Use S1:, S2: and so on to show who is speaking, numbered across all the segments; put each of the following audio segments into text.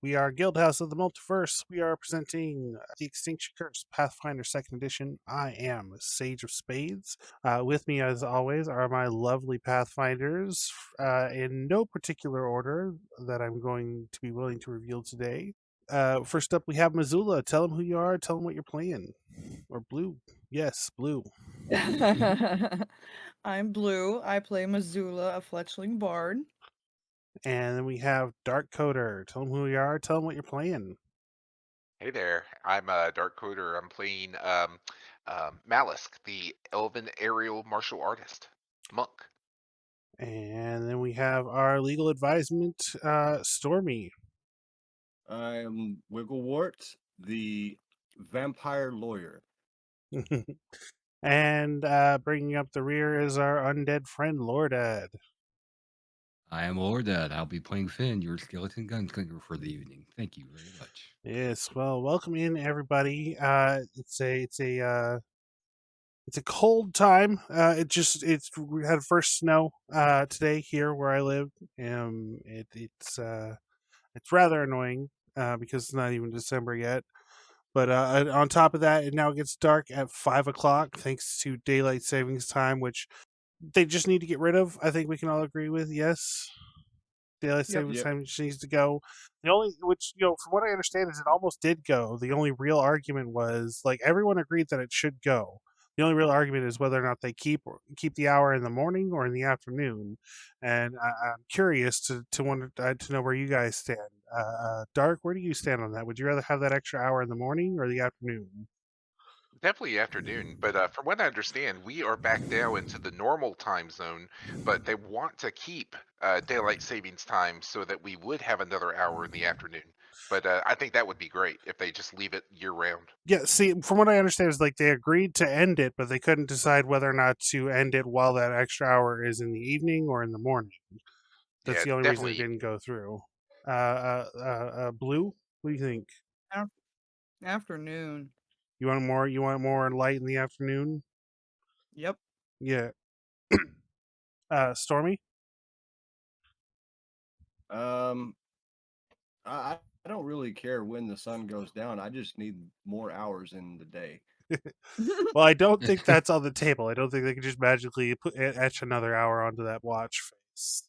S1: We are Guild House of the Multiverse. We are presenting the Extinction Curse Pathfinder 2nd Edition. I am Sage of Spades. With me, as always, are my lovely Pathfinders in no particular order that I'm going to be willing to reveal today. First up, we have Missoula. Tell them who you are. Tell them what you're playing. Or Blue. Yes, Blue.
S2: I'm Blue. I play Missoula, a fletchling bard.
S1: And then we have Dark Coder. Tell them who you are. Tell them what you're playing.
S3: Hey there, I'm a Dark Coder. I'm playing Malisk, the Elven Aerial Martial Artist, Monk.
S1: And then we have our legal advisement, Stormy.
S4: I'm Wigglewort, the vampire lawyer.
S1: And bringing up the rear is our undead friend, Lordad.
S5: I am Lordad. I'll be playing Finn, your skeleton gunslinger for the evening. Thank you very much.
S1: Yes, well, welcome in everybody. It's a cold time. We had first snow today here where I live. It's rather annoying because it's not even December yet. But on top of that, it now gets dark at 5 o'clock thanks to daylight savings time, which they just need to get rid of. I think we can all agree with. Yes, daylight savings
S4: Yep.
S1: time just needs to go. The only, which from what I understand, is it almost did go. The only real argument was like everyone agreed that it should go. The only real argument is whether or not they keep the hour in the morning or in the afternoon. And I'm curious to know where you guys stand. Dark, where do you stand on that? Would you rather have that extra hour in the morning or the afternoon?
S3: Definitely afternoon, but from what I understand, we are back now into the normal time zone, but they want to keep daylight savings time so that we would have another hour in the afternoon. But I think that would be great if they just leave it year round.
S1: Yeah, see, from what I understand, is like they agreed to end it, but they couldn't decide whether or not to end it while that extra hour is in the evening or in the morning. That's
S3: Yeah,
S1: the only reason it
S3: definitely.
S1: didn't go through. Blue, what do you think?
S2: Af- Afternoon.
S1: You want more? You want more light in the afternoon?
S2: Yep.
S1: Yeah. Stormy.
S4: Um, I don't really care when the sun goes down. I just need more hours in the day.
S1: Well, I don't think that's on the table. I don't think they can just magically etch another hour onto that watch face.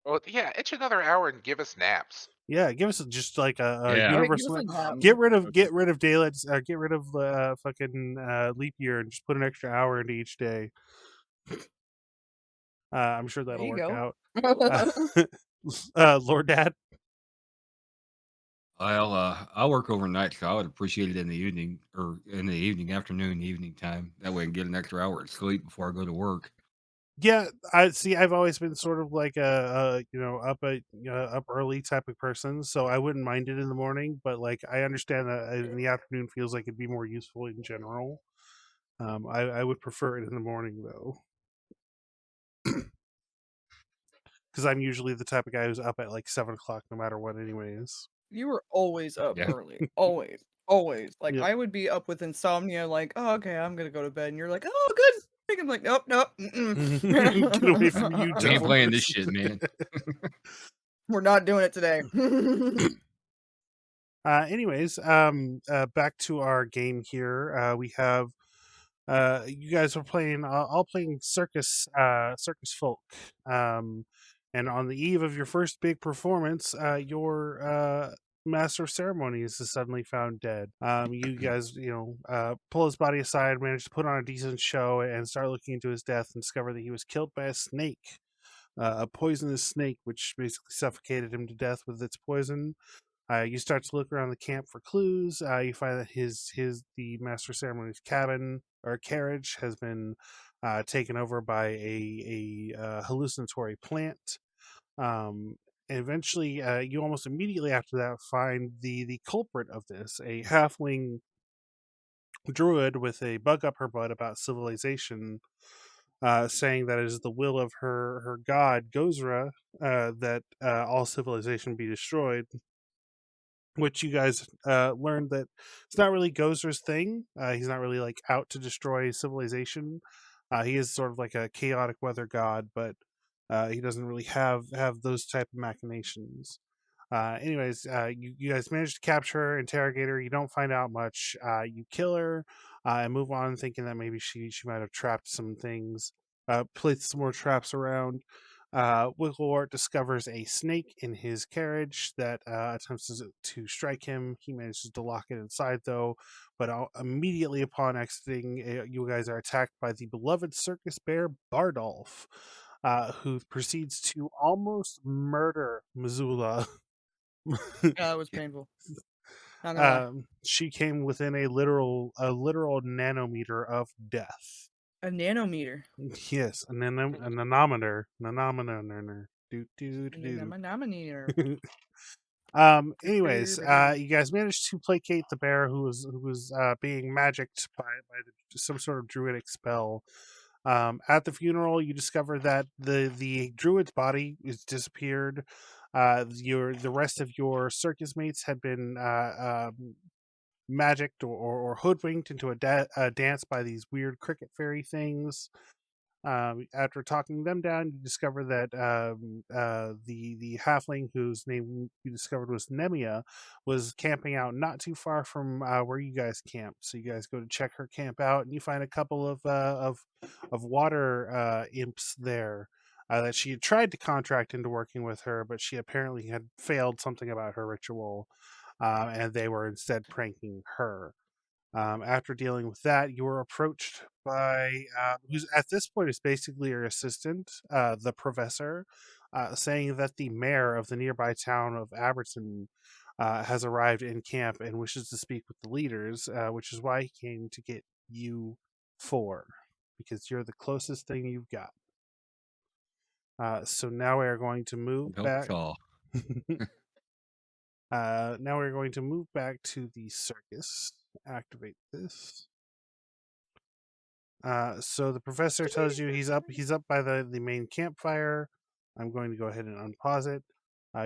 S3: Well, yeah, it's another hour and give us naps.
S1: Yeah, give us just like a
S5: Yeah.
S2: Yeah, give us
S1: universal.
S2: a nap.
S1: Get rid of daylight. Get rid of fucking leap year and just put an extra hour into each day. I'm sure
S2: There
S1: that'll
S2: you
S1: work
S2: go.
S1: out. Lord Dad.
S5: I'll work overnight, so I would appreciate it in the evening or in the evening, evening time. That way I can get an extra hour of sleep before I go to work.
S1: Yeah, I see. I've always been sort of like up early type of person, so I wouldn't mind it in the morning. But like, I understand that in the afternoon feels like it'd be more useful in general. I would prefer it in the morning though, because I'm usually the type of guy who's up at like 7 o'clock no matter what, anyways.
S2: You were always up
S5: Yeah.
S2: early. Always. Always. Like,
S1: Yep.
S2: I would be up with insomnia, like, oh, okay, I'm gonna go to bed. And you're like, oh, good. I'm like, nope, nope.
S1: Get away from you,
S5: We ain't
S1: devil.
S2: Mm-mm.
S5: playing this shit, man.
S2: We're not doing it today.
S1: Anyways, back to our game here. We have you guys are playing all playing circus folk. And on the eve of your first big performance, your master of ceremonies is suddenly found dead. You guys, pull his body aside, manage to put on a decent show, and start looking into his death, and discover that he was killed by a snake, a poisonous snake, which basically suffocated him to death with its poison. You start to look around the camp for clues. You find that the master of ceremonies cabin or carriage has been taken over by a hallucinatory plant. And eventually, you almost immediately after that find the culprit of this, a halfling druid with a bug up her butt about civilization, saying that it is the will of her god Gozra that all civilization be destroyed, which you guys learned that it's not really Gozer's thing. He's not really like out to destroy civilization. He is sort of like a chaotic weather god, but he doesn't really have those type of machinations. Anyways, you guys manage to capture her, interrogate her. You don't find out much. You kill her and move on, thinking that maybe she might have trapped some things, placed some more traps around. Wigglewort discovers a snake in his carriage that attempts to strike him. He manages to lock it inside, though, but immediately upon exiting, you guys are attacked by the beloved circus bear Bardolph, who proceeds to almost murder Missoula.
S2: It was painful. Not gonna lie.
S1: She came within a literal nanometer of death.
S2: A nanometer.
S1: Yes, a nanometer. Do do do.
S2: Nanometer.
S1: Anyways, you guys managed to placate the bear who was being magicked by some sort of druidic spell. At the funeral, you discover that the druid's body is disappeared. The rest of your circus mates had been magicked or hoodwinked into a dance by these weird cricket fairy things. After talking them down, you discover that the halfling whose name you discovered was Nemia was camping out not too far from where you guys camped. So you guys go to check her camp out, and you find a couple of water imps there. That she had tried to contract into working with her, but she apparently had failed something about her ritual, and they were instead pranking her. After dealing with that, you were approached by who's at this point is basically your assistant, the professor, saying that the mayor of the nearby town of Abberton has arrived in camp and wishes to speak with the leaders, which is why he came to get you four, because you're the closest thing you've got. So now we are going to move
S5: Help
S1: back.
S5: us all.
S1: Now we're going to move back to the circus. Activate this. So the professor tells you he's up by the main campfire. I'm going to go ahead and unpause it.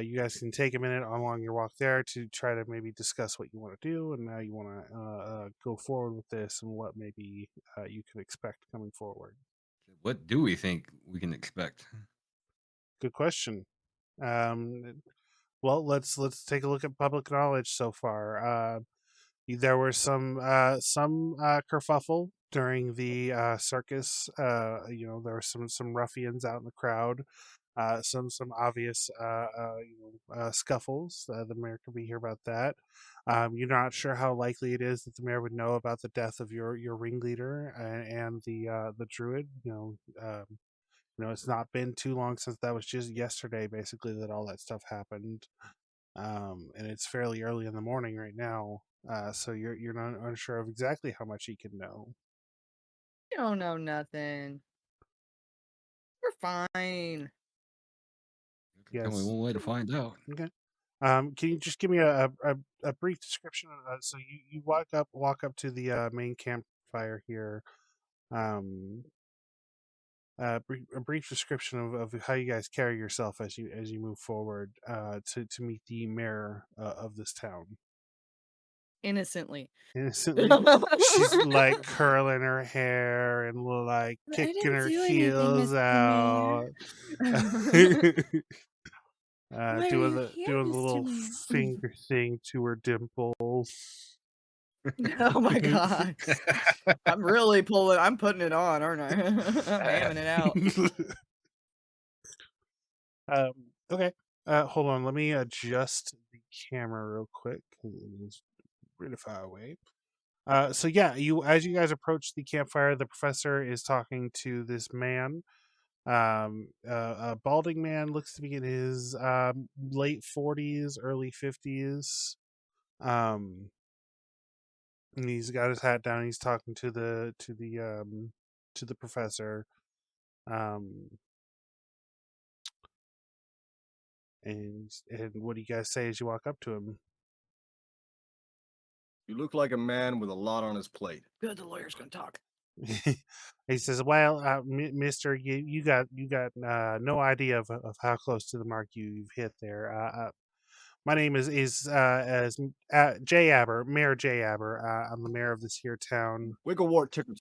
S1: You guys can take a minute along your walk there to try to maybe discuss what you want to do and how you want to go forward with this and what maybe you can expect coming forward.
S5: What do we think we can expect?
S1: Good question. Well, let's take a look at public knowledge so far. There were some kerfuffle during the circus. There were some ruffians out in the crowd. Some obvious scuffles. The mayor could be here about that. You're not sure how likely it is that the mayor would know about the death of your ringleader and the druid. It's not been too long since that was just yesterday, basically, that all that stuff happened. And it's fairly early in the morning right now. So you're not unsure of exactly how much he can know.
S2: You don't know nothing. We're fine.
S5: Tell me
S1: Yes.
S5: one way to find out.
S1: Okay. Can you just give me a brief description? So you walk up to the main campfire here. A brief description of how you guys carry yourself as you move forward to meet the mayor of this town.
S2: Innocently.
S1: Innocently, she's like curling her hair and like kicking her heels out. Doing the little finger thing to her dimples.
S2: Oh my god. I'm putting it on, aren't I? I'm hamming it out.
S1: Okay. Hold on. Let me adjust the camera real quick. It is really far away. So yeah, as you guys approach the campfire, the professor is talking to this man. A balding man, looks to be in his late 40s, early 50s. And he's got his hat down. He's talking to the professor. And what do you guys say as you walk up to him?
S4: You look like a man with a lot on his plate.
S2: Good, the lawyer's gonna talk.
S1: He says, "Well, Mister, you got no idea of how close to the mark you've hit there. My name is Jay Aber, Mayor Jay Aber. I'm the mayor of this here town.
S4: Wigglewort ticker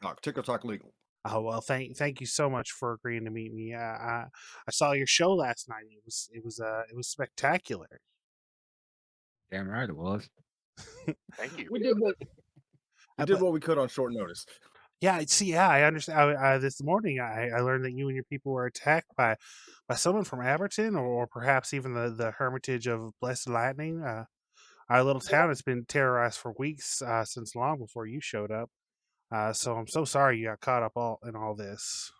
S4: talk legal.
S1: Oh well, thank you so much for agreeing to meet me. I saw your show last night. It was spectacular.
S5: Damn right it was.
S3: Thank you.
S4: We did what we did
S1: But
S4: what we could on short notice.
S1: yeah, see, yeah, I understand. This morning, I learned that you and your people were attacked by someone from Abberton, or perhaps even the Hermitage of Blessed Lightning. Our little town has been terrorized for weeks, since long before you showed up. So I'm so sorry you got caught up all in all this.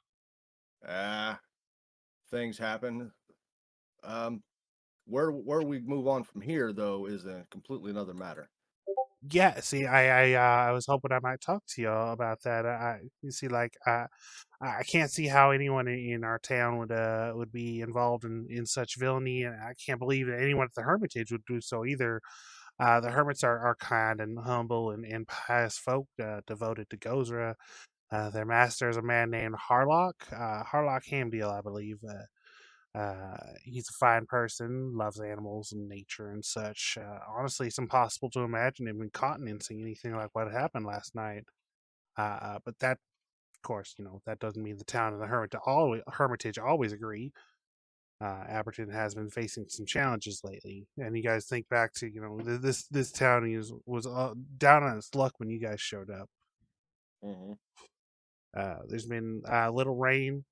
S4: Ah, things happen. Um, where we move on from here, though, is a completely another matter.
S1: Yeah, see, I was hoping I might talk to you about that. You see, like, I can't see how anyone in our town would be involved in such villainy, and I can't believe that anyone at the Hermitage would do so either. The hermits are kind and humble and pious folk, devoted to Gozra. Their master is a man named Harlock, Harlock Hamdeal, I believe. He's a fine person, loves animals and nature and such. Honestly, it's impossible to imagine him incontinencing anything like what happened last night. But that, of course, that doesn't mean the town and the hermitage always agree. Abberton has been facing some challenges lately, and you guys think back to this town was down on its luck when you guys showed up.
S4: Hmm.
S1: There's been little rain.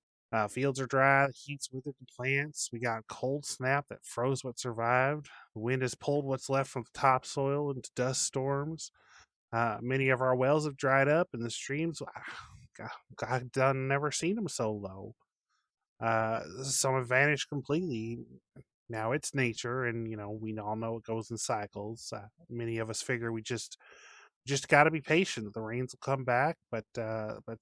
S1: Fields are dry. The heat's withered the plants. We got cold snap that froze what survived. The wind has pulled what's left from the topsoil into dust storms. Many of our wells have dried up, and the streams, God done never seen them so low. Some have vanished completely. Now it's nature, and we all know it goes in cycles. Many of us figure we just got to be patient. The rains will come back, but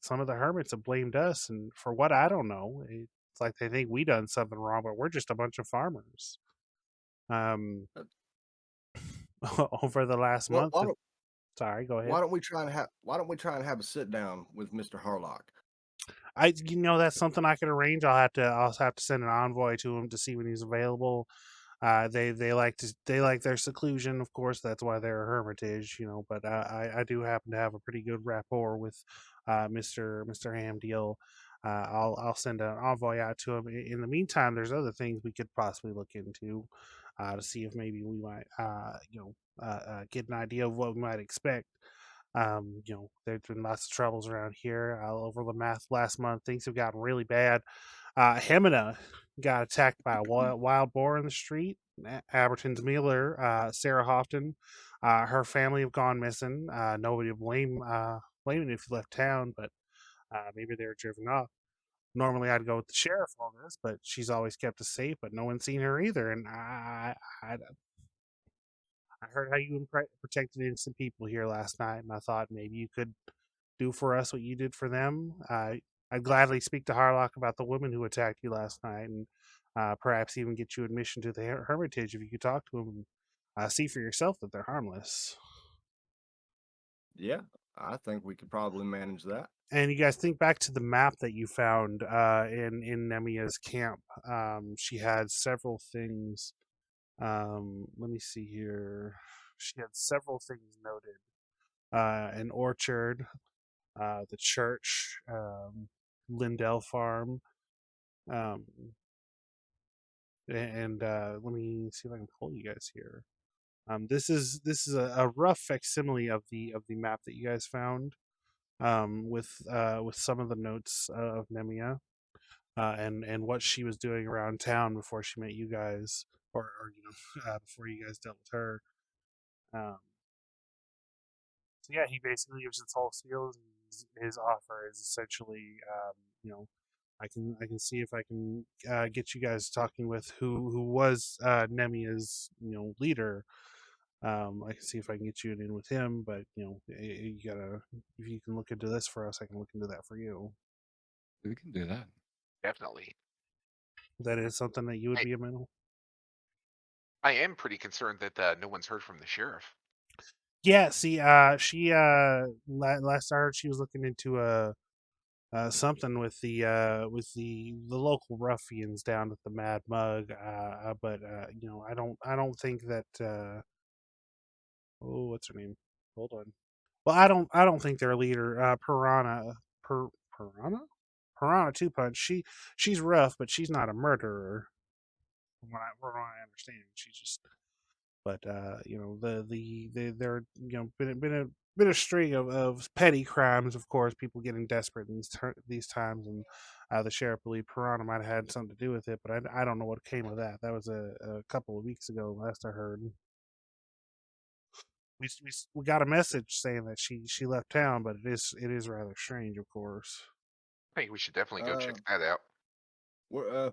S1: some of the hermits have blamed us, and for what I don't know, it's like they think we done something wrong, but we're just a bunch of farmers. Um,
S4: Uh,
S1: over the last
S4: Well,
S1: month, sorry, go ahead.
S4: why don't we try and have a sit down with Mr. Harlock?
S1: That's something I could arrange. I'll have to send an envoy to him to see when he's available. They like their seclusion, of course. That's why they're a hermitage, But I do happen to have a pretty good rapport with Mister Hamdeal. I'll send an envoy out to him. In the meantime, there's other things we could possibly look into to see if maybe we might get an idea of what we might expect. There's been lots of troubles around here. Over the last month, things have gotten really bad. Hemina got attacked by a wild boar in the street. Abberton's Mueller, Sarah Houghton, her family have gone missing. Nobody to blaming if you left town, but maybe they were driven off. Normally, I'd go with the sheriff on this, but she's always kept us safe. But no one's seen her either, and I heard how you protected innocent people here last night, and I thought maybe you could do for us what you did for them. I'd gladly speak to Harlock about the woman who attacked you last night, and perhaps even get you admission to the Hermitage if you could talk to them and see for yourself that they're harmless.
S4: Yeah, I think we could probably manage that.
S1: And you guys think back to the map that you found in Nemia's camp. She had several things. Let me see here. She had several things noted. An orchard, the church, Lindell Farm, um, and let me see if I can pull you guys here. This is a rough facsimile of the map that you guys found, with some of the notes of Nemia, and what she was doing around town before she met you guys, or before you guys dealt with her. Um, so yeah, he basically gives his whole spiel. His offer is essentially, I can see if I can get you guys talking with who was Nemia's leader. I can see if I can get you in with him, but you gotta, if you can look into this for us, I can look into that for you.
S5: We can do that.
S3: Definitely.
S1: That is something that you would
S3: I,
S1: be amenable.
S3: I am pretty concerned that no one's heard from the sheriff.
S1: Yeah, see, she last I heard she was looking into something with the local ruffians down at the Mad Mug. But I don't think that. Oh, what's her name? Hold on. Well, I don't think their leader, Piranha Two Punch. She's rough, but she's not a murderer. From what I understand, she's just But there been a string of petty crimes. Of course, people getting desperate in these times, and the sheriff believed Piranha might have had something to do with it. But I don't know what came of that. That was a couple of weeks ago, last I heard. We got a message saying that she left town, but it is rather strange, of course.
S3: I think we should definitely go check
S4: Uh,
S3: that out.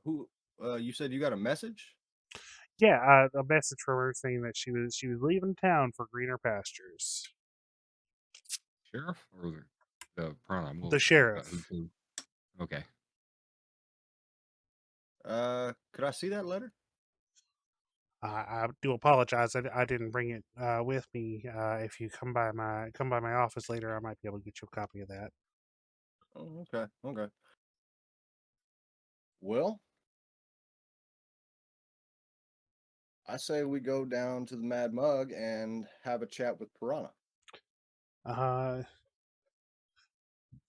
S4: who? You said you got a message?
S1: Yeah, a message from her saying that she was leaving town for greener pastures.
S5: Sheriff or the piranha? I'm a
S1: The
S5: little confused about
S1: sheriff.
S5: who. Okay.
S4: Could I see that letter?
S1: I do apologize. I didn't bring it with me. If you come by my office later, I might be able to get you a copy of that.
S4: Oh, okay. Okay. Well, I say we go down to the Mad Mug and have a chat with Piranha.
S1: Uh,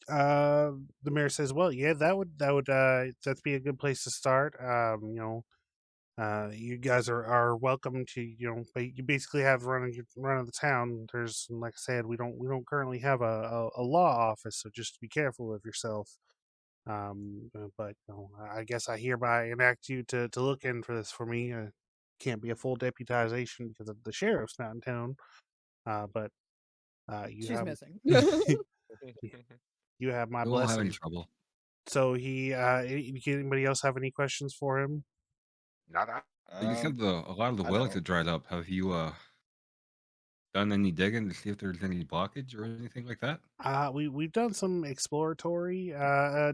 S1: uh, the mayor says, "Well, yeah, that'd be a good place to start. You guys are welcome to you basically have run of the town. There's like I said, we don't currently have a law office, so just be careful of yourself. But I guess I hereby enact you to look in for this for me. Can't be a full deputization because of the sheriff's not in town. But you
S2: She's
S1: have
S2: missing.
S1: you have my
S5: We won't have any
S1: blessing.
S5: trouble.
S1: So anybody else have any questions for him?
S3: Not I.
S5: You said a lot of the
S4: I
S5: wells
S4: don't.
S5: had dried up. Have you done any digging to see if there's any blockage or anything like that?
S1: We've done some exploratory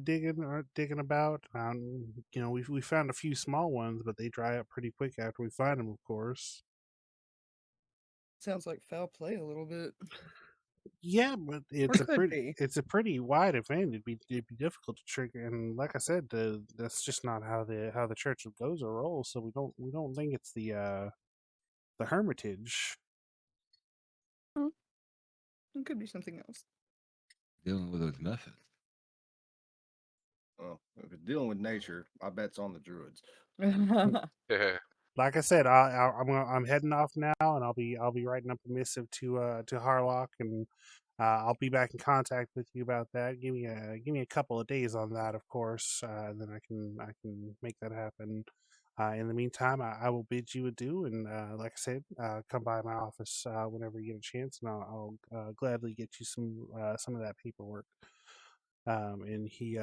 S1: digging about. We found a few small ones, but they dry up pretty quick after we find them, of course.
S2: Sounds like foul play a little bit.
S1: Yeah, but
S2: Or could be.
S1: it's a pretty wide event. It'd be difficult to trigger, and like I said, that's just not how the church goes or rolls. So we don't think it's the Hermitage.
S2: Oh, it could be something else.
S5: Dealing with those methods.
S4: Well, if it's dealing with nature, I bet it's on the druids.
S1: Like I said, I'm heading off now, and I'll be writing up a missive to Harlock, and I'll be back in contact with you about that. Give me a couple of days on that, of course, and then I can make that happen. In the meantime, I will bid you adieu, and like I said, come by my office whenever you get a chance, and I'll gladly get you some of that paperwork. And he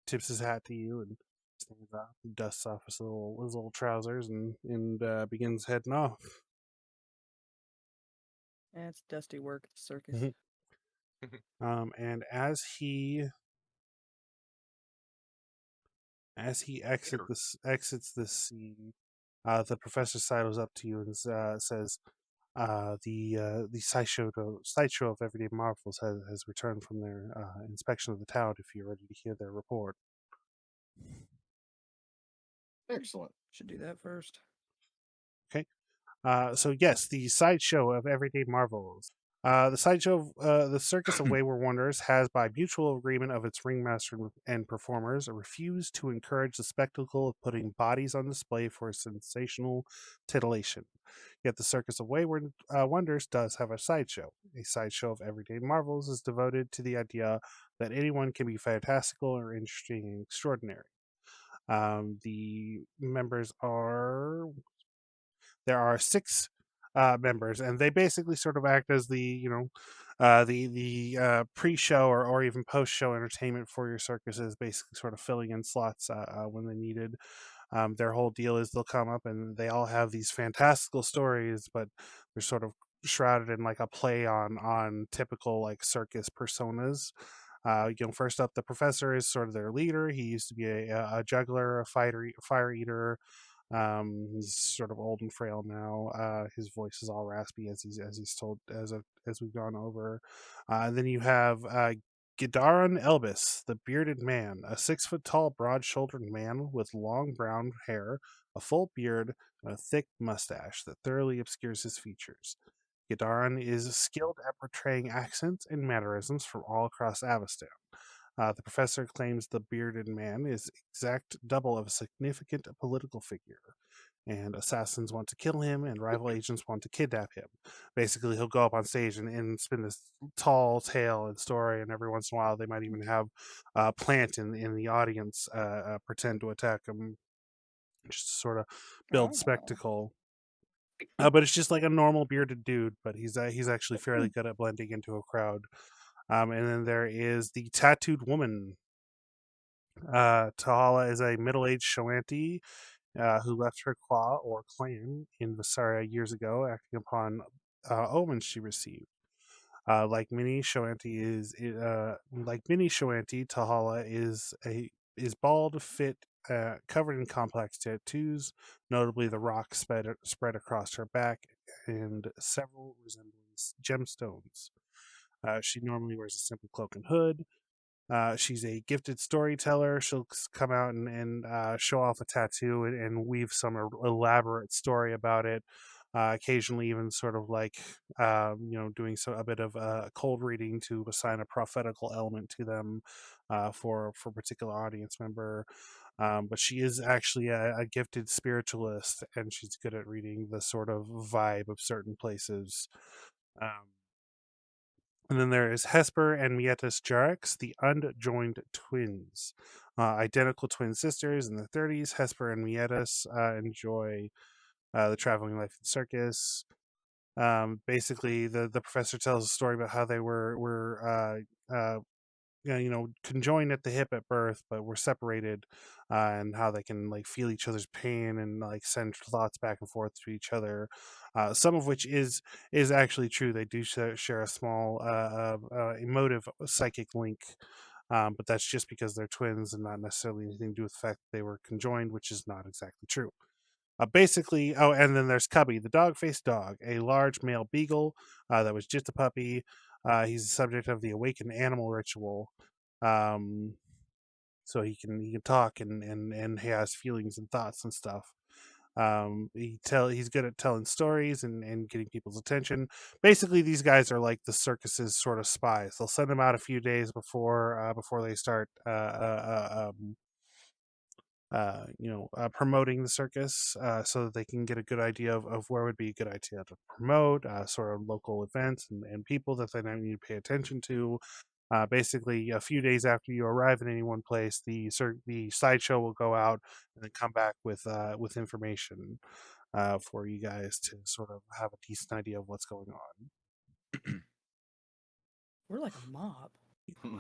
S1: tips his hat to you and stands up, dusts off his little trousers, and begins heading off.
S2: That's dusty work at the circus.
S1: Mhm. And as he exits this scene, the professor sidles up to you and says, "The sideshow of everyday marvels has returned from their inspection of the town. If you're ready to hear their report."
S4: Excellent.
S2: Should do that first.
S1: Okay. So yes, the sideshow of everyday marvels. The Circus of Wayward Wonders has, by mutual agreement of its ringmaster and performers, refused to encourage the spectacle of putting bodies on display for sensational titillation. Yet the Circus of Wayward Wonders does have a sideshow. A sideshow of everyday marvels is devoted to the idea that anyone can be fantastical or interesting and extraordinary. The members are There are six members, and they basically sort of act as the pre-show or even post-show entertainment for your circuses, basically sort of filling in slots when they needed. Their whole deal is they'll come up and they all have these fantastical stories, but they're sort of shrouded in like a play on typical like circus personas. First up, the professor is sort of their leader. He used to be a juggler, a fire eater. He's sort of old and frail now. His voice is all raspy as he's told as we've gone over. Then you have Gidaran Elbis, the bearded man, a 6 foot tall, broad-shouldered man with long brown hair, a full beard, and a thick mustache that thoroughly obscures his features. Gidaran is skilled at portraying accents and mannerisms from all across Avestan. The professor claims the bearded man is exact double of a significant political figure, and assassins want to kill him, and rival agents want to kidnap him. Basically, he'll go up on stage and spin this tall tale and story, and every once in a while, they might even have Plant in the audience pretend to attack him, just to sort of build
S2: Oh.
S1: spectacle. But it's just like a normal bearded dude, but he's actually fairly good at blending into a crowd. And then there is the tattooed woman. Tahala is a middle-aged Shoanti who left her claw or clan in Visaria years ago, acting upon omens she received. Like many Shoanti, Tahala is bald, fit, covered in complex tattoos, notably the rock spread across her back, and several resemblance gemstones. She normally wears a simple cloak and hood. She's a gifted storyteller. She'll come out and show off a tattoo and weave some elaborate story about it. Occasionally, even sort of like doing a bit of cold reading to assign a prophetical element to them for a particular audience member. But she is actually a gifted spiritualist, and she's good at reading the sort of vibe of certain places. Um, and then there is Hesper and Mietis Jarix, the unjoined twins. Identical twin sisters in their 30s. Hesper and Mietis enjoy the traveling life in circus. Basically, the professor tells a story about how they were conjoined at the hip at birth, but were separated, and how they can like feel each other's pain and like send thoughts back and forth to each other. Some of which is actually true. They do share a small emotive psychic link. But that's just because they're twins and not necessarily anything to do with the fact that they were conjoined, which is not exactly true. And then there's Cubby, the dog-faced dog, a large male beagle that was just a puppy. He's the subject of the awakened animal ritual, um, so he can talk and he has feelings and thoughts and stuff. He's good at telling stories and getting people's attention. Basically, these guys are like the circus's sort of spies. They'll send them out a few days before they start promoting the circus so that they can get a good idea of where would be a good idea to promote, sort of local events and people that they need to pay attention to. Basically, a few days after you arrive in any one place, the sideshow will go out and then come back with information for you guys to sort of have a decent idea of what's going on.
S2: We're like a mob.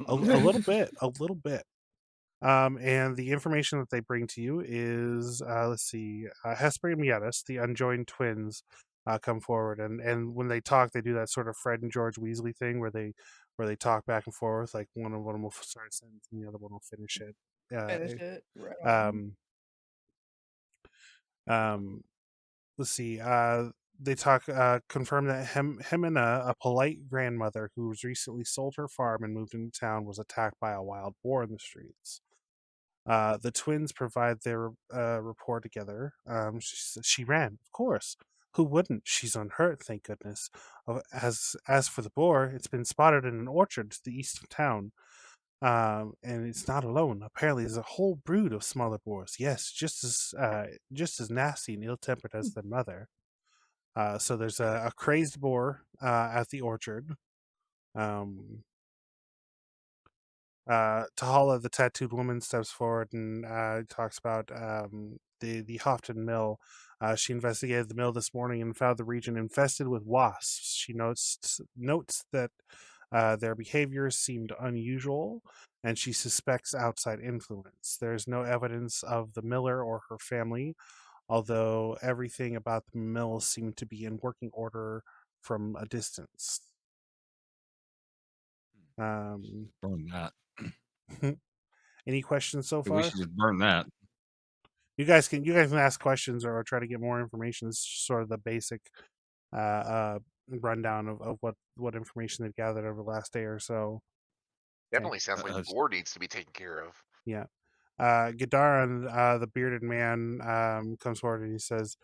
S1: A little bit. And the information that they bring to you is, let's see, Hesper and Mietis, the unjoined twins, come forward, and when they talk, they do that sort of Fred and George Weasley thing where they talk back and forth, like one of them will start a sentence and the other one will finish it.
S2: Finish it. Right on.
S1: Um, um, let's see. They confirm that him and a polite grandmother who's recently sold her farm and moved into town was attacked by a wild boar in the streets. The twins provide their rapport together. She ran, of course. Who wouldn't? She's unhurt, thank goodness. As for the boar, it's been spotted in an orchard to the east of town. And it's not alone. Apparently, there's a whole brood of smaller boars. Yes, just as nasty and ill-tempered as their mother. So there's a crazed boar at the orchard. Tahala, the tattooed woman, steps forward and talks about the Houghton Mill. She investigated the mill this morning and found the region infested with wasps. She notes that their behavior seemed unusual, and she suspects outside influence. There's no evidence of the miller or her family, although everything about the mill seemed to be in working order from a distance.
S5: Burn that.
S1: Any questions so
S5: We
S1: far?
S5: should just burn that.
S1: You guys can ask questions or try to get more information. It's sort of the basic rundown of what information they've gathered over the last day or so.
S3: Definitely sounds like
S5: That's-
S3: gore needs to be taken care of.
S1: Yeah. Gadaran, the bearded man, comes forward and he says,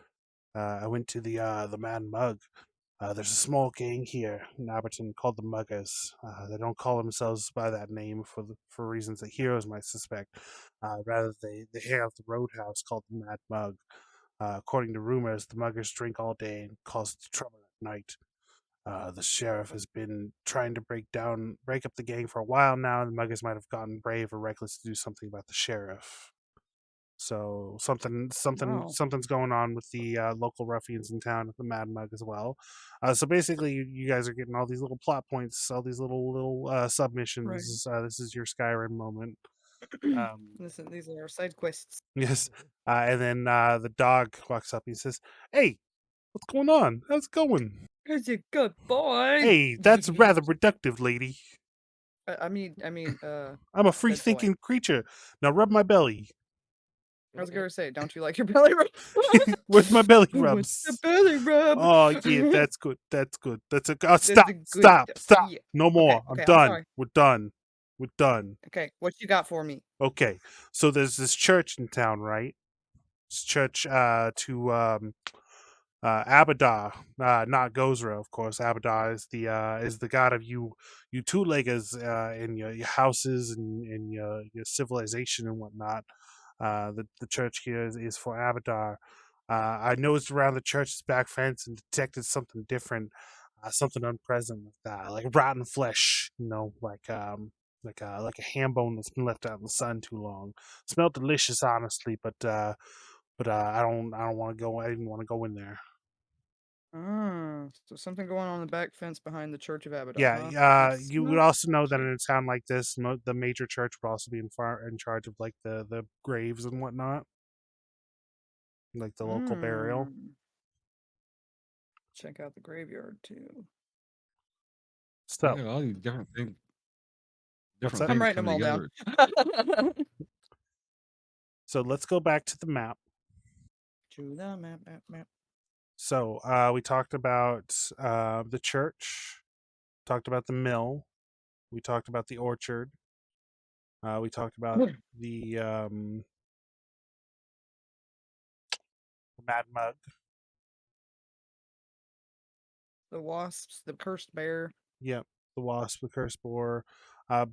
S1: I went to the Man Mug. There's a small gang here in Abberton called the Muggers. They don't call themselves by that name for reasons that heroes might suspect. Rather, they hang out at the roadhouse called the Mad Mug. According to rumors, the muggers drink all day and cause trouble at night. The sheriff has been trying to break up the gang for a while now, and the muggers might have gotten brave or reckless to do something about the sheriff. So
S2: Wow.
S1: something's going on with the local ruffians in town at the Mad Mug as well. So basically, you guys are getting all these little plot points, all these little
S2: Right.
S1: submissions. This is your Skyrim moment. Um,
S2: Listen, these are our side quests.
S1: yes, and then the dog walks up and he says, "Hey, what's going on? How's it going?
S2: Here's a good boy.
S1: Hey, that's rather reductive, lady.
S2: I mean,
S1: I'm a
S2: good boy.
S1: free-thinking creature. Now rub my belly.
S2: I was gonna say, don't you like your belly rub?
S1: Where's my belly
S2: What's
S1: rubs?
S2: the belly rub?
S1: Oh yeah, that's good. That's good. That's a
S2: That's
S1: stop,
S2: a good
S1: stop,
S2: stuff.
S1: stop.
S2: Yeah.
S1: No more. I'm
S2: Okay, I'm
S1: done.
S2: sorry.
S1: We're done. We're done.
S2: Okay, what you got for me?
S1: Okay. So there's this church in town, right? This church to Abaddon, not Gozra, of course. Abaddon is the god of you two-leggers in your houses and your civilization and whatnot. The church here is for Abaddon. I nosed around the church's back fence and detected something different, something unpresent with that, like rotten flesh. Like a ham bone that's been left out in the sun too long. Smelled delicious, honestly, but I don't want to go. I didn't want to go in there.
S2: So something going on the back fence behind the Church of Abaddon,
S1: Yeah,
S2: huh?
S1: you would also know that in a town like this, the major church would also be in charge of like the graves and whatnot, like the local burial.
S2: Check out the graveyard too.
S1: So,
S5: Yeah, all these different things.
S1: What's
S5: Different
S1: that?
S2: I'm
S5: things
S2: writing
S5: come
S2: them all down.
S5: together.
S1: so let's go back to the map.
S2: To the map.
S1: So, we talked about the church, talked about the mill, we talked about the orchard, we talked about the Mad Mug.
S2: The wasps, the cursed bear.
S1: Yep, the wasp, the cursed boar. Uh,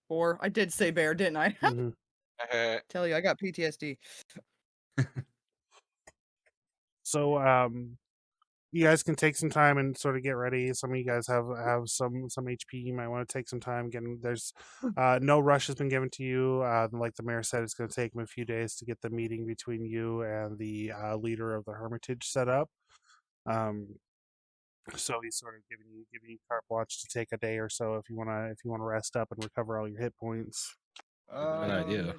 S2: Or I did say bear, didn't I?
S1: mhm.
S2: Tell you, I got PTSD.
S1: So, you guys can take some time and sort of get ready. Some of you guys have some HP. You might want to take some time. Getting there's no rush has been given to you. Like the mayor said, it's going to take him a few days to get the meeting between you and the leader of the Hermitage set up. So he's sort of giving you carte blanche to take a day or so if you wanna rest up and recover all your hit points.
S5: Good idea.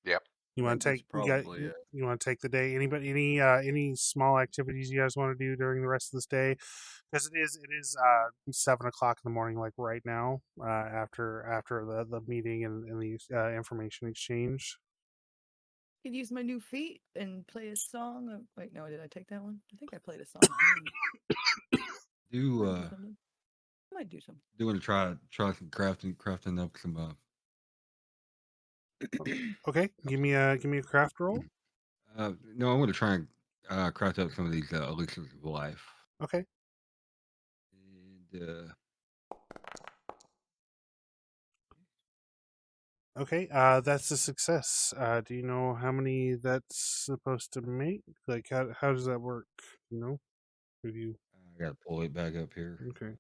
S3: Yep.
S1: You want to
S4: That's
S1: take you got
S4: probably it.
S1: you want to take the day. Anybody any small activities you guys want to do during the rest of this day? Because it is 7 o'clock in the morning, like right now, after the meeting and the information exchange.
S2: Could use my new feet and play a song. Wait, no, did I take that one? I think I played a song.
S5: Do
S2: I might do something.
S5: do want to try some crafting up some
S1: Okay, give me a craft roll.
S5: no, I'm going to try and craft up some of these elixirs of life.
S1: Okay.
S5: And
S1: Okay, that's a success. Do you know how many that's supposed to make? Like, how does that work? You know, have you?
S5: I got to pull it back up here.
S1: Okay.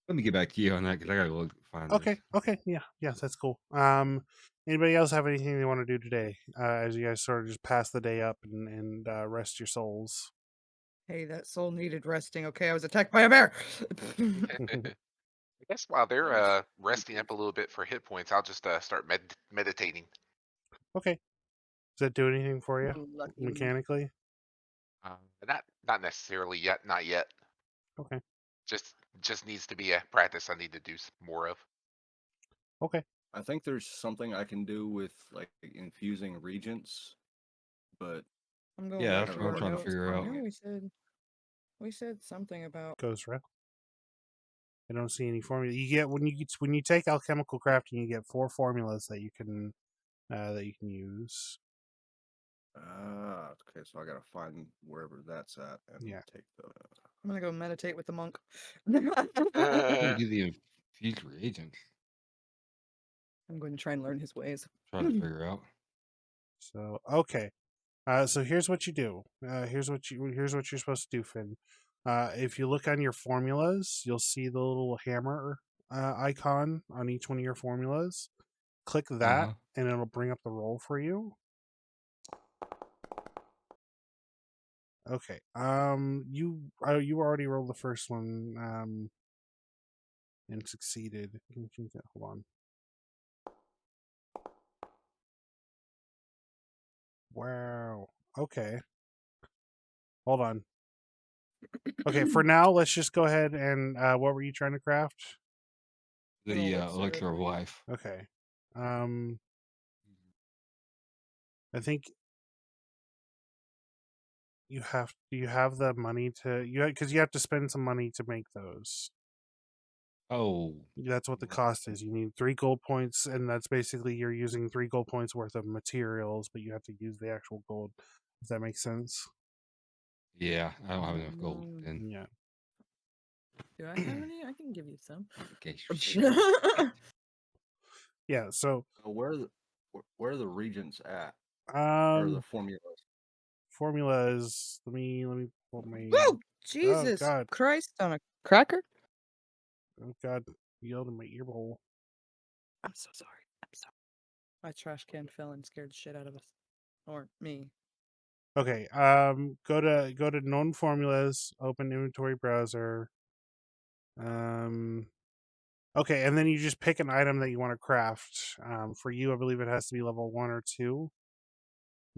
S5: Let me get back to you on that because I got to look find this.
S1: Okay, yeah, that's cool. Anybody else have anything they want to do today? As you guys sort of just pass the day up and rest your souls.
S2: Hey, that soul needed resting. Okay, I was attacked by a bear.
S3: I guess while they're resting up a little bit for hit points, I'll just start meditating.
S1: Okay. Does that do anything for you
S2: Lucky me.
S1: mechanically?
S3: Not necessarily yet. Not yet.
S1: Okay.
S3: Just needs to be a practice I need to do more of.
S1: Okay.
S4: I think there's something I can do with like infusing regents, but
S2: I'm going
S5: Yeah,
S2: back
S5: that's
S2: to
S5: what I'm
S2: our
S5: trying to
S2: notes.
S5: figure
S2: I
S5: out.
S2: know we said something about
S1: Goes right. I don't see any formula. You get when you take alchemical crafting, you get 4 formulas that you can use.
S4: okay, so I gotta find wherever that's at and
S1: Yeah.
S4: take the.
S2: I'm gonna go meditate with the monk.
S5: Do the infused reagents.
S2: I'm going to try and learn his ways.
S5: Trying to figure out.
S1: So okay. So here's what you do. Here's what you're supposed to do, Finn. If you look on your formulas, you'll see the little hammer icon on each one of your formulas. Click that,
S5: Uh-huh.
S1: and it'll bring up the roll for you. Okay. You already rolled the first one. And succeeded. Hold on. Wow. Okay. Hold on. Okay, for now, let's just go ahead and what were you trying to craft?
S5: The
S2: elixir, I
S5: elixir of
S2: believe.
S5: life.
S1: Okay. I think you have the money to because you have to spend some money to make those.
S5: Oh,
S1: That's what the cost is. You need 3 gold points, and that's basically you're using 3 gold points worth of materials, but you have to use the actual gold. If that makes sense.
S5: yeah. I don't have enough gold. Then
S1: Yeah.
S2: Do I have any? I can give you some.
S5: okay.
S1: Yeah. So
S4: So where are the regents at? Or the
S1: um
S4: formulas?
S1: formula is let me pull my
S2: Woo!
S1: oh
S2: Jesus
S1: god.
S2: Christ on a cracker.
S1: Oh god, you yelled in my ear hole.
S2: I'm so sorry. I'm sorry. My trash can fell and scared the shit out of us. Or me.
S1: Okay, go to known formulas, open inventory browser. Okay, and then you just pick an item that you want to craft. For you, I believe it has to be level 1 or 2.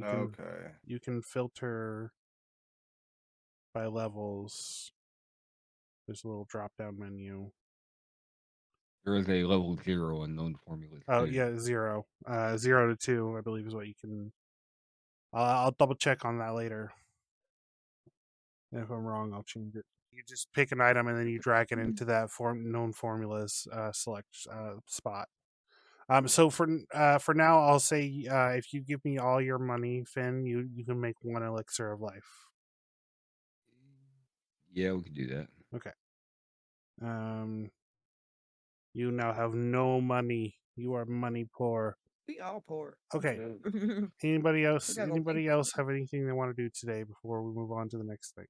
S4: Okay.
S1: You can filter by levels. There's a little drop down menu.
S5: There is a level 0 in known formulas
S1: Oh
S5: too.
S1: yeah, 0. 0 to 2, I believe, is what you can. I'll double check on that later. If I'm wrong, I'll change it. You just pick an item and then you drag it into that known formulas select spot. So for now, I'll say if you give me all your money, Finn, you can make 1 elixir of life.
S5: Yeah, we could do that.
S1: Okay. You now have no money. You are money poor.
S2: We all poor.
S1: Okay.
S2: We
S1: Anybody else?
S2: got
S1: Anybody else have anything they want to do today before we move on to the next thing?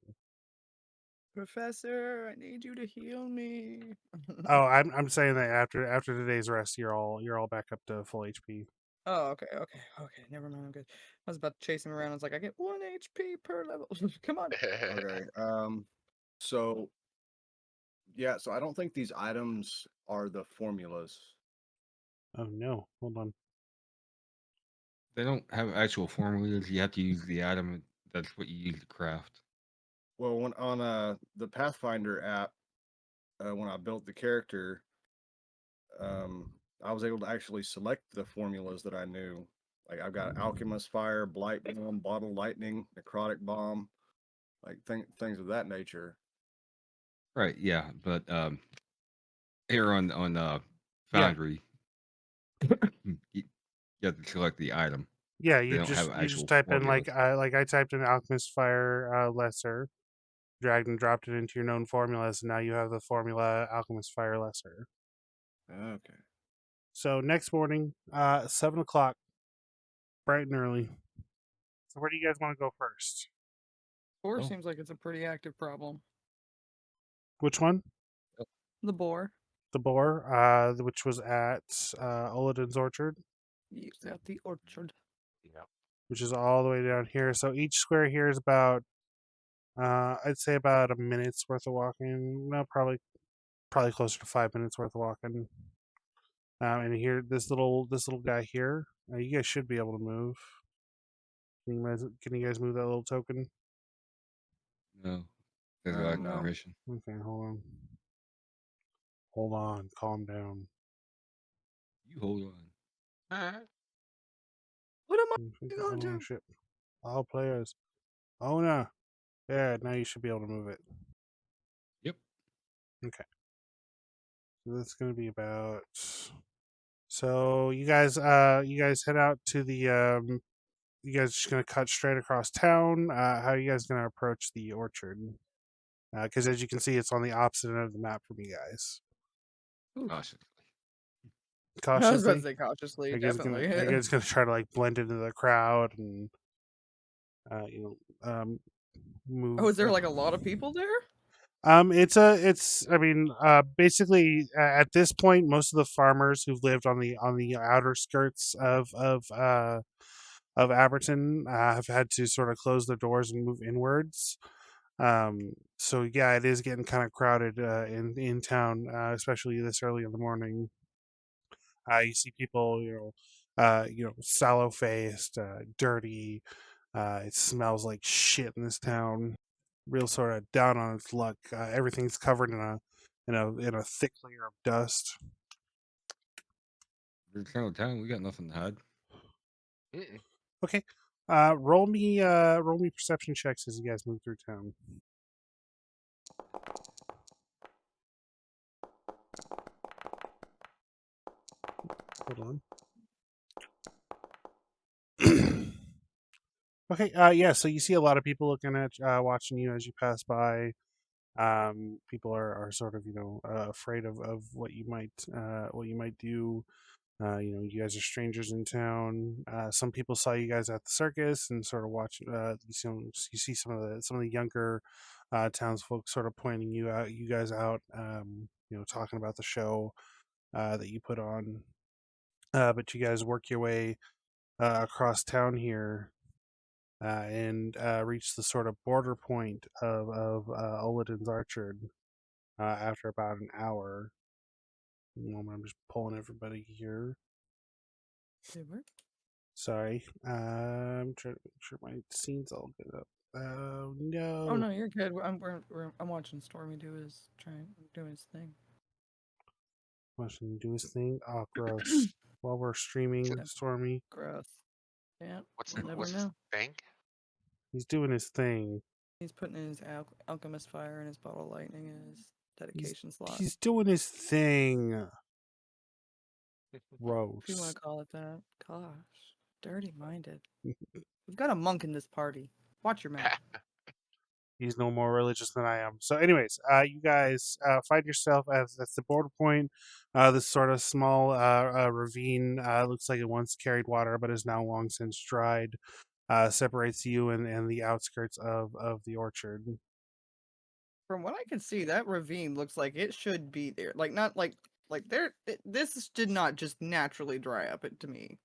S2: Professor, I need you to heal me.
S1: Oh, I'm saying that after today's rest, you're all back up to full HP.
S2: Oh, okay. Never mind. I'm good. I was about to chase him around. I was like, I get 1 HP per level. Come on.
S4: Okay. So yeah, so I don't think these items are the formulas.
S1: Oh no, hold on.
S5: They don't have actual formulas. You have to use the item. That's what you use to craft.
S4: Well, when on the Pathfinder app, when I built the character, I was able to actually select the formulas that I knew. Like I've got Alchemist Fire, Blight Bomb, Bottle Lightning, Necrotic Bomb, like things of that nature.
S5: Right. Yeah. But here on
S1: Yeah,
S5: Foundry, you have to select the item.
S1: yeah.
S5: They don't have
S1: You just
S5: actual
S1: type in
S5: formulas.
S1: like I typed in Alchemist Fire Lesser, dragged and dropped it into your known formulas, and now you have the formula Alchemist Fire Lesser.
S4: Okay.
S1: So next morning, 7 o'clock, bright and early. So where do you guys want to go first?
S2: Boar
S5: Oh.
S2: seems like it's a pretty active problem.
S1: Which one?
S2: The boar.
S1: The boar, which was at Oladin's Orchard,
S2: He's at the orchard.
S3: Yeah.
S1: which is all the way down here. So each square here is about, I'd say about a minute's worth of walking. No, probably closer to 5 minutes worth of walking. And here, this little guy here, you guys should be able to move. Can you guys move that little token?
S5: No. There's lack of
S4: No.
S5: permission.
S1: Okay, hold on. Hold on, calm down.
S5: You hold on.
S2: What am I going to do?
S1: Ownership. All players. Owner. Yeah, now you should be able to move it.
S5: Yep.
S1: Okay. So that's gonna be about. So you guys head out to the you guys just gonna cut straight across town. How are you guys gonna approach the orchard? Because as you can see, it's on the opposite end of the map from you guys.
S2: Oof.
S5: Cautiously.
S2: I was about to
S1: cautiously.
S2: say cautiously,
S1: Are you guys gonna
S2: definitely.
S1: are you guys gonna try to like blend into the crowd and move?
S2: Oh, is there like a lot of people there?
S1: It's I mean, basically at this point, most of the farmers who've lived on the outer skirts of Abberton have had to sort of close their doors and move inwards. So yeah, it is getting kind of crowded in town, especially this early in the morning. You see people, sallow faced, dirty. It smells like shit in this town. Real sort of down on its luck. Everything's covered in a thick layer of dust.
S5: This kind of town, we got nothing to hide.
S3: Mm-mm.
S1: Okay, roll me perception checks as you guys move through town. Hold on. Okay, yeah. So you see a lot of people looking at, watching you as you pass by. People are sort of afraid of what you might do. You guys are strangers in town. Some people saw you guys at the circus and sort of watch. You see some of the younger townsfolk sort of pointing you guys out. Talking about the show that you put on. But you guys work your way across town here and reach the sort of border point of Olodin's Orchard after about an hour. I'm just pulling everybody here.
S2: Did it work?
S1: Sorry. I'm trying to make sure my scene's all good up. Oh,
S2: Oh
S1: no.
S2: no, you're good. I'm watching Stormy doing his thing.
S1: Watching him do his thing. Oh, gross. While we're streaming,
S2: That's
S1: Stormy,
S2: gross. Yeah,
S3: What's
S2: we'll never
S3: what's his
S2: know.
S3: thing?
S1: he's doing his thing.
S2: He's putting in his alchemist fire and his bottle lightning and his dedication slot.
S1: He's doing his thing.
S2: If you want
S1: Gross.
S2: to call it that. Gosh, dirty minded. We've got a monk in this party. Watch your mouth.
S1: He's no more religious than I am. So, anyways, you guys find yourself at the border point. This sort of small ravine looks like it once carried water, but is now long since dried. Separates you and the outskirts of the orchard.
S2: From what I can see, that ravine looks like it should be there. Like not like there. This did not just naturally dry up it to me.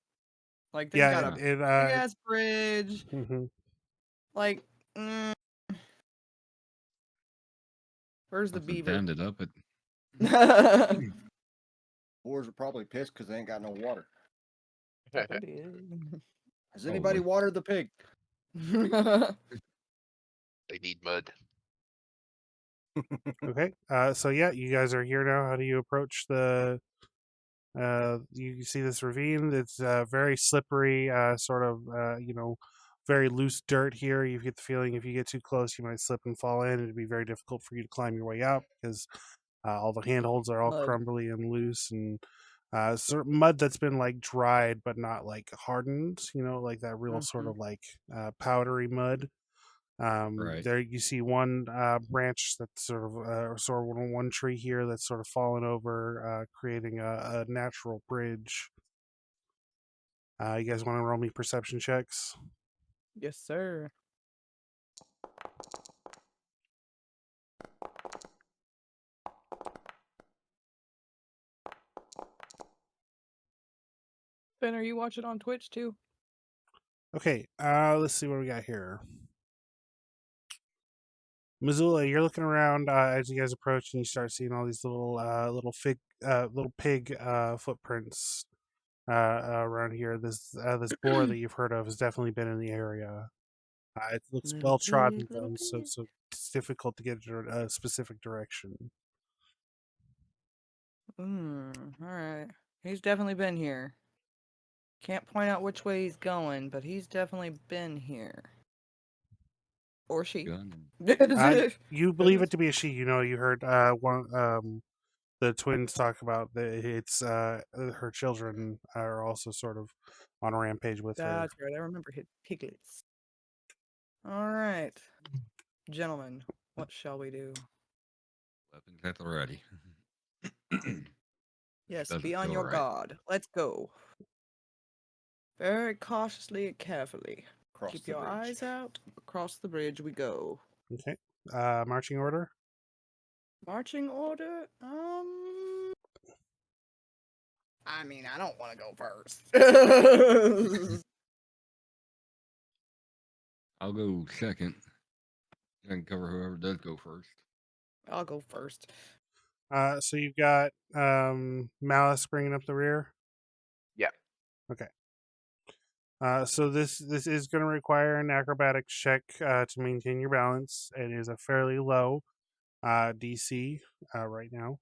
S2: Like they've got
S1: Yeah,
S2: a
S1: it
S2: big ass bridge.
S1: mhm.
S2: Like, where's the
S5: Something
S2: beaver?
S5: dammed it up.
S4: Boars are probably pissed because they ain't got no water.
S2: Probably
S4: Has anybody
S5: Probably.
S4: watered the pig?
S2: is.
S3: They need mud.
S1: Okay. So yeah, you guys are here now. How do you approach the? You see this ravine. It's very slippery. Sort of very loose dirt here. You get the feeling if you get too close, you might slip and fall in. It'd be very difficult for you to climb your way out because all the handholds are all
S2: Mud.
S1: crumbly and loose and mud that's been like dried but not like hardened. Like that real sort
S2: Mhm.
S1: of like powdery mud.
S5: Right.
S1: There you see one branch that's sort of one tree here that's sort of fallen over, creating a natural bridge. You guys want to roll me perception checks?
S2: Yes, sir. Ben, are you watching on Twitch too?
S1: Okay, let's see what we got here. Missoula, you're looking around as you guys approach, and you start seeing all these little pig footprints around here. This boar that you've heard of has definitely been in the area. It looks
S2: Little
S1: well trodden
S2: pig, little
S1: though, so
S2: pig.
S1: it's difficult to get a specific direction.
S2: All right. He's definitely been here. Can't point out which way he's going, but he's definitely been here. Or she.
S5: Gun.
S1: You believe it to be a she. You heard the twins talk about it's her children are also sort of on a rampage with her.
S2: That's right. I remember his piglets. All right, gentlemen, what shall we do?
S5: Weapons at the ready.
S2: Yes,
S5: Doesn't
S2: be on
S5: feel
S2: your
S5: right.
S2: guard. Let's go. Very cautiously and carefully.
S4: Cross
S2: Keep
S4: the
S2: your
S4: bridge.
S2: eyes out. Across the bridge we go.
S1: Okay. Marching order.
S2: Marching order? I mean, I don't want to go first.
S5: I'll go second. I can cover whoever does go first.
S2: I'll go first.
S1: So you've got Malice bringing up the rear.
S3: Yeah.
S1: Okay. So this is going to require an acrobatics check to maintain your balance. It is a fairly low DC right now.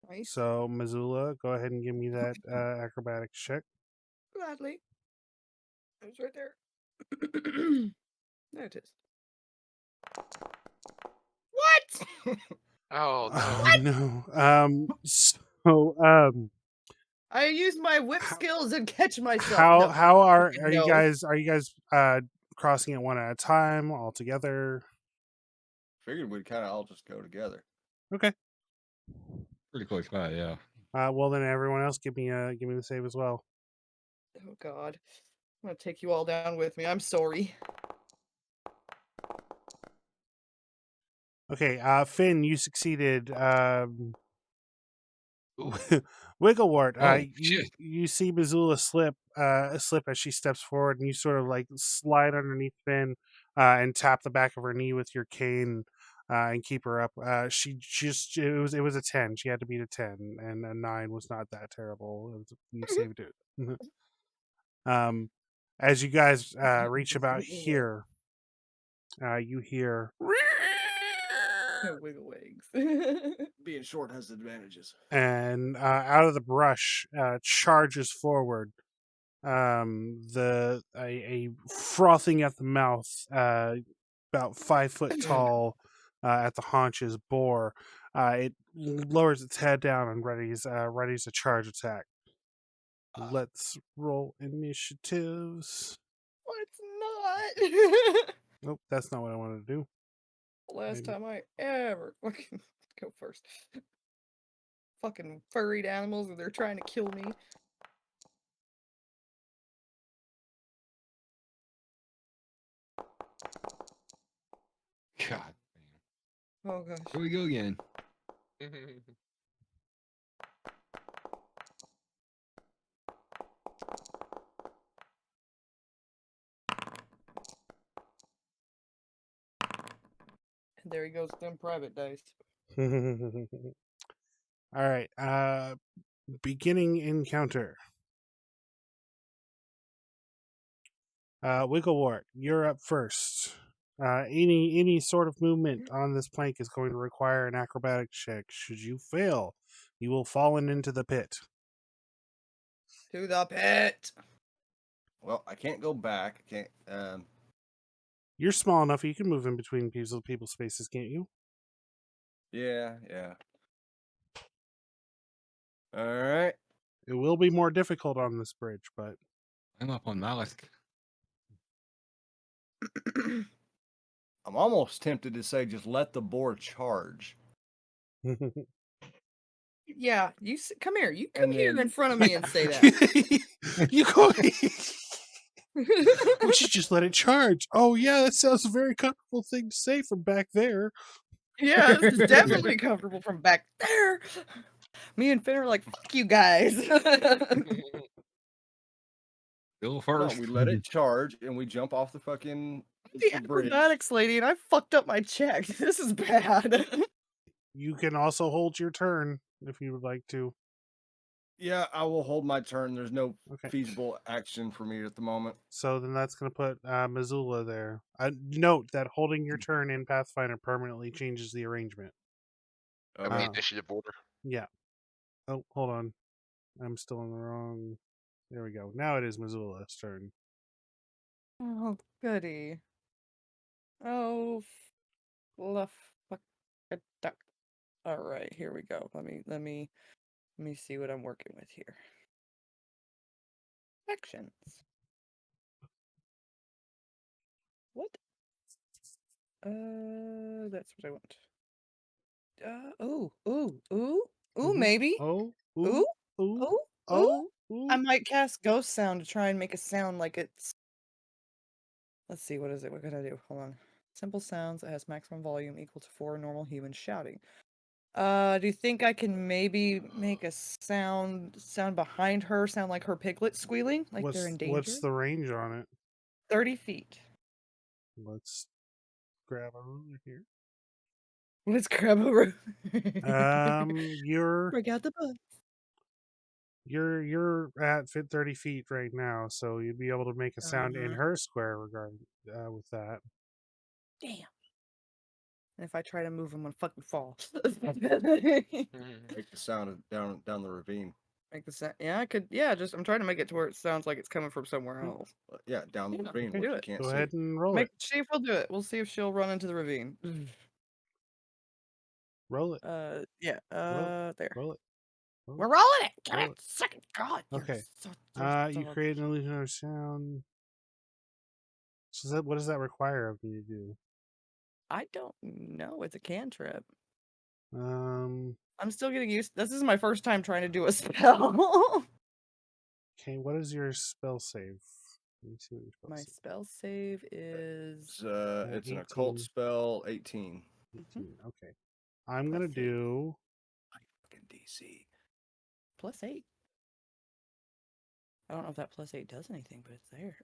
S2: Nice.
S1: So Missoula, go ahead and give me that acrobatics check.
S2: Gladly. It's right there. There it is. What?
S3: Oh
S1: Oh
S3: no.
S1: no. So
S2: I used my whip
S1: How-
S2: skills and catch myself.
S1: how
S2: No.
S1: how are
S2: Okay,
S1: you
S2: no.
S1: guys crossing it one at a time all together?
S4: Figured we'd kind of all just go together.
S1: Okay.
S5: Pretty close by, yeah.
S1: Well then everyone else give me the save as well.
S2: Oh God. I'm gonna take you all down with me. I'm sorry.
S1: Okay, Finn, you succeeded.
S3: Ooh.
S1: Wigglewort,
S5: Oh,
S1: you
S5: shit.
S1: you see Missoula slip as she steps forward, and you sort of like slide underneath Finn and tap the back of her knee with your cane and keep her up. She just it was a 10. She had to beat a 10, and a 9 was not that terrible. You saved it. um, as you guys reach about here, you hear.
S2: Wiggle wigs.
S4: Being short has advantages.
S1: And out of the brush charges forward a frothing at the mouth about 5 foot tall at the haunches boar. It lowers its head down and readies a charge attack. Let's roll initiatives.
S2: Oh, it's not.
S1: Nope, that's not what I wanted to do.
S2: Last
S1: Maybe.
S2: time I ever fucking go first. Fucking furried animals and they're trying to kill me.
S5: God damn.
S2: Oh gosh.
S5: Here we go again.
S2: And there he goes with them private dice.
S1: All right. Beginning encounter. Wigglewort, you're up first. Any sort of movement on this plank is going to require an acrobatics check. Should you fail, you will fall into the pit.
S2: To the pit.
S4: Well, I can't go back. I can't.
S1: You're small enough you can move in between people's spaces, can't you?
S4: Yeah. All right.
S1: It will be more difficult on this bridge, but
S5: I'm up on Malice.
S4: I'm almost tempted to say just let the boar charge.
S2: Yeah, come here. You come
S4: And
S2: here
S4: then-
S2: in front of me and say that.
S1: you go. We should just let it charge. Oh yeah, that sounds a very comfortable thing to say from back there.
S2: Yeah, this is definitely comfortable from back there. Me and Finn are like, fuck you guys.
S5: Go
S4: No,
S5: first.
S4: we let it charge and we jump off the fucking
S2: The
S4: the bridge.
S2: acrobatics lady, and I fucked up my check. This is bad.
S1: You can also hold your turn if you would like to.
S4: Yeah, I will hold my turn. There's no
S1: Okay.
S4: feasible action for me at the moment.
S1: So then that's going to put Missoula there. Note that holding your turn in Pathfinder permanently changes the arrangement.
S3: Of the initiative order.
S1: Yeah. Oh, hold on. I'm still in the wrong. There we go. Now it is Missoula's turn.
S2: Oh, goody. Oh, fluff. Fuck a duck. All right, here we go. Let me see what I'm working with here. Actions. What? That's what I want. Ooh,
S1: Mhm.
S2: maybe.
S1: Oh,
S2: Ooh,
S1: ooh,
S2: Ooh,
S1: oh,
S2: I
S1: ooh.
S2: might cast ghost sound to try and make a sound like it's. Let's see, what is it? What could I do? Hold on. Simple sounds that has maximum volume equal to 4 normal humans shouting. Do you think I can maybe make a sound behind her sound like her piglet squealing, like they're in
S1: What's
S2: danger?
S1: the range on it?
S2: 30 feet.
S1: Let's grab a ruler here.
S2: Let's grab a room.
S1: You're
S2: Break out the book.
S1: you're at 30 feet right now, so you'd be able to make a sound in her square regarding with that.
S2: Damn. And if I try to move, I'm gonna fucking fall.
S3: Mhm.
S4: Make the sound of down the ravine.
S2: Make the sound. Yeah, I could. Yeah, just I'm trying to make it to where it sounds like it's coming from somewhere
S1: Hmm.
S2: else.
S4: Yeah, down the
S2: Yeah,
S4: ravine,
S1: okay,
S4: what
S2: do
S4: you
S2: it.
S4: can't
S1: Go
S4: see.
S1: ahead and roll
S2: Make
S1: it.
S2: see if we'll do it. We'll see if she'll run into the ravine.
S1: Roll it.
S2: Yeah.
S1: Roll it.
S2: There.
S1: Roll it. Roll
S2: We're
S1: it.
S2: rolling it. Give
S1: Roll
S2: it
S1: it.
S2: a second. God, you're
S1: Okay. You
S2: so
S1: create an illusionary sound. So what does that require of me to do?
S2: I don't know. It's a cantrip.
S1: Um.
S2: I'm still getting used. This is my first time trying to do a spell.
S1: Okay. What is your spell save? Let me see what your spell
S2: My
S1: save.
S2: spell save is
S4: It's an occult
S1: 18.
S4: spell, 18.
S1: 18. Okay. I'm
S2: Plus
S1: gonna
S2: 8.
S1: do.
S4: Fucking DC.
S2: Plus 8. I don't know if that plus 8 does anything, but it's there.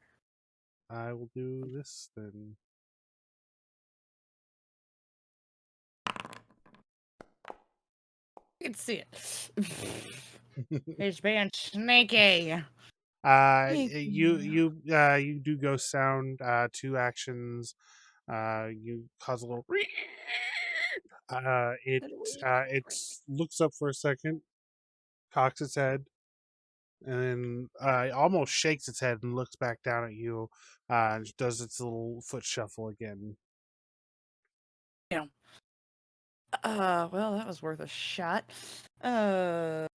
S1: I will do this then.
S2: You can see it. He's being sneaky.
S1: You do ghost sound. 2 actions. You cause a little. It looks up for a second, cocks its head, and then almost shakes its head and looks back down at you. And does its little foot shuffle again.
S2: Well, that was worth a shot. How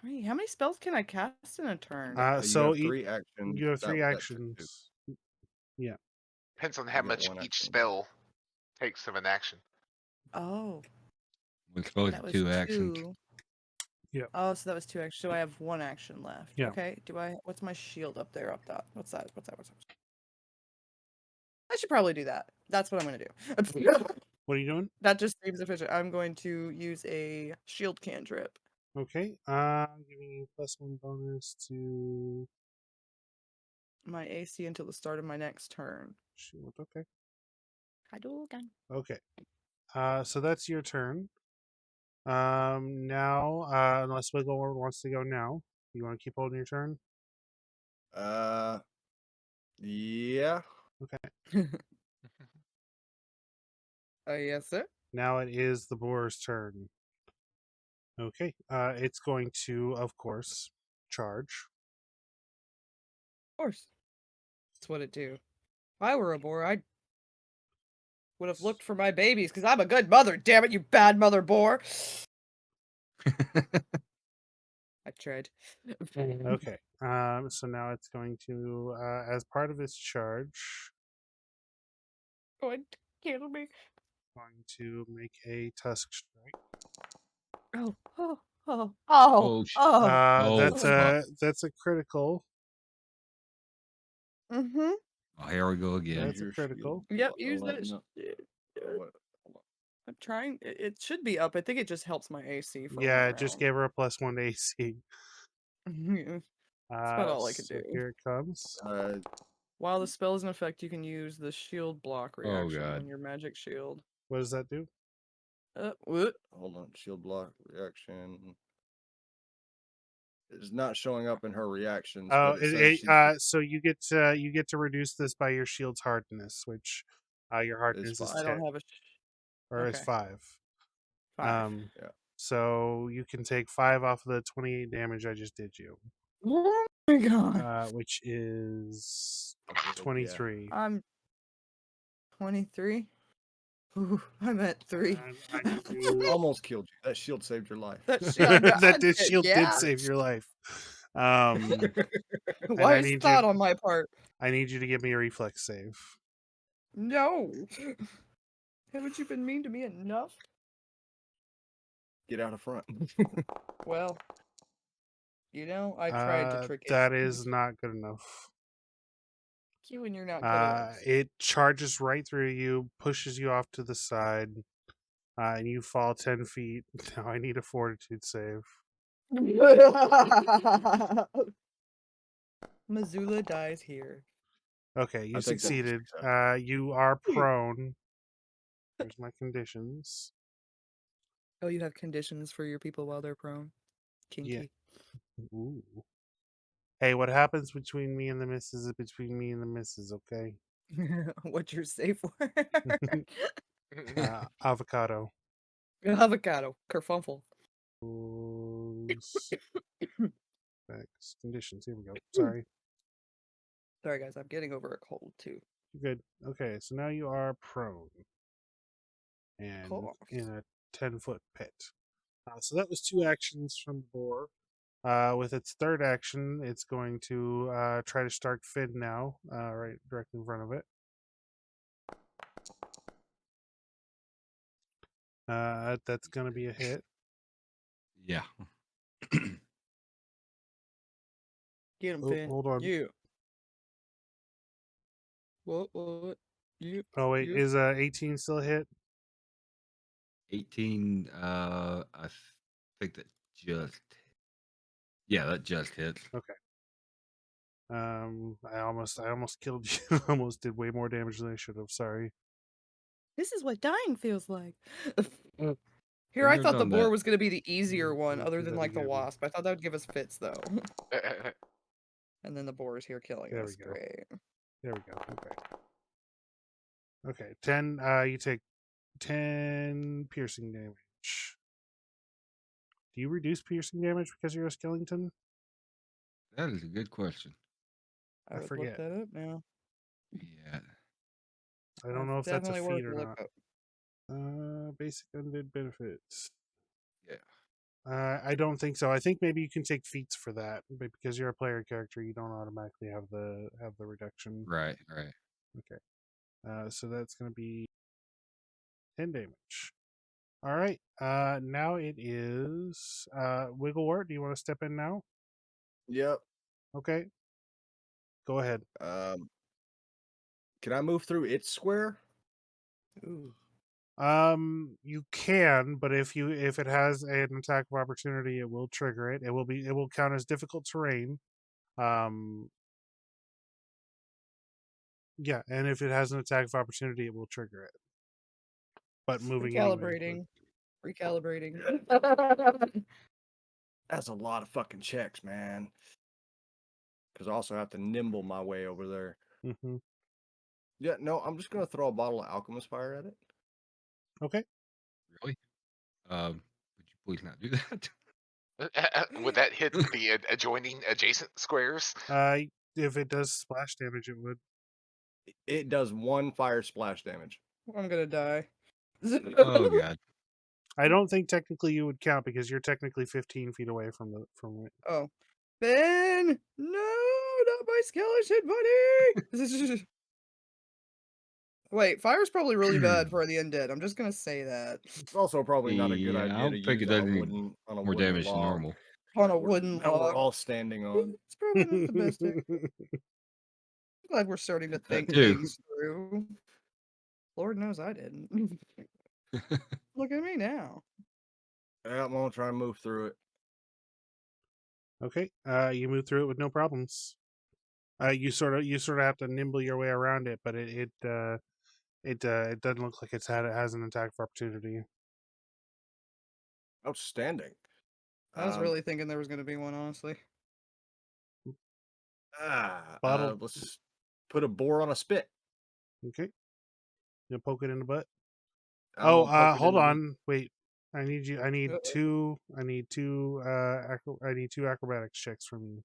S2: many spells can I cast in a turn?
S4: You
S1: So
S4: have 3 actions.
S1: you have 3
S4: That took 2.
S1: actions. Yeah.
S3: Depends on
S4: You
S3: how
S4: got
S3: much
S4: 1
S3: each
S4: action.
S3: spell takes of an action.
S2: Oh,
S5: We're exposed
S2: that
S5: to
S2: was
S5: 2 actions.
S2: 2.
S1: Yeah.
S2: Oh, so that was 2 actions. So I have 1 action left.
S1: Yeah.
S2: Okay. What's my shield up there, up top? What's that? I should probably do that. That's what I'm gonna do.
S1: What are you doing?
S2: That just seems efficient. I'm going to use a shield cantrip.
S1: Okay. Giving you +1 bonus to
S2: My AC until the start of my next turn.
S1: shield. Okay.
S2: Hadouken.
S1: Okay. So that's your turn. Now, unless Wiggleword wants to go now, you want to keep holding your turn?
S4: Yeah.
S1: Okay.
S2: Yes, sir.
S1: Now it is the boar's turn. Okay. It's going to, of course, charge.
S2: Of course. That's what it do. If I were a boar, I would have looked for my babies, because I'm a good mother, damn it, you bad mother boar. I tried.
S1: Okay. So now it's going to, as part of its charge,
S2: Going to kill me.
S1: going to make a tusk strike.
S2: Oh, oh, oh, oh,
S5: Oh,
S2: oh.
S5: Oh, fuck.
S1: That's a critical.
S2: Mm-hmm.
S5: Oh, here we go again.
S1: That's a
S4: Use your
S1: critical.
S4: shield
S2: Yep,
S4: block.
S2: use
S4: Oh,
S2: that.
S4: no. Hold on.
S2: I'm trying. It should be up. I think it just helps my AC for
S1: Yeah,
S2: one
S1: it just
S2: round.
S1: gave her a +1 to AC.
S2: That's about all I could
S1: So
S2: do.
S1: here it comes.
S2: While the spell is in effect, you can use the shield block reaction
S5: God.
S2: on your magic shield.
S1: What does that do?
S2: What?
S4: Hold on. Shield block reaction. It's not showing up in her reactions,
S1: Oh,
S4: but it says she
S1: so you get to reduce this by your shield's hardness, which your hardness is
S2: I
S1: 10
S2: don't have a.
S1: or is
S2: Okay.
S1: 5.
S2: 5.
S4: Yeah.
S1: So you can take 5 off of the 28 damage I just did you,
S2: Oh my god.
S1: which is
S4: Yeah.
S1: 23.
S2: I'm 23. Ooh, I'm at 3.
S1: And I need you.
S4: Almost killed you. That shield saved your life.
S2: That shield.
S1: That this shield did
S2: Yeah.
S1: save your life. And I
S2: Wise
S1: need
S2: thought
S1: you.
S2: on my part.
S1: I need you to give me a reflex save.
S2: No. Haven't you been mean to me enough?
S4: get out of front.
S2: Well, I tried to trick it.
S1: That is not good enough.
S2: You and you're not good at it.
S1: It charges right through you, pushes you off to the side, and you fall 10 feet. Now I need a fortitude save.
S2: Missoula dies here.
S1: Okay, you
S4: I think that's a
S1: succeeded.
S4: success.
S1: You are prone. Here's my conditions.
S2: Oh, you have conditions for your people while they're prone?
S1: Yeah.
S2: Kinky.
S1: Ooh. Hey, what happens between me and the missus is between me and the missus, okay?
S2: What you're safe for?
S1: Avocado.
S2: Avocado. Kerfuffle.
S1: Conditions. Here we go. Sorry.
S2: Sorry, guys. I'm getting over a cold, too.
S1: Good. Okay, so now you are prone and
S2: Cool.
S1: in a 10-foot pit. So that was 2 actions from the boar. With its third action, it's going to try to start Finn now, right directly in front of it. That's going to be a hit.
S5: Yeah.
S2: Get him,
S1: Oh,
S2: Finn.
S1: hold on.
S2: Yeah. What? You.
S1: Oh wait,
S2: Yeah.
S1: is 18 still a hit?
S5: 18. I think that just. Yeah, that just hits.
S1: Okay. I almost killed you. Almost did way more damage than I should have. Sorry.
S2: This is what dying feels like.
S5: Been
S2: Here, I
S5: there,
S2: thought the
S5: done
S2: boar
S5: that.
S2: was going to be the easier one,
S1: Let's
S2: other
S1: do
S2: than
S1: that
S2: like the
S1: again.
S2: wasp. I thought that would give us fits, though. And then the boar is here killing
S1: There we
S2: us.
S1: go.
S2: Great.
S1: There we go. Okay. Okay. 10. You take 10 piercing damage. Do you reduce piercing damage because you're a skeleton?
S5: That is a good question.
S2: I
S1: I
S2: would
S1: forget.
S2: look that up now.
S5: Yeah.
S1: I don't know if that's a
S2: definitely worth
S1: feat or
S2: a look
S1: not.
S2: up.
S1: Basic undead benefits.
S5: Yeah.
S1: I don't think so. I think maybe you can take feats for that, but because you're a player character, you don't automatically have the reduction.
S5: Right. Right.
S1: Okay. So that's going to be 10 damage. All right. Now it is Wigglewort. Do you want to step in now?
S4: Yep.
S1: Okay. Go ahead.
S4: Can I move through its square?
S2: Ooh.
S1: You can, but if it has an attack of opportunity, it will trigger it. It will count as difficult terrain. Yeah, and if it has an attack of opportunity, it will trigger it. But moving anyway.
S2: Recalibrating.
S4: That's a lot of fucking checks, man. Because I also have to nimble my way over there.
S1: Mm-hmm.
S4: Yeah, no, I'm just gonna throw a bottle of alchemist fire at it.
S1: Okay.
S5: Really? Would you please not do that?
S3: Would that hit the adjacent squares?
S1: If it does splash damage, it would.
S4: It does 1 fire splash damage.
S2: I'm gonna die.
S5: Oh god.
S1: I don't think technically you would count because you're technically 15 feet away from it.
S2: Oh. Ben! No! Not my skeleton buddy! Wait, fire's probably really bad for the undead. I'm just gonna say that.
S4: It's also probably not a good
S5: Yeah, I
S4: idea
S5: don't
S4: to
S5: think
S4: use
S5: it
S4: on
S5: does
S4: a
S5: any
S4: wooden
S5: more damage than
S4: log
S5: normal.
S2: On a wooden
S4: that we're
S2: log.
S4: all standing on.
S2: It's probably not the best idea. I'm glad we're starting to
S5: That
S2: think
S5: too.
S2: things through. Lord knows I didn't. Look at me now.
S4: Yeah, I'm gonna try and move through it.
S1: Okay. You move through it with no problems. You sort of have to nimble your way around it, but it doesn't look like it has an attack of opportunity.
S4: Outstanding.
S2: I was really thinking there was gonna be one, honestly.
S1: Bottle.
S4: Let's put a boar on a spit.
S1: Okay. You poke it in the butt.
S4: I'm gonna poke it
S1: Hold
S4: in the-
S1: on. Wait. I need you. I need
S2: Uh-oh.
S1: two. I need two. I need 2 acrobatics checks from you.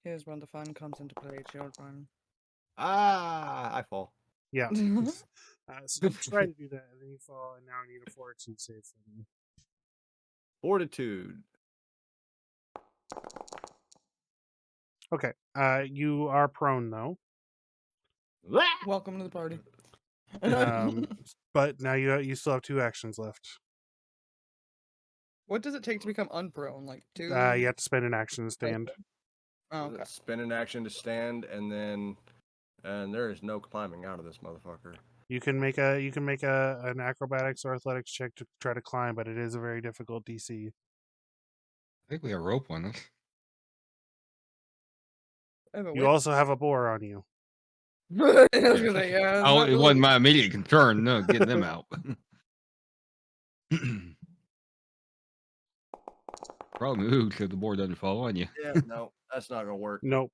S2: Here's when the fun comes into play, children.
S4: I fall.
S1: Yeah. So you try to do that, and then you fall, and now I need a fortitude save from you.
S4: Fortitude.
S1: Okay. You are prone though.
S2: Welcome to the party.
S1: But now you still have 2 actions left.
S2: What does it take to become unprone? Like 2?
S1: You have to spend an action to stand.
S2: Oh, okay.
S4: Spin an action to stand, and there is no climbing out of this motherfucker.
S1: You can make an acrobatics or athletics check to try to climb, but it is a very difficult DC.
S5: I think we have rope on us.
S2: I have a
S1: You
S2: whip.
S1: also have a boar on you.
S2: I was gonna say, yeah.
S5: Oh, it wasn't my immediate concern. No, getting them out. Probably move because the board doesn't fall on you.
S4: Yeah, no, that's not gonna work.
S1: Nope.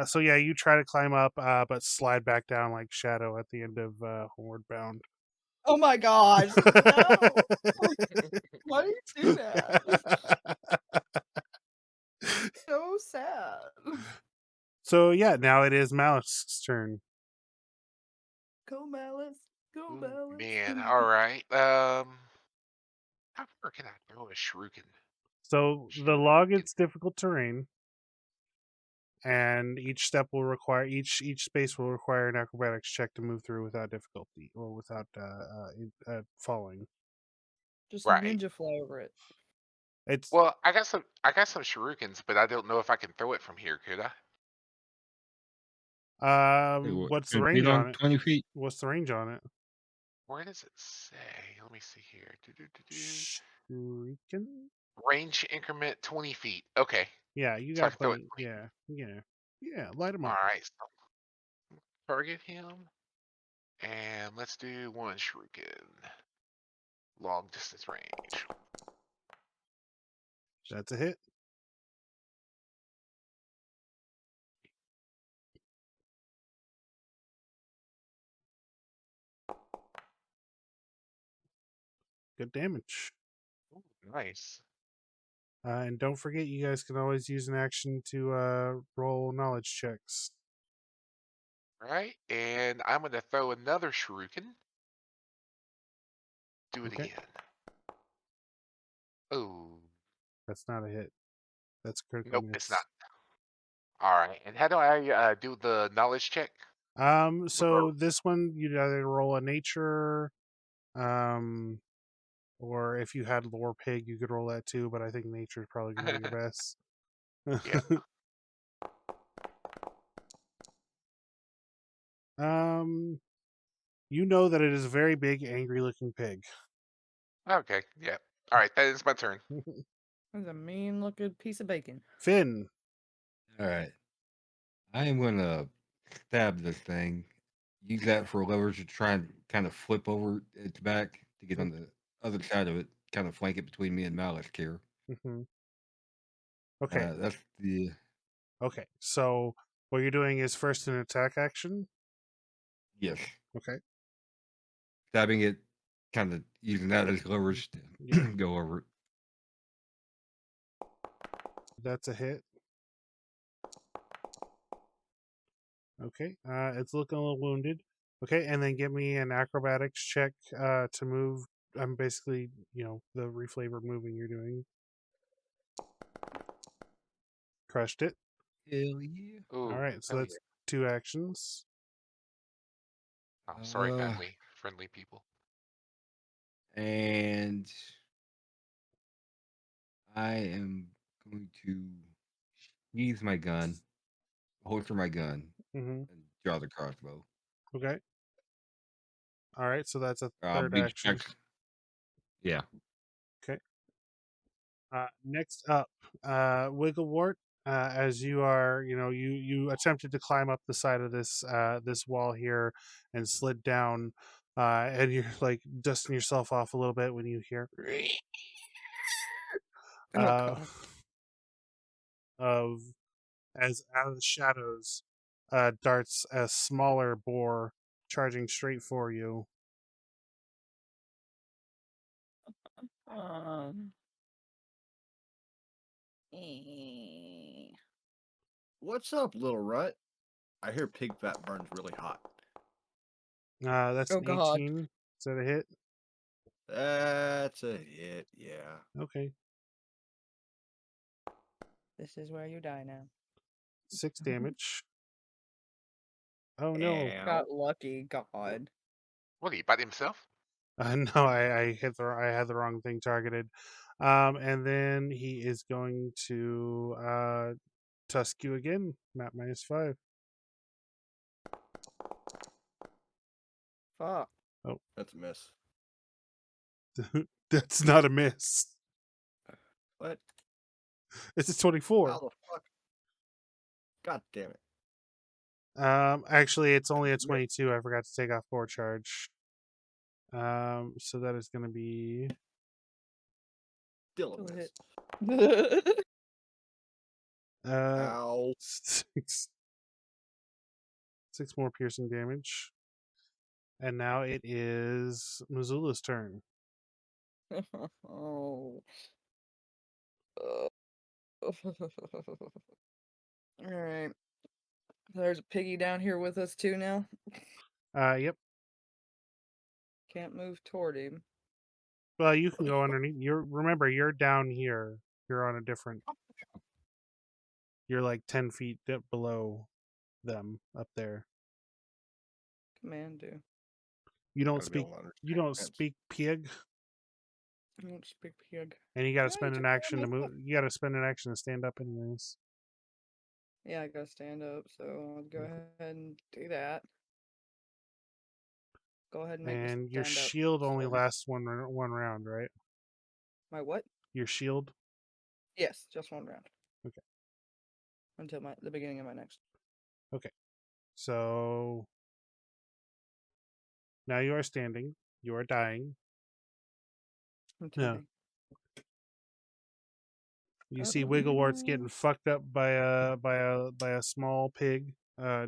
S1: So yeah, you try to climb up, but slide back down like Shadow at the end of Homeward Bound.
S2: Oh my gosh! No! Why do you do that? So sad.
S1: So yeah, now it is Malice's turn.
S2: Go Malice. Go
S3: Ooh,
S2: Malice.
S3: man, all right. How far can I throw a shuriken?
S1: So the log is difficult terrain, and each space will require an acrobatics check to move through without difficulty or without falling.
S2: Just
S3: Right.
S2: ninja fly over it.
S3: I got some shurikens, but I don't know if I can throw it from here. Could I?
S1: What's the
S5: 10
S1: range
S5: feet
S1: on it?
S5: 20 feet.
S1: What's the range on it?
S3: Where does it say? Let me see here.
S1: Shuriken?
S3: Range increment 20 feet. Okay,
S1: Yeah, you
S3: so I
S1: got
S3: can throw it.
S1: plenty. Yeah. Light him
S3: All
S1: up.
S3: right, so target him, and let's do 1 shuriken. Long distance range.
S1: That's a hit. Good damage.
S3: Ooh, nice.
S1: And don't forget, you guys can always use an action to roll knowledge checks.
S3: All right, and I'm gonna throw another shuriken. Do it
S1: Okay.
S3: again. Oh,
S1: That's not a hit. That's a critical
S3: nope,
S1: miss.
S3: it's not. All right, and how do I do the knowledge check?
S1: So this one you'd either roll a nature, or if you had lore pig, you could roll that too. But I think nature is probably gonna be your best.
S3: Yeah.
S1: You know that it is a very big, angry-looking pig.
S3: Okay, yeah. All right, that is my turn.
S2: That's a mean looking piece of bacon.
S1: Finn.
S5: All right. I am going to stab this thing. Use that for leverage to try and kind of flip over its back to get on the other side of it. Kind of flank it between me and Malice here.
S1: Mm-hmm. Okay.
S5: That's the.
S1: Okay. So what you're doing is first an attack action.
S5: Yes.
S1: Okay.
S5: Stabbing it, kind of using that as leverage to go over it.
S1: That's a hit. Okay. It's looking a little wounded. Okay, and then give me an acrobatics check to move. I'm basically, the reflavor moving you're doing. Crushed it.
S5: Hell yeah.
S3: Ooh,
S1: All right, so
S3: hell
S1: that's 2 actions.
S3: yeah. Oh, sorry, friendly people.
S5: And I am going to use my gun, holster my gun,
S1: Mm-hmm.
S5: and draw the crossbow.
S1: Okay. All right, so that's a
S5: I'll
S1: third
S5: be
S1: action.
S5: Yeah.
S1: Okay. Next up, Wigglewort. As you are, you attempted to climb up the side of this wall here and slid down, and you're like dusting yourself off a little bit when you hear
S2: Oh,
S1: of as out of the shadows darts a smaller boar charging straight for you.
S2: God.
S4: What's up, little rut? I hear pig fat burns really hot.
S1: That's
S2: Oh,
S1: an
S2: God.
S1: 18. Is that a hit?
S4: That's a hit, yeah.
S1: Okay.
S2: This is where you die now.
S1: 6 damage. Oh no.
S4: Ow.
S2: Got lucky. God.
S3: What, he bite himself?
S1: No, I had the wrong thing targeted. And then he is going to tusk you again. Map -5.
S2: Fuck.
S4: That's a miss.
S1: That's not a miss.
S4: What?
S1: It's a 24.
S4: How the fuck? God damn it.
S1: Actually, it's only a
S4: Miss.
S1: 22. I forgot to take off board charge. So that is going to be
S4: Still a
S2: Still a
S4: miss.
S2: hit.
S4: Ow.
S1: 6 more piercing damage. And now it is Missoula's turn.
S2: Oh. Alright. There's a piggy down here with us too now.
S1: Yep.
S2: Can't move toward him.
S1: Well, you can go underneath. Remember, you're down here. You're on a different. You're like 10 feet below them up there.
S2: Command do.
S1: You don't
S4: Gotta be
S1: speak.
S4: able to
S1: You
S4: understand
S1: don't
S4: fence.
S1: speak pig,
S2: I don't speak pig.
S1: and you got to
S2: Yeah, you
S1: spend an
S2: took care of
S1: action to move. You got to spend an action to stand up, anyways.
S2: Yeah, I gotta stand up, so I'll go ahead and do that. Go ahead and make me
S1: And your
S2: stand up.
S1: shield only
S2: Stormy.
S1: lasts one round, right?
S2: My what?
S1: Your shield.
S2: Yes, just one round.
S1: Okay.
S2: Until the beginning of my next.
S1: Okay. So now you are standing. You are dying.
S2: I'm
S1: Yeah.
S2: counting.
S1: You see Wigglewart's getting fucked up by a small pig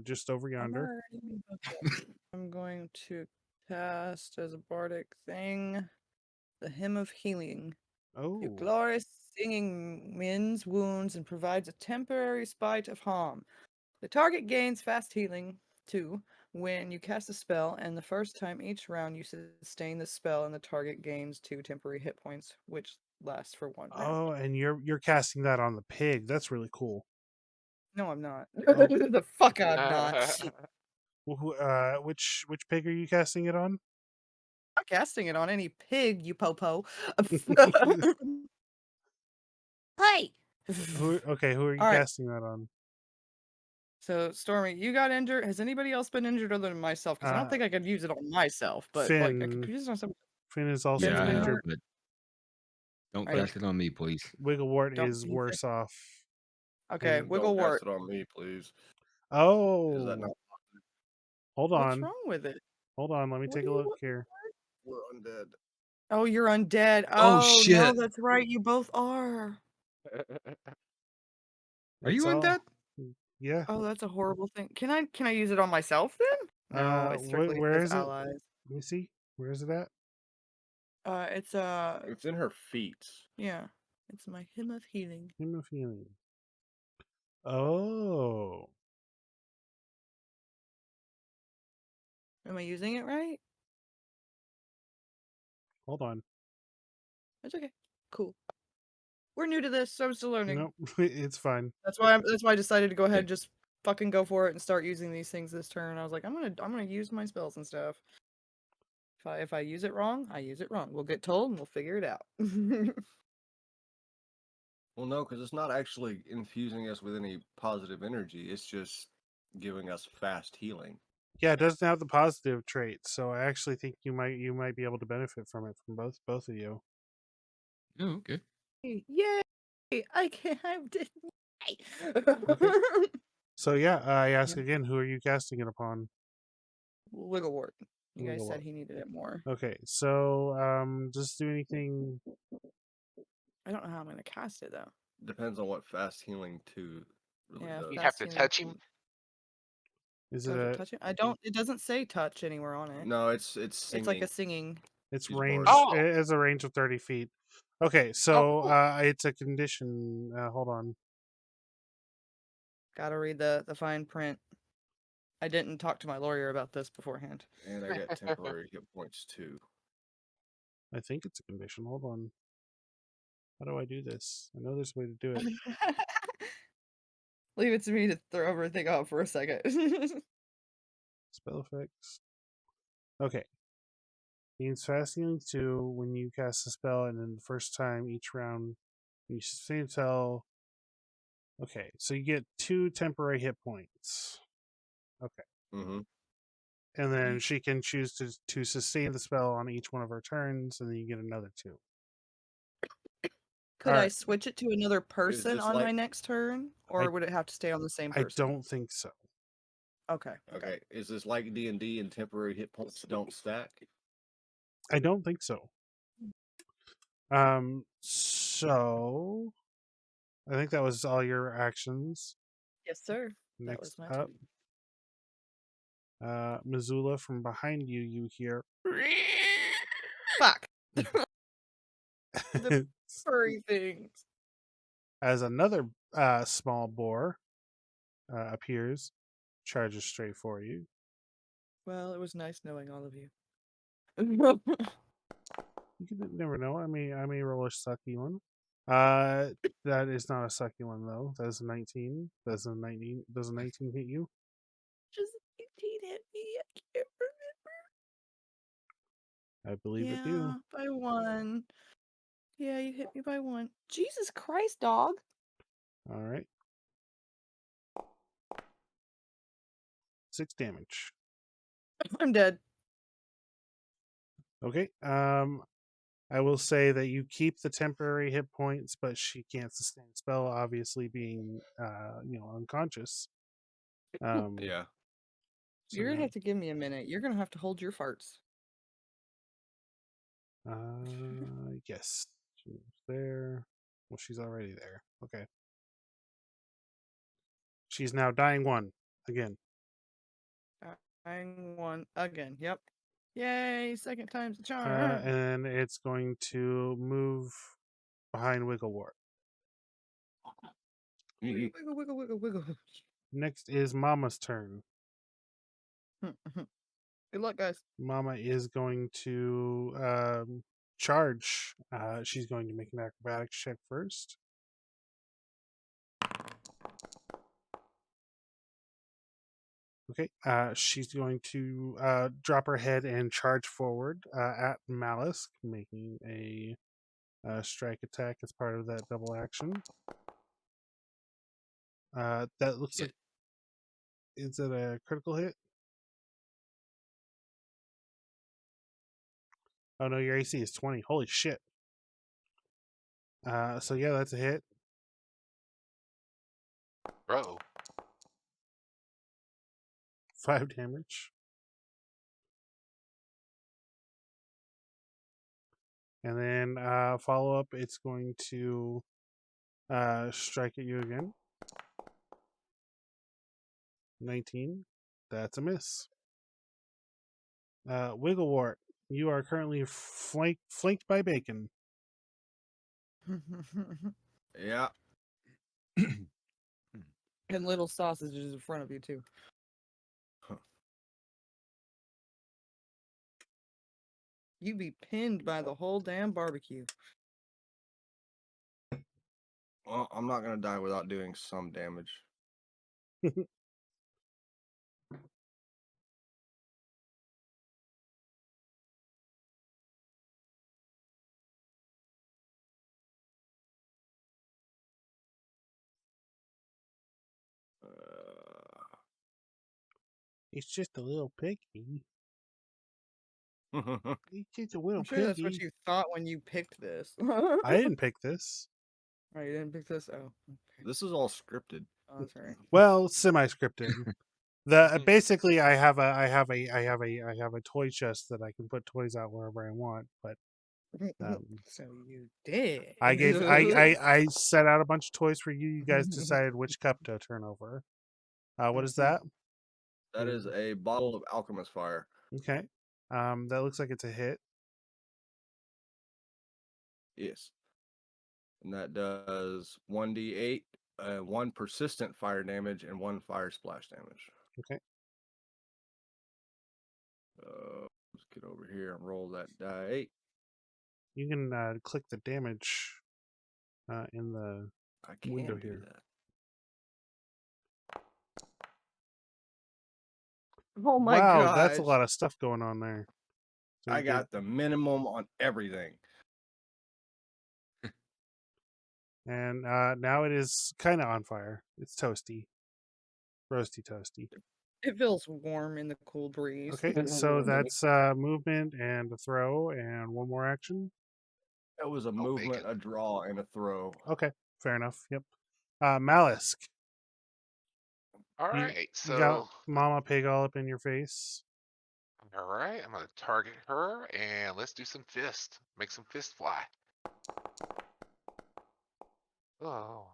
S1: just over yonder.
S2: I'm going to cast as a bardic thing the Hymn of Healing.
S1: Oh.
S2: Your glorious singing mends wounds and provides a temporary spite of harm. The target gains fast healing, too, when you cast a spell, and the first time each round you sustain the spell, and the target gains 2 temporary hit points, which lasts for 1 round.
S1: Oh, and you're casting that on the pig. That's really cool.
S2: No, I'm not.
S1: Oh.
S2: The fuck I'm not.
S1: Which pig are you casting it on?
S2: I'm not casting it on any pig, you popo. Hey!
S1: Who are you
S2: All right.
S1: casting that on?
S2: So, Stormy, you got injured. Has anybody else been injured other than myself? Because I don't think I could use it on myself, but like I could
S1: Finn.
S2: use it on somebody.
S1: Finn is also
S2: Finn's
S5: Yeah, I
S2: been
S5: have,
S1: injured.
S2: hurt.
S5: but don't
S2: Alright.
S5: cast it on me, please.
S1: Wigglewort
S2: Don't
S1: is
S2: use
S1: worse off.
S2: Okay,
S1: And-
S4: Don't
S2: Wigglewort.
S4: cast it on me, please. Is that
S1: Oh,
S4: not
S1: hold
S2: What's
S1: on.
S2: wrong with it?
S1: Hold on. Let me
S2: What
S1: take
S2: do
S1: a
S2: you
S1: look
S2: want?
S1: here.
S4: we're undead?
S2: Oh, you're undead.
S5: Oh,
S2: Oh, no,
S5: shit.
S2: that's right. You both are.
S5: Are you
S1: That's all.
S5: undead?
S1: Yeah.
S2: Oh, that's a horrible thing. Can I use it on myself then? No, it strictly
S1: where
S2: says
S1: is it?
S2: allies.
S1: Let me see. Where is it at?
S2: It's
S4: It's in her feet.
S2: yeah. It's my Hymn of Healing.
S1: Hymn of Healing. Oh.
S2: Am I using it right?
S1: Hold on.
S2: That's okay. Cool. We're new to this, so I'm still learning.
S1: Nope. It's fine.
S2: That's why I decided to go ahead
S5: Okay.
S2: and just fucking go for it and start using these things this turn. I was like, I'm gonna use my spells and stuff. If I use it wrong, I use it wrong. We'll get told and we'll figure it out.
S4: Well, no, because it's not actually infusing us with any positive energy. It's just giving us fast healing.
S1: Yeah, it doesn't have the positive traits, so I actually think you might be able to benefit from it from both of you.
S5: Oh, okay.
S2: Yay! I can
S1: Okay. So yeah, I ask again, who are you casting it upon?
S2: Wigglewort. You guys
S1: Wigglewort.
S2: said he needed it more.
S1: Okay, so just do anything.
S2: I don't know how I'm gonna cast it though.
S4: Depends on what fast healing 2 really
S2: Yeah,
S4: does.
S3: You have
S2: fast
S3: to
S2: healing
S3: touch him.
S2: won't-
S1: Is
S2: Do
S1: it
S2: I have
S1: a?
S2: to touch it? I don't. It doesn't say touch anywhere on it.
S4: No, it's singing.
S2: It's like a singing.
S1: It's
S4: Use
S1: range.
S4: bars.
S3: Oh!
S1: It has a range of 30 feet. Okay, so it's a condition. Hold on.
S2: Gotta read the fine print. I didn't talk to my lawyer about this beforehand.
S4: And I get temporary hit points too.
S1: I think it's a condition. Hold on. How do I do this? I know there's a way to do it.
S2: Leave it to me to throw everything off for a second.
S1: Spell effects. Okay. Gains fast healing 2 when you cast a spell, and then the first time each round you sustain a spell. Okay, so you get 2 temporary hit points. Okay.
S4: Mm-hmm.
S1: And then she can choose to sustain the spell on each one of her turns, and then you get another 2.
S2: Could I
S1: Alright.
S2: switch it to another person
S4: this
S2: on my
S4: like-
S2: next turn, or would it have to stay on the same
S1: I
S2: person?
S1: don't think so.
S2: Okay.
S4: Okay. Is this like D&D and temporary hit points don't stack?
S1: I don't think so. So I think that was all your actions.
S2: Yes, sir. That
S1: Next
S2: was my
S1: up, Missoula, from behind you, you hear
S2: Fuck. The furry things.
S1: as another small boar appears, charges straight for you.
S2: Well, it was nice knowing all of you.
S1: You can never know. I may roll a sucky one. That is not a sucky one though. That's a 19. Does a 19 hit you?
S2: Just 18 hit me. I can't
S1: I believe it
S2: remember.
S1: do.
S2: By 1. Yeah, you hit me by 1. Jesus Christ, dog.
S1: All right. 6 damage.
S2: I'm dead.
S1: Okay. I will say that you keep the temporary hit points, but she can't sustain a spell, obviously being unconscious.
S4: Yeah.
S1: So
S2: You're gonna
S1: now,
S2: have to give me a minute. You're gonna have to hold your farts.
S1: yes. She's there. Well, she's already there. Okay. She's now dying 1 again.
S2: Dying 1 again. Yep. Yay! Second time's the charm.
S1: And it's going to move behind Wigglewort.
S2: Wiggle, wiggle, wiggle, wiggle.
S1: Next is Mama's turn.
S2: Good luck, guys.
S1: Mama is going to charge. She's going to make an acrobatics check first. Okay. She's going to drop her head and charge forward at Malice, making a strike attack as part of that double action. That looks like. Is it a critical hit? Oh no, your AC is 20. Holy shit. So yeah, that's a hit.
S3: Bro.
S1: 5 damage. And then follow up, it's going to strike at you again. 19. That's a miss. Wigglewort, you are currently flanked by Bacon.
S4: Yeah.
S2: And little sausages in front of you too. You'd be pinned by the whole damn barbecue.
S4: Well, I'm not gonna die without doing some damage.
S1: It's just a little piggy. It's just a little
S2: I'm sure that's what
S1: piggy.
S2: you thought when you picked this.
S1: I didn't pick this.
S2: Oh, you didn't pick this? Oh, okay.
S4: This is all scripted.
S2: Oh, that's right.
S1: Well, semi-scripted. Basically, I have a toy chest that I can put toys out wherever I want. But
S2: So you did.
S1: I set out a bunch of toys for you. You guys decided which cup to turn over. What is that?
S4: That is a bottle of alchemist fire.
S1: Okay. That looks like it's a hit.
S4: Yes. And that does 1d8, 1 persistent fire damage, and 1 fire splash damage.
S1: Okay.
S4: Let's get over here and roll that die 8.
S1: You can click the damage in the
S4: I can
S1: window
S4: do
S1: here.
S4: that.
S2: Oh my
S1: Wow, that's a
S2: gosh.
S1: lot of stuff going on there. So
S4: I
S1: you
S4: got the minimum on everything.
S1: and now it is kind of on fire. It's toasty, roasty, toasty.
S2: It feels warm in the cool breeze.
S1: Okay, so that's movement and a throw and one more action.
S4: That was a
S3: Oh,
S4: movement,
S3: bacon.
S4: a draw, and a throw.
S1: Okay, fair enough. Yep. Malisk,
S3: All
S1: you,
S3: right,
S1: you got
S3: so
S1: Mama Pig all up in your face.
S3: all right, I'm gonna target her and let's do some fist. Make some fist fly. Oh,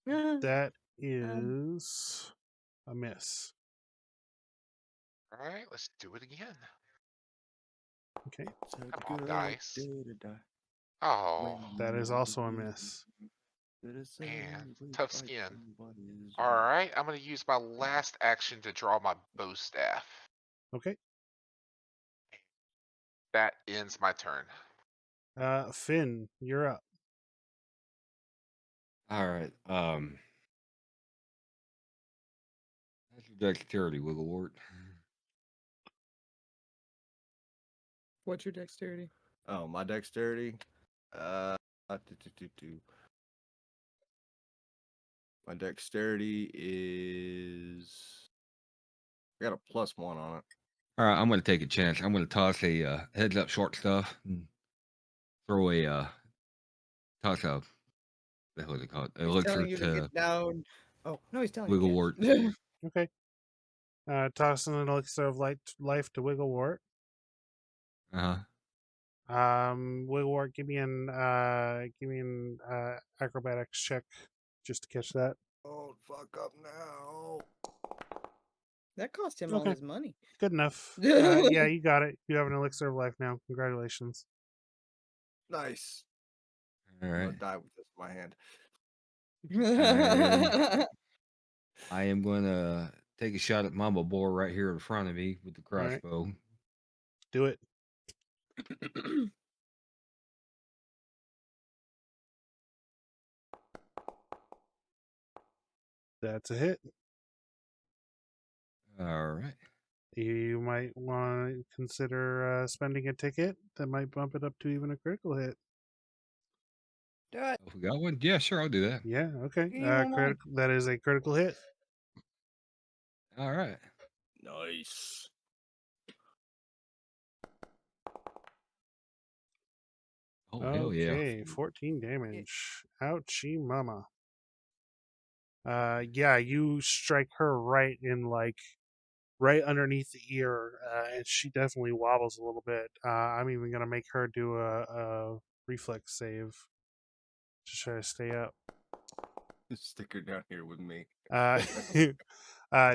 S1: That is a miss.
S3: all right, let's do it again.
S1: Okay,
S3: Come on, dice.
S4: When
S3: Oh,
S1: that is also a miss.
S3: man, tough skin. All right, I'm gonna use my last action to draw my bow staff.
S1: Okay,
S3: That ends my turn.
S1: Finn, you're up.
S5: All right. That's your dexterity, Wigglewort.
S2: What's your dexterity?
S4: Oh, my dexterity. Do. My dexterity is. I got a +1 on it.
S5: All right, I'm gonna take a chance. I'm gonna toss a heads up short stuff and throw a toss a the hell is it called?
S2: He's
S5: Elixir
S2: telling you to
S5: to
S2: get down. Oh, no, he's telling you
S5: Wigglewort.
S2: again.
S1: Okay. Tossing an elixir of life to Wigglewort.
S5: Uh huh.
S1: Wigglewort, give me an acrobatics check just to catch that.
S4: Oh, fuck up now.
S2: That cost him all
S1: Okay.
S2: his money.
S1: Good enough. Yeah, you got it. You have an elixir of life now. Congratulations.
S4: Nice.
S5: All
S4: I'm
S5: right.
S4: gonna die with this in my hand.
S5: I am gonna take a shot at Mama Boar right here in front of me with the
S1: All right.
S5: crossbow.
S1: Do it. That's a hit.
S5: All right.
S1: You might want to consider spending a ticket that might bump it up to even a critical hit.
S2: Do it.
S5: Oh, we got one? Yeah, sure, I'll do that.
S1: Yeah, okay.
S2: You want one?
S1: That is a critical hit.
S5: All right.
S4: Nice.
S5: Oh, hell yeah.
S1: Okay, 14 damage. Ouchie mama. Yeah, you strike her right in right underneath the ear, and she definitely wobbles a little bit. I'm even gonna make her do a reflex save to try to stay up.
S4: Stick her down here with me.
S1: Uh,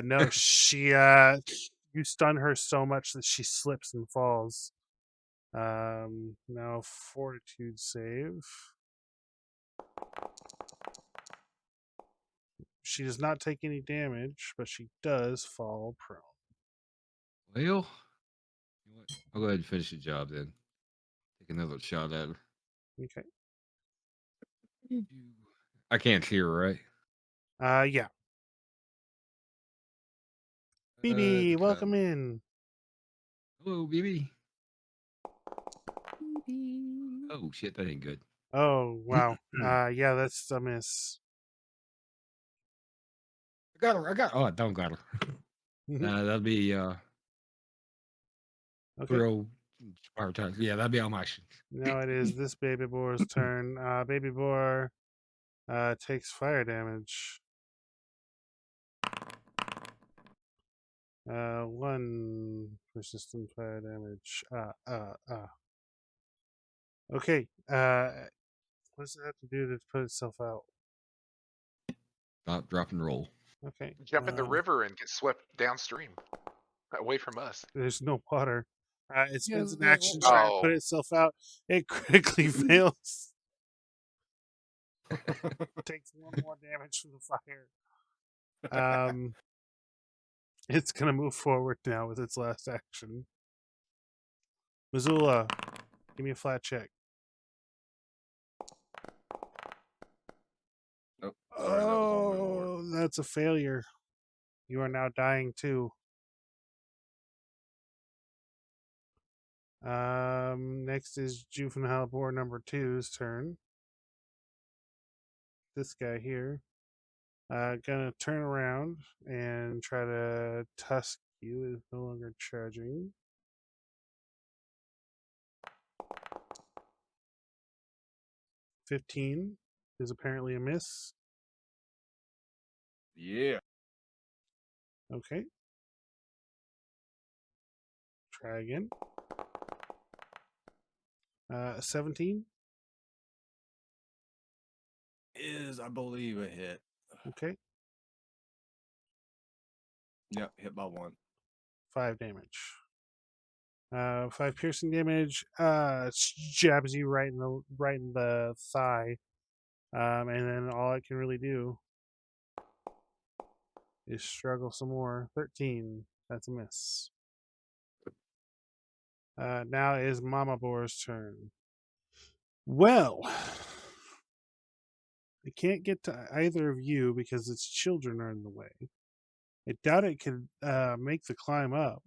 S1: no, she you stun her so much that she slips and falls. Now fortitude save. She does not take any damage, but she does fall prone.
S5: Well, you know what? I'll go ahead and finish the job then. Take another shot at her.
S1: Okay.
S5: I can't see her, right?
S1: Yeah. BB,
S5: Okay.
S1: welcome in.
S5: Hello, BB. Oh, shit, that ain't good.
S1: Oh, wow. Yeah, that's a miss.
S5: I got her. Oh, I don't got her. That'll be
S1: Okay.
S5: throw fire time. Yeah, that'll be all my actions.
S1: Now it is this baby boar's turn. Baby boar takes fire damage. 1 persistent fire damage. Okay. What does it have to do to put itself out?
S5: Stop, drop, and roll.
S1: Okay.
S3: Jump in the river and get swept downstream, away from us.
S1: There's no water. It spends an
S2: Yeah,
S1: action trying to put
S3: Oh.
S1: itself out. It critically fails. Takes 1 more damage from the fire. It's gonna move forward now with its last action. Missoula, give me a flat check.
S4: Nope. Sorry, that was on my board.
S1: Oh, that's a failure. You are now dying too. Next is juvenile boar number 2's turn. This guy here. Gonna turn around and try to tusk you. Is no longer charging. $15 is apparently a miss.
S4: Yeah.
S1: Okay. Try again. 17.
S4: Is, I believe, a hit.
S1: Okay.
S4: Yep, hit by 1.
S1: 5 damage. 5 piercing damage. Jabs you right in the thigh. And then all I can really do is struggle some more. 13. That's a miss. Now is Mama Boar's turn. Well, I can't get to either of you because its children are in the way. I doubt it could make the climb up.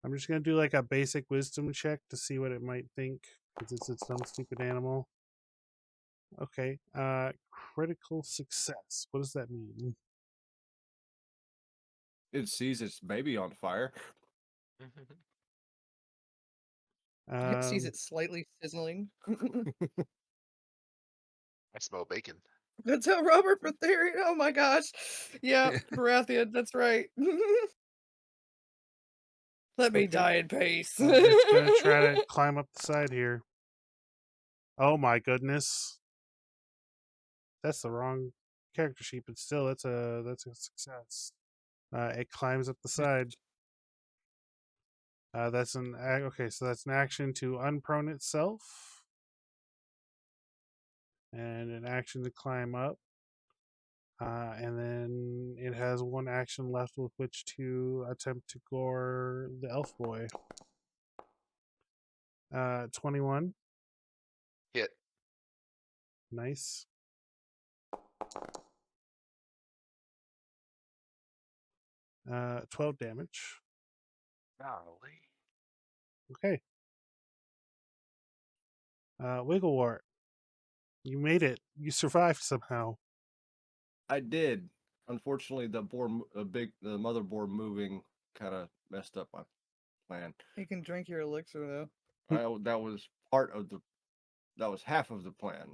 S1: I'm just gonna do like a basic wisdom check to see what it might think because it's its own stupid animal. Okay. Critical success. What does that mean?
S4: It sees its baby on fire.
S2: It sees
S1: Um,
S2: it slightly sizzling.
S3: I smell bacon.
S2: That's how Robert Betharian. Oh my gosh. Yeah, Baratheon, that's right. Let me
S1: Okay.
S2: die in peace.
S1: It's gonna try to climb up the side here. Oh my goodness. That's the wrong character sheet, but still that's a success. It climbs up the side. That's an okay, so that's an action to unprone itself. And an action to climb up. And then it has 1 action left with which to attempt to gore the elf boy. 21.
S3: Hit.
S1: Nice. Uh, 12 damage.
S3: Golly.
S1: Okay. Wigglewart. You made it. You survived somehow.
S4: I did. Unfortunately, the mother boar moving kind of messed up my plan.
S2: You can drink your elixir though.
S4: That was part of that was half of the plan.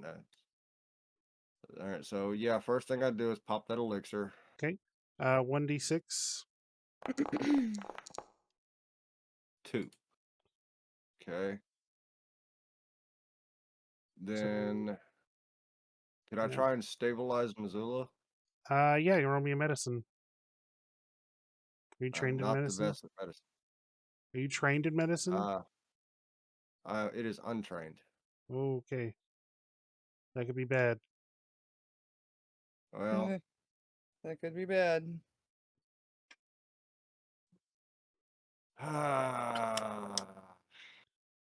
S4: All right, so yeah, first thing I do is pop that elixir.
S1: Okay. 1d6.
S4: 2. Okay. Then, can I
S1: Yeah.
S4: try and stabilize Missoula?
S1: Yeah, you roll me a medicine. Are you
S4: I'm
S1: trained in
S4: not the
S1: medicine?
S4: best at medicine.
S1: Are you trained in medicine?
S4: It is untrained.
S1: Okay. That could be bad.
S4: Well,
S2: That could be bad.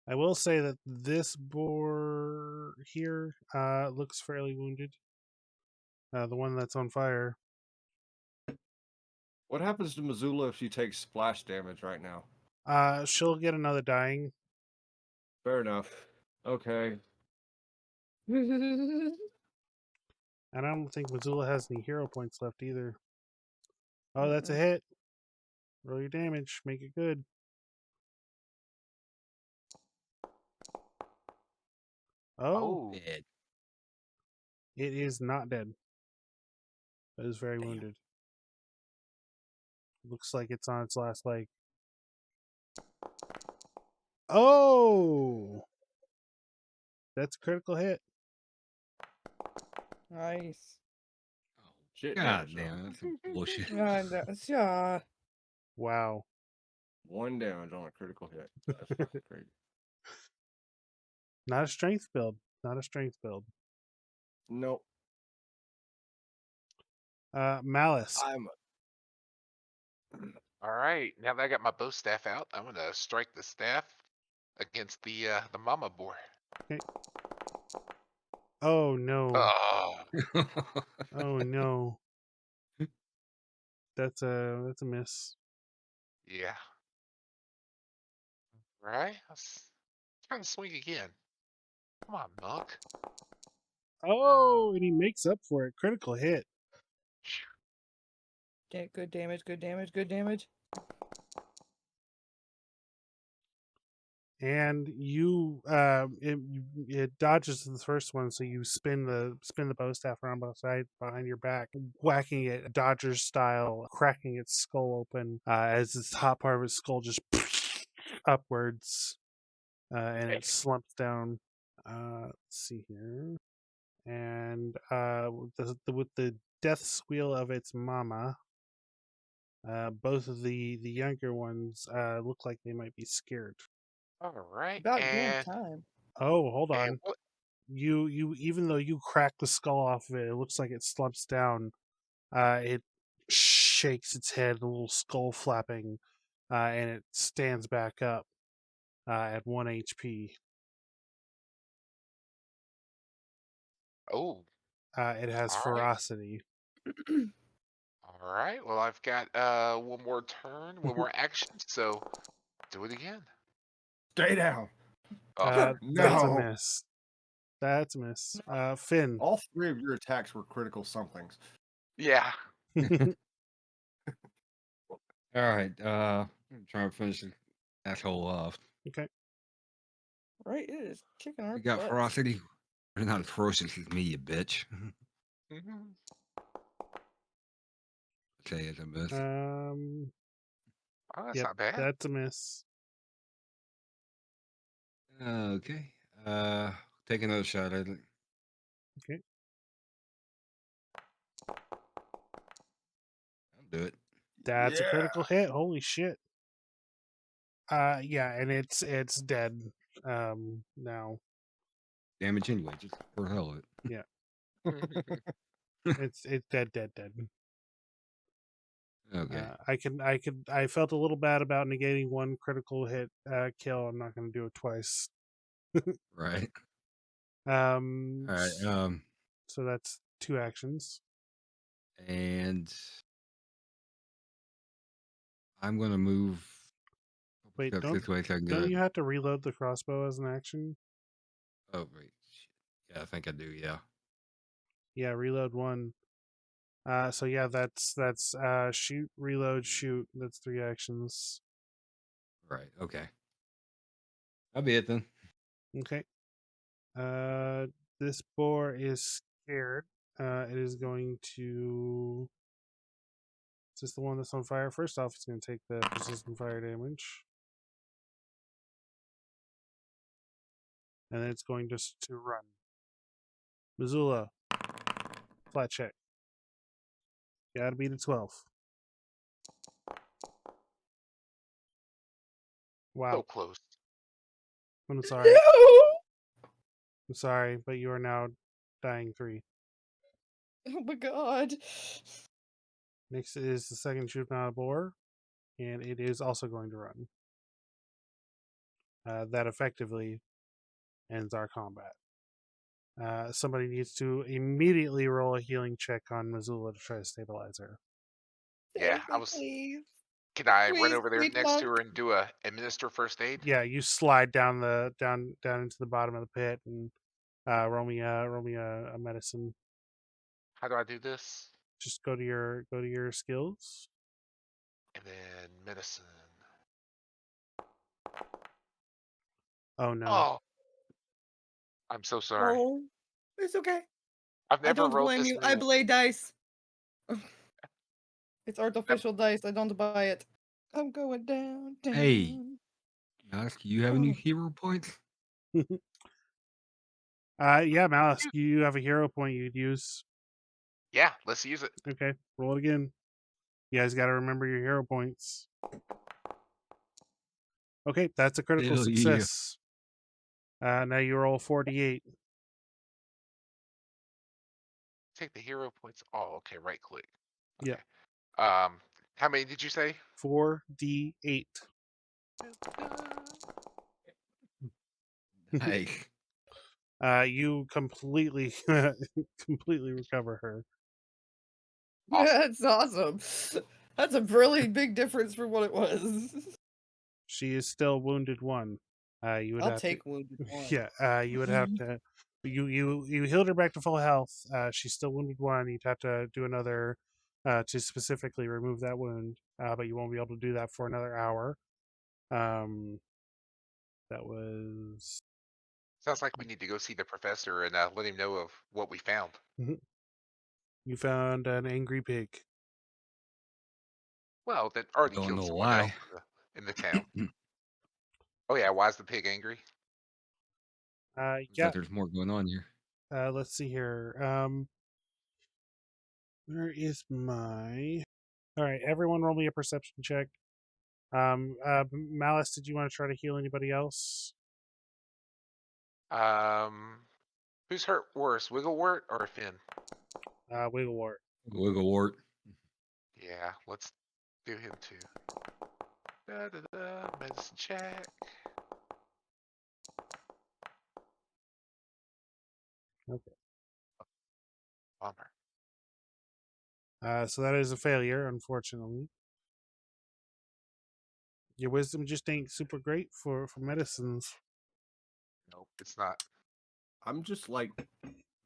S1: I will say that this boar here looks fairly wounded. The one that's on fire.
S4: what happens to Missoula if she takes splash damage right now?
S1: She'll get another dying.
S4: Fair enough. Okay.
S1: And I don't think Missoula has any hero points left either. Oh, that's a hit. Roll your damage. Make it good. Oh,
S5: Dead.
S1: it is not dead. It is very
S5: Damn.
S1: wounded. Looks like it's on its last leg. Oh! That's a critical hit.
S2: Nice.
S4: Shit
S5: God
S4: damage,
S5: damn, that's some bullshit.
S2: Yeah.
S1: Wow.
S4: 1 damage on a critical hit. That's great.
S1: Not a strength build. Not a strength build.
S4: Nope.
S1: Malice.
S4: I'm
S3: All right. Now that I got my bow staff out, I'm gonna strike the staff against the mama boar.
S1: Oh no.
S3: Oh,
S1: Oh no. That's a miss.
S3: yeah. Right? Let's try to swing again. Come on, Monk.
S1: Oh, and he makes up for it. Critical hit.
S2: Good damage, good damage, good damage.
S1: And it dodges the first one, so you spin the bow staff around behind your back, whacking it Dodger style, cracking its skull open as the top part of its skull just upwards, and it slumps down. Let's see here, and with the death squeal of its mama. Both of the younger ones look like they might be scared.
S3: All right,
S2: About damn time.
S1: Oh, hold
S3: and
S1: on.
S3: what?
S1: You even though you crack the skull off of it, it looks like it slumps down. It shakes its head, a little skull flapping, and it stands back up at 1 HP.
S3: Oh,
S1: It has
S3: all right,
S1: ferocity.
S3: all right. Well, I've got one more turn, one more action. So do it again.
S4: Stay down.
S3: Oh,
S1: That's a
S4: No.
S1: miss. That's a miss. Finn.
S4: All three of your attacks were critical somethings.
S3: yeah.
S5: All right. I'm trying to finish this asshole off.
S1: Okay.
S2: Right, it is kicking our
S5: You got
S2: butts.
S5: ferocity? You're not as ferocious as me, you bitch.
S3: Mhm.
S5: Say it's a miss.
S3: Oh, that's
S1: Yep,
S3: not bad.
S1: that's a miss.
S5: Okay. Take another shot at it.
S1: Okay.
S5: I'll do it.
S1: That's a
S4: Yeah.
S1: critical hit. Holy shit. Yeah, and it's dead now.
S5: Damage anyway, just for the hell of it.
S1: Yeah. It's dead.
S5: Okay.
S1: I felt a little bad about negating one critical hit kill. I'm not going to do it twice.
S5: Right.
S1: Um,
S5: All right.
S1: so that's 2 actions.
S5: And I'm gonna move
S1: Wait,
S5: steps this way so I can
S1: don't
S5: go.
S1: you have to reload the crossbow as an action?
S5: Oh wait. Shit. Yeah, I think I do. Yeah.
S1: Yeah, reload 1. So yeah, that's shoot, reload, shoot. That's 3 actions.
S5: Right. Okay. That'll be it then.
S1: Okay. This boar is scared. It is going to. Is this the one that's on fire? First off, it's going to take the persistent fire damage. And then it's going just to run. Missoula, flat check. Gotta beat a 12. Wow.
S3: So close.
S1: I'm sorry.
S2: No!
S1: I'm sorry, but you are now dying 3.
S2: Oh my god.
S1: Next is the second juvenile boar, and it is also going to run. That effectively ends our combat. Somebody needs to immediately roll a healing check on Missoula to try to stabilize her.
S3: Yeah,
S2: Therapy, please.
S3: Can I run
S2: Please,
S3: over there
S2: sweet
S3: next to
S2: monk.
S3: her and do a administer first aid?
S1: Yeah, you slide down into the bottom of the pit and roll me a medicine.
S3: How do I do this?
S1: Just go to your skills.
S3: And then medicine.
S1: Oh no.
S3: Oh, I'm so sorry.
S2: Oh, it's okay.
S3: I've
S2: I
S3: never
S2: don't
S3: rolled
S2: blame
S3: this
S2: you. I
S3: many.
S2: play dice. It's artificial dice. I don't buy it. I'm going down.
S5: Hey. Malice, do you have any
S2: Oh.
S5: hero points?
S1: Yeah, Malice, you have a hero point you'd use.
S3: Yeah, let's use it.
S1: Okay, roll it again. You guys got to remember your hero points. Okay, that's a critical
S5: Hell yeah.
S1: success. Now you roll 4d8.
S3: Take the hero points. Oh, okay. Right click.
S1: Yeah.
S3: Okay. How many did you say?
S1: 4d8.
S5: Nice.
S1: You completely completely recover her.
S3: Awesome.
S2: That's awesome. That's a really big difference from what it was.
S1: She is still wounded 1. You would
S2: I'll
S1: have to,
S2: take wounded one.
S1: yeah. You would have to. You healed her back to full health. She's still wounded 1. You'd have to do another to specifically remove that wound, but you won't be able to do that for another hour. That was.
S3: Sounds like we need to go see the professor and let him know of what we found.
S1: You found an angry pig.
S3: Well, that already
S5: Don't
S3: killed
S5: know
S3: someone else
S5: why.
S3: in the town. Oh yeah, why is the pig angry?
S5: Looks
S1: Yeah.
S5: like there's more going on here.
S1: Let's see here. Where is my? All right, everyone, roll me a perception check. Malice, did you want to try to heal anybody else?
S3: Who's hurt worse, Wigglewort or Finn?
S1: Wigglewort.
S5: Wigglewort.
S3: Yeah, let's do him too. Medicine check.
S1: Okay.
S3: Bummer.
S1: So that is a failure, unfortunately. Your wisdom just ain't super great for medicines.
S3: Nope, it's not.
S4: I'm just like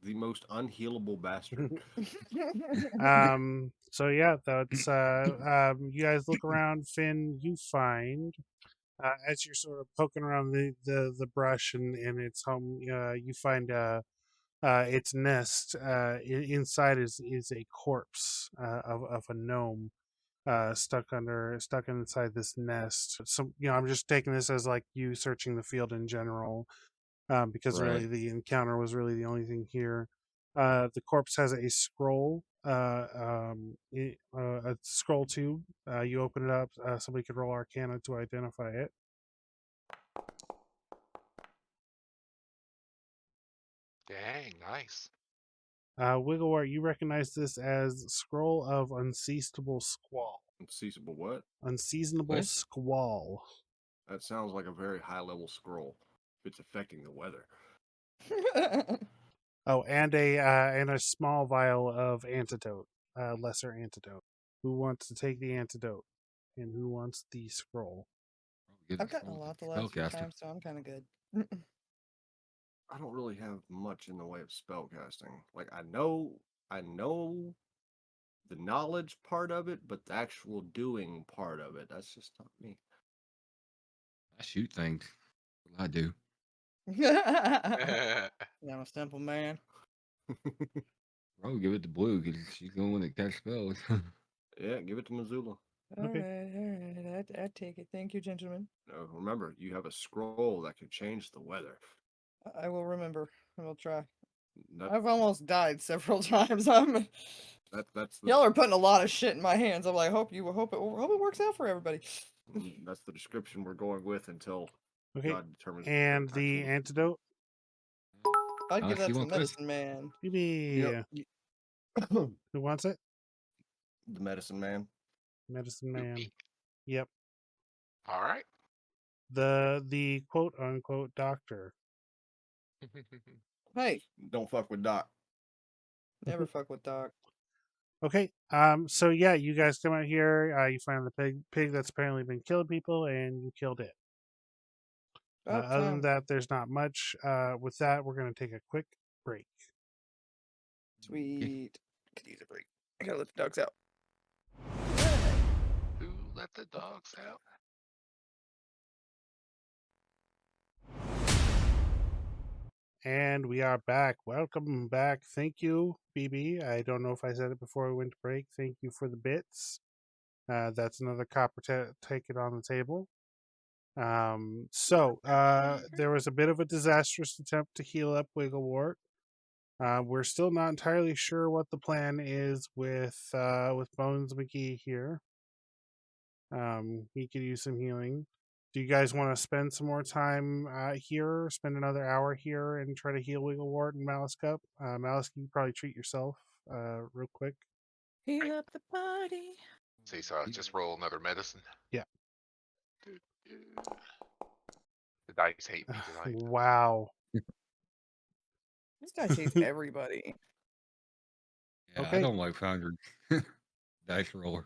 S4: the most unhealable bastard.
S1: So yeah, that's you guys look around. Finn, you find as you're sort of poking around the brush and its home, you find its nest. Inside is a corpse of a gnome stuck inside this nest. So I'm just taking this as like you searching the field in general, because really
S5: Right.
S1: the encounter was really the only thing here. The corpse has a scroll, a scroll tube. You open it up. Somebody could roll Arcana to identify it.
S3: Dang, nice.
S1: Wigglewort, you recognize this as Scroll of Unseasonable Squall.
S4: Unseasonable what?
S1: Unseasonable
S5: What?
S1: Squall.
S4: That sounds like a very high level scroll. If it's affecting the weather.
S1: Oh, and a small vial of antidote, lesser antidote. Who wants to take the antidote, and who wants the scroll?
S5: Get
S2: I've
S5: the
S2: gotten a
S5: scroll
S2: lot
S5: to
S2: the last few
S5: spellcaster.
S2: times, so I'm kind of good.
S4: I don't really have much in the way of spellcasting. Like I know the knowledge part of it, but the actual doing part of it, that's just not me.
S5: I shoot things. I do.
S2: Yeah, I'm a simple man.
S5: Bro, give it to Blue because she's the one that catch spells.
S4: Yeah, give it to Missoula.
S2: All
S1: Okay.
S2: right. I take it. Thank you, gentlemen.
S4: Remember, you have a scroll that can change the weather.
S2: I will remember. I will try.
S4: That,
S2: I've almost died several times.
S4: that's the
S2: Y'all are putting a lot of shit in my hands. I'm like, hope it works out for everybody.
S4: that's the description we're going with until
S1: Okay,
S4: God determines.
S1: and the antidote.
S2: I'd give
S5: Unless
S2: that
S5: you
S2: to the
S5: want this.
S2: medicine man.
S1: Maybe
S4: the
S1: who wants it?
S4: medicine man.
S1: Medicine man.
S3: Me.
S1: Yep.
S3: All right.
S1: The quote unquote doctor.
S2: Hey,
S4: Don't fuck with Doc.
S2: never fuck with Doc.
S1: Okay. So yeah, you guys come out here. You find the pig that's apparently been killing people, and you killed it.
S2: About
S1: Other than
S2: time.
S1: that, there's not much. With that, we're gonna take a quick break.
S2: Sweet. Could use a break. I gotta let the dogs out.
S3: Who let the dogs out?
S1: And we are back. Welcome back. Thank you, BB. I don't know if I said it before we went to break. Thank you for the bits. That's another copper ticket on the table. There was a bit of a disastrous attempt to heal up Wigglewort. We're still not entirely sure what the plan is with Bones McGee here. He could use some healing. Do you guys want to spend some more time here? Spend another hour here and try to heal Wigglewort and Malice Cup. Malice, you can probably treat yourself real quick.
S2: Heal up the party.
S3: See, so I just roll another medicine.
S1: Yeah.
S3: The dice hate me tonight.
S1: Wow.
S2: This guy hates everybody.
S5: Yeah,
S1: Okay.
S5: I don't like foundry. Dice roller.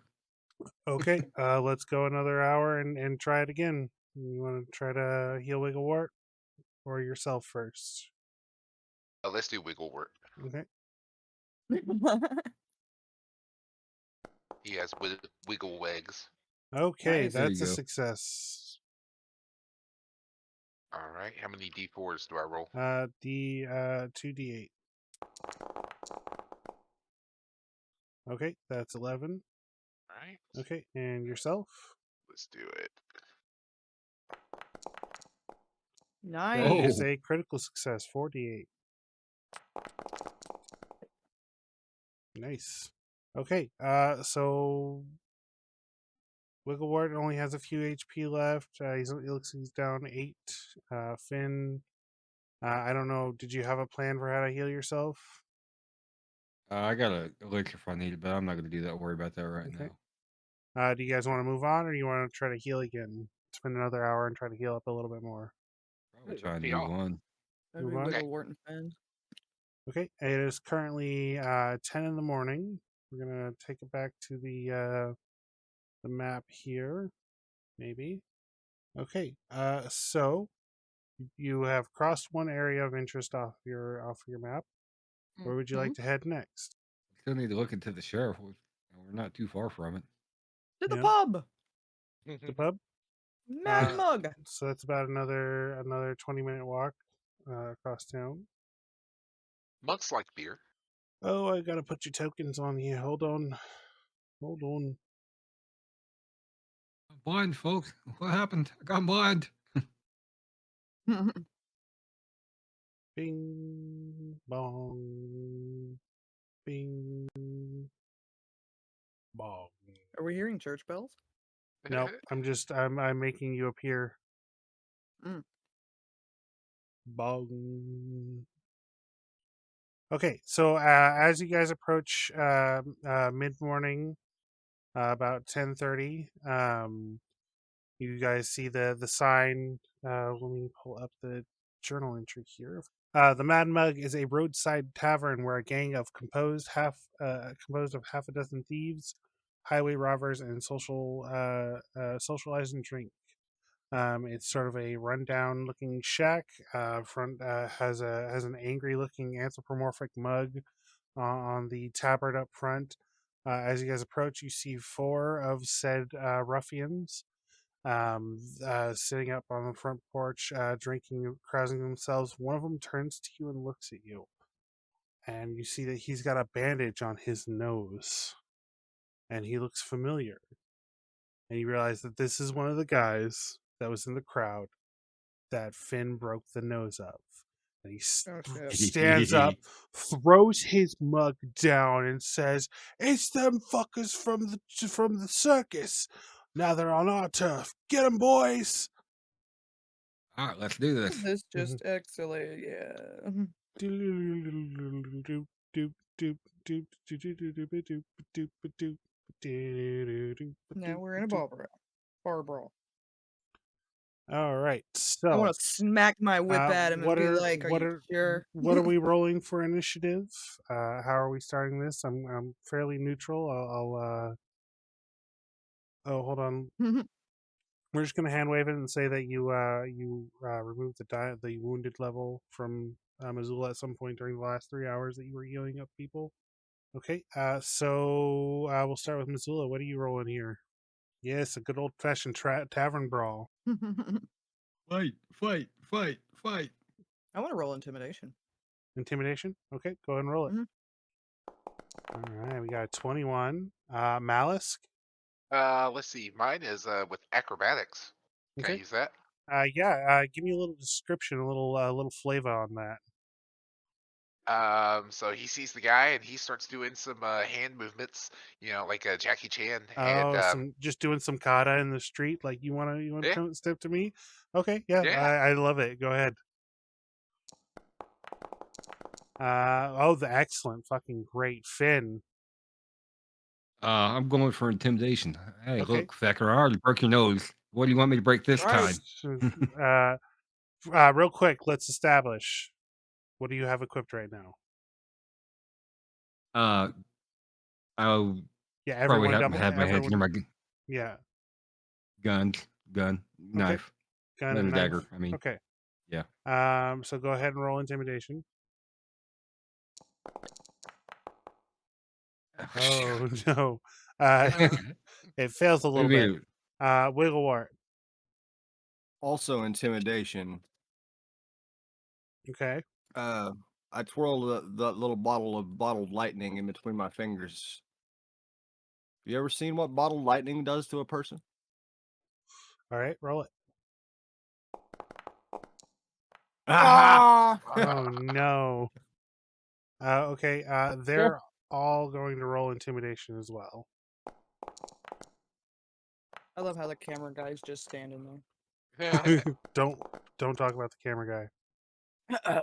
S1: Okay. Let's go another hour and try it again. You want to try to heal Wigglewort or yourself first?
S3: Let's do Wigglewort.
S1: Okay.
S3: He has wiggle legs.
S1: Okay,
S2: Nice.
S5: There
S1: that's
S5: you
S1: a
S5: go.
S1: success.
S3: All right. How many d4s do I roll?
S1: D 2d8. Okay, that's 11.
S3: All right.
S1: Okay, and yourself?
S3: Let's do it.
S1: That
S2: Nice.
S1: is
S5: Oh.
S1: a critical success, 4d8. Nice. Okay, so Wigglewort only has a few HP left. It looks like he's down 8. Finn, I don't know. Did you have a plan for how to heal yourself?
S5: I got a elixir if I need it, but I'm not going to do that. Worry about that right
S1: Okay.
S5: now.
S1: Do you guys want to move on, or you want to try to heal again? Spend another hour and try to heal up a little bit more.
S5: Probably
S3: Hey,
S5: try
S3: up
S5: and
S3: to
S5: move
S3: y'all.
S5: on.
S2: That'd
S1: Move
S2: be
S1: on.
S3: Okay.
S2: Wigglewort and Finn.
S1: Okay, it is currently 10 in the morning. We're gonna take it back to the map here, maybe. Okay, so you have crossed one area of interest off your map. Where would you like to head next?
S5: Still need to look into the sheriff. We're not too far from it.
S2: To the
S1: Yeah.
S2: pub.
S1: The pub.
S2: Mad Mug.
S1: So that's about another 20-minute walk across town.
S3: Monks like beer.
S1: Oh, I gotta put your tokens on here. Hold on.
S5: I'm blind, folks. What happened? I got blind.
S1: Bing bong. Bing bong.
S2: Are we hearing church bells?
S1: No, I'm making you appear.
S2: Mm.
S1: Bong. Okay, so as you guys approach mid morning, about 10:30, you guys see the sign. Let me pull up the journal entry here. The Mad Mug is a roadside tavern where a gang of composed of half a dozen thieves, highway robbers, and socialize and drink. It's sort of a rundown looking shack. Front has an angry looking anthropomorphic mug on the tabard up front. As you guys approach, you see 4 of said ruffians sitting up on the front porch, drinking, carousing themselves. One of them turns to you and looks at you, and you see that he's got a bandage on his nose, and he looks familiar. And you realize that this is one of the guys that was in the crowd that Finn broke the nose of. And he
S2: Oh shit.
S1: stands up, throws his mug down, and says, "It's them fuckers from the circus. Now they're on our turf. Get 'em, boys!"
S5: All right, let's do this.
S2: This just escalated. Yeah. Now we're in a bar brawl.
S1: All right,
S2: I
S1: so
S2: want to smack my whip at him and
S1: what
S2: be
S1: are
S2: like, "Are
S1: what
S2: you
S1: are
S2: sure?"
S1: what are we rolling for initiative? How are we starting this? I'm fairly neutral. Oh, hold on. We're just gonna hand wave it and say that you removed the wounded level from Missoula at some point during the last 3 hours that you were healing up people. Okay, so we'll start with Missoula. What are you rolling here? Yes, a good old fashioned tavern brawl.
S5: Fight, fight, fight, fight.
S2: I want to roll intimidation.
S1: Intimidation. Okay, go ahead and roll it.
S2: Mhm.
S1: All right, we got a 21. Malice.
S3: Let's see. Mine is with acrobatics. Can I
S1: Okay.
S3: use that?
S1: Yeah. Give me a little description, a little flavor on that.
S3: So he sees the guy and he starts doing some hand movements, like Jackie Chan. And
S1: Oh, just doing some kata in the street. Like you wanna
S3: yeah,
S1: come step to me? Okay, yeah,
S3: yeah.
S1: I love it. Go ahead. The excellent, fucking great Finn.
S5: I'm going for intimidation. Hey,
S1: Okay.
S5: look, Fecker, I already broke your nose. What do you want me to break this
S2: Right.
S5: time?
S1: Real quick, let's establish. What do you have equipped right now?
S5: I'll
S1: Yeah,
S5: probably
S1: everyone
S5: have
S1: double.
S5: my head near
S1: Everyone.
S5: my
S1: Yeah.
S5: gun,
S1: Okay.
S5: knife.
S1: Gun
S5: And
S1: and
S5: a
S1: knife.
S5: dagger. I mean,
S1: Okay.
S5: yeah.
S1: So go ahead and roll intimidation. Oh no. It fails a little bit.
S5: Maybe
S1: Wigglewart.
S4: Also intimidation.
S1: Okay.
S4: I twirl the little bottle of bottled lightning in between my fingers. You ever seen what bottled lightning does to a person?
S1: All right. Roll it.
S2: Ah!
S1: Oh no. Okay. They're all going to roll intimidation as well.
S2: I love how the camera guy's just standing there.
S1: don't talk about the camera guy.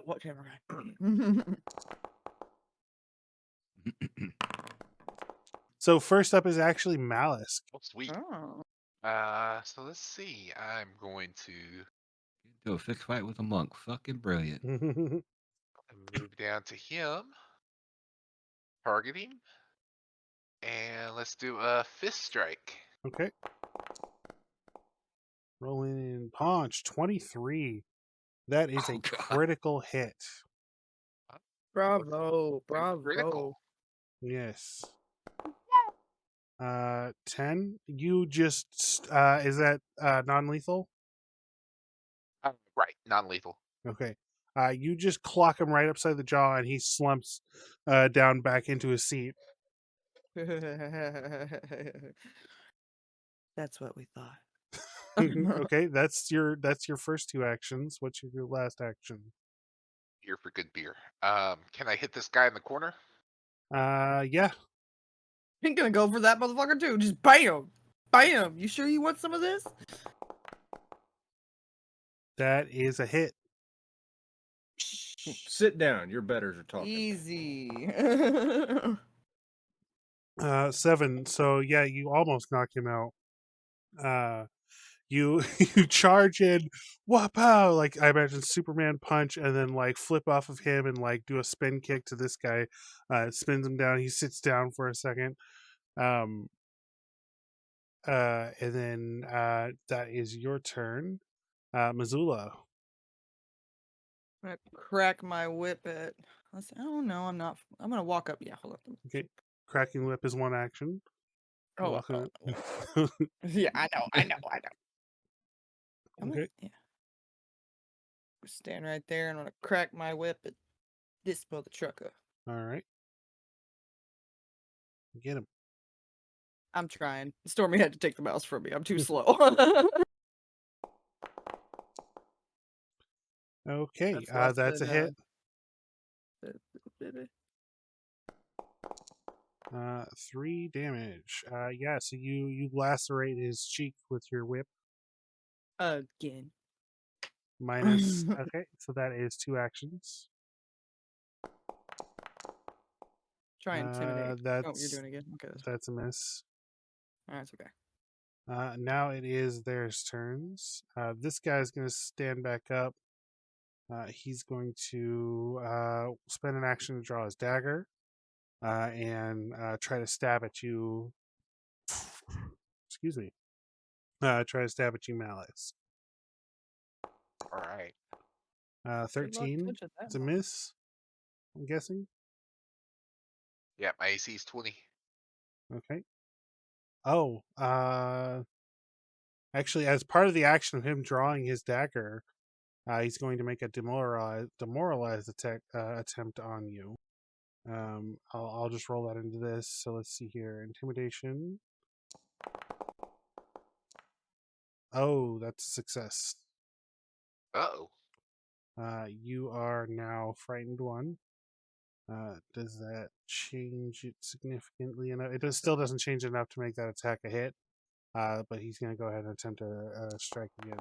S2: What camera guy?
S1: So first up is actually Malice.
S3: Oh, sweet.
S2: Oh.
S3: So let's see. I'm going to
S5: do a fixed fight with a monk. Fucking brilliant.
S3: move down to him, target him, and let's do a fist strike.
S1: Okay. Rolling in Paunch 23. That is
S5: Oh,
S1: a
S5: God.
S1: critical hit.
S2: Bravo. Bravo.
S3: Critical.
S1: Yes. 10. You just is that non-lethal?
S3: Right, non-lethal.
S1: Okay. You just clock him right upside the jaw and he slumps down back into his seat.
S2: That's what we thought.
S1: Okay, that's your first two actions. What's your last action?
S3: Here for good beer. Can I hit this guy in the corner?
S1: Yeah.
S2: Ain't gonna go for that motherfucker too. Just bam! Bam! You sure you want some of this?
S1: That is a hit.
S4: Sit down. Your betters are talking.
S2: Easy.
S1: 7. So yeah, you almost knock him out. You you charge in, wapow, like I imagine Superman punch, and then like flip off of him and like do a spin kick to this guy. Spins him down. He sits down for a second. And then that is your turn, Missoula.
S2: I'm gonna crack my whip at. Oh no, I'm not. I'm gonna walk up. Yeah, hold up.
S1: Okay, cracking whip is one action.
S2: Oh,
S1: Walking.
S2: yeah, I know.
S1: Okay.
S2: Yeah. Stand right there, and I'm gonna crack my whip at this mother trucker.
S1: All right. Get him.
S2: I'm trying. Stormy had to take the mouse from me. I'm too slow.
S1: Okay,
S2: less
S1: that's a
S2: than,
S1: hit. 3 damage. Yeah, so you lacerate his cheek with your whip.
S2: Again.
S1: Minus. Okay, so that is 2 actions.
S2: Try and intimidate.
S1: That's
S2: Oh, you're doing it again. Okay,
S1: that's a miss.
S2: that's okay.
S1: Now it is theirs turns. This guy's going to stand back up. He's going to spend an action to draw his dagger and try to stab at you. Excuse me. Try to stab at you, Malice.
S3: All right.
S1: 13. It's a miss. I'm guessing.
S3: Yeah, my AC is 20.
S1: Okay. Oh, actually, as part of the action of him drawing his dagger, he's going to make a demoralize attempt on you. I'll just roll that into this. So let's see here. Intimidation. Oh, that's a success.
S3: Uh-oh.
S1: You are now frightened 1. Does that change it significantly enough? It still doesn't change enough to make that attack a hit. But he's going to go ahead and attempt a strike again.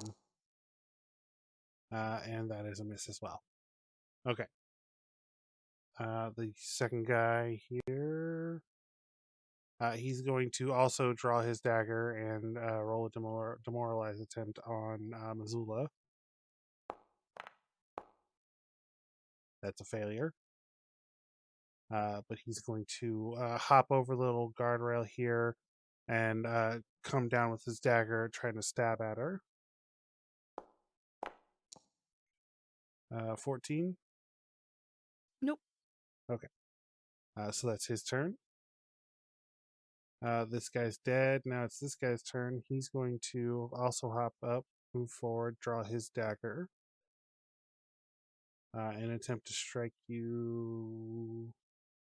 S1: And that is a miss as well. Okay. The second guy here, he's going to also draw his dagger and roll a demoralize attempt on Missoula. That's a failure. But he's going to hop over the little guardrail here and come down with his dagger, trying to stab at her. 14.
S2: Nope.
S1: Okay. So that's his turn. This guy's dead. Now it's this guy's turn. He's going to also hop up, move forward, draw his dagger, and attempt to strike you.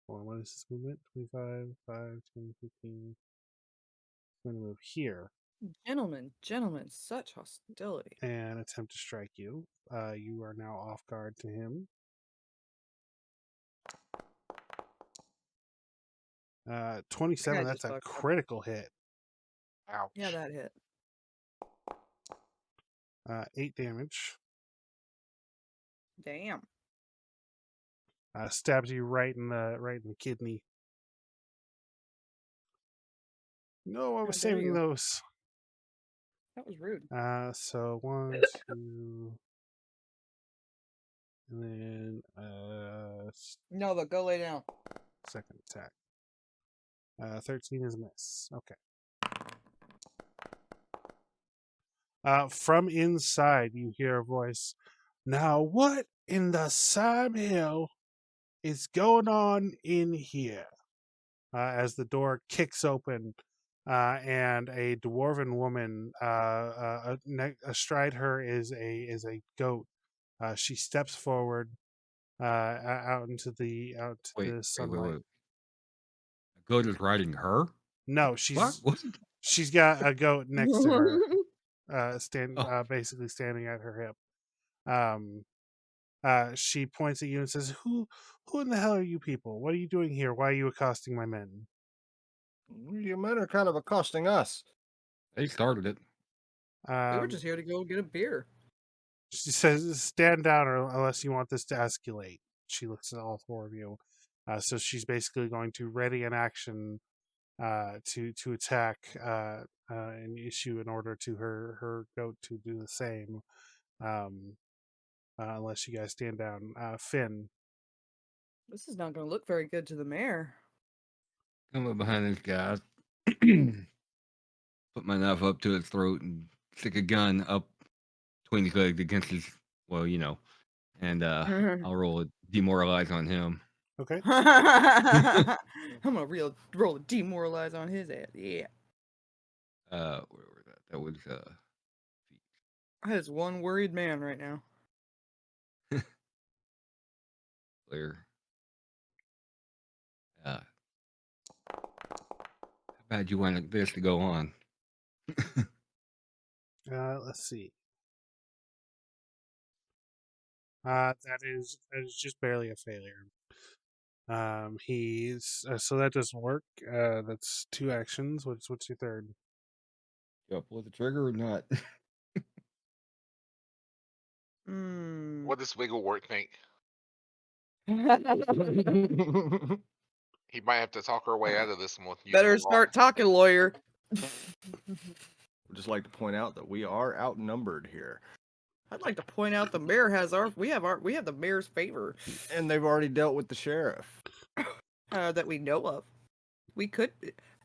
S1: Hold on, what is this movement? 25, 5, 10, 15. I'm going to move here
S2: Gentlemen, such hostility.
S1: and attempt to strike you. You are now off guard to him. 27,
S2: guy
S1: that's
S2: just
S1: a
S2: fucked up.
S1: critical hit.
S3: Ouch.
S2: Yeah, that hit.
S1: 8 damage.
S2: Damn.
S1: Stabs you right in the kidney. No, I was
S2: How dare
S1: saving
S2: you.
S1: those.
S2: That was rude.
S1: So 1, 2, and then
S2: No, but go lay down.
S1: second attack. 13 is a miss. Okay. From inside, you hear a voice. Now, what in the Sam Hill is going on in here? As the door kicks open, and a dwarven woman astride her is a goat. She steps forward, out into the
S5: Wait.
S1: sunlight.
S5: A goat is riding her?
S1: No,
S5: What? What?
S1: she's got a goat next to her,
S5: Oh.
S1: basically standing at her hip. She points at you and says, "Who in the hell are you people? What are you doing here? Why are you accosting my men?"
S4: You men are kind of accosting us.
S5: They started it.
S2: We were just here to go get a beer.
S1: She says, "Stand down, or unless you want this to escalate." She looks at all 4 of you. So she's basically going to ready an action to attack and issue an order to her goat to do the same. Unless you guys stand down. Finn.
S2: This is not going to look very good to the mayor.
S5: Come up behind this guy. Put my knife up to his throat and stick a gun up between his legs against his, and I'll roll a demoralize on him.
S1: Okay.
S2: I'm gonna roll a demoralize on his ass. Yeah.
S5: Where was that? That was
S2: That is one worried man right now.
S5: clear. How bad you want this to go on?
S1: Let's see. That is just barely a failure. He's so that doesn't work. That's 2 actions. What's your third?
S5: You pull the trigger or not?
S3: What does Wigglewort think? He might have to talk our way out of this one. Using
S2: Better
S3: the law.
S2: start talking, lawyer.
S4: I'd just like to point out that we are outnumbered here,
S2: I'd like to point out the mayor has we have the mayor's favor
S4: and they've already dealt with the sheriff.
S2: that we know of. We could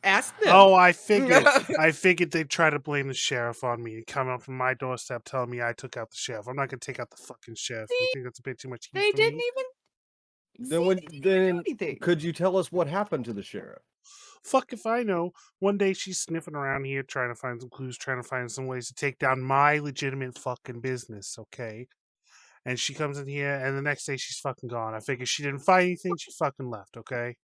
S2: ask them.
S1: Oh, I figured. I figured they'd try to blame the sheriff on me and come up from my doorstep telling me I took out the sheriff. I'm not gonna take out the fucking sheriff. You think that's a bit too much heat
S2: They
S1: for
S2: didn't
S1: me?
S2: even.
S4: Then
S2: Anything.
S4: could you tell us what happened to the sheriff?
S1: Fuck if I know. One day she's sniffing around here trying to find some clues, trying to find some ways to take down my legitimate fucking business, okay? And she comes in here and the next day she's fucking gone. I figure she didn't find anything, she fucking left, okay?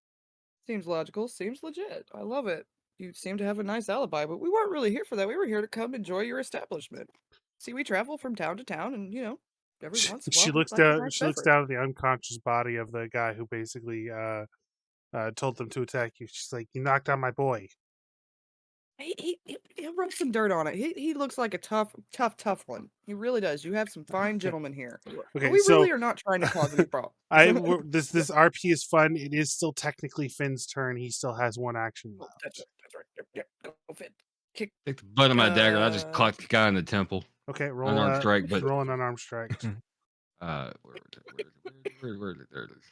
S2: Seems logical. Seems legit. I love it. You seem to have a nice alibi, but we weren't really here for that. We were here to come enjoy your establishment. See, we travel from town to town, and every once in a while
S1: She
S2: we'd
S1: looks
S2: like a
S1: down
S2: nice
S1: she looks
S2: beverage.
S1: down at the unconscious body of the guy who basically told them to attack you. She's like, "You knocked out my boy."
S2: He'll rub some dirt on it. He looks like a tough one. He really does. You have some fine gentlemen here. But
S1: Okay,
S2: we
S1: so
S2: really are not trying to cause any problems.
S1: this RP is fun. It is still technically Finn's turn. He still has 1 action left.
S2: That's right. Yeah, go Finn. Kick.
S5: Take the butt of my dagger. I just clocked the guy in the temple.
S1: Okay, roll
S5: Unarmed strike, but
S1: roll an unarmed strike.
S5: where is it? Where is it? There it is.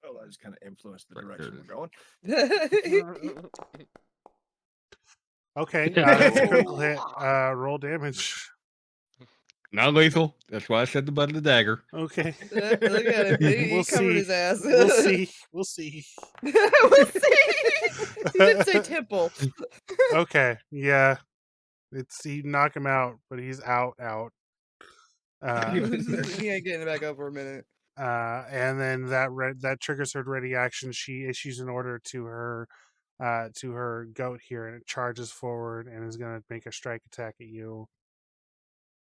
S4: Oh, that just kind of influenced the
S5: Right, there
S4: direction
S5: it
S4: we're going.
S1: Okay, that's a critical hit. Roll damage.
S5: Not lethal. That's why I said the butt of the dagger.
S1: Okay.
S2: Look at him. He
S1: We'll
S2: covered
S1: see.
S2: his ass.
S1: We'll see. We'll see.
S2: We'll see. He did say temple.
S1: Okay. Yeah. He knock him out, but he's out.
S2: He ain't getting it back up for a minute.
S1: And then that triggers her ready action. She issues an order to her goat here, and it charges forward and is going to make a strike attack at you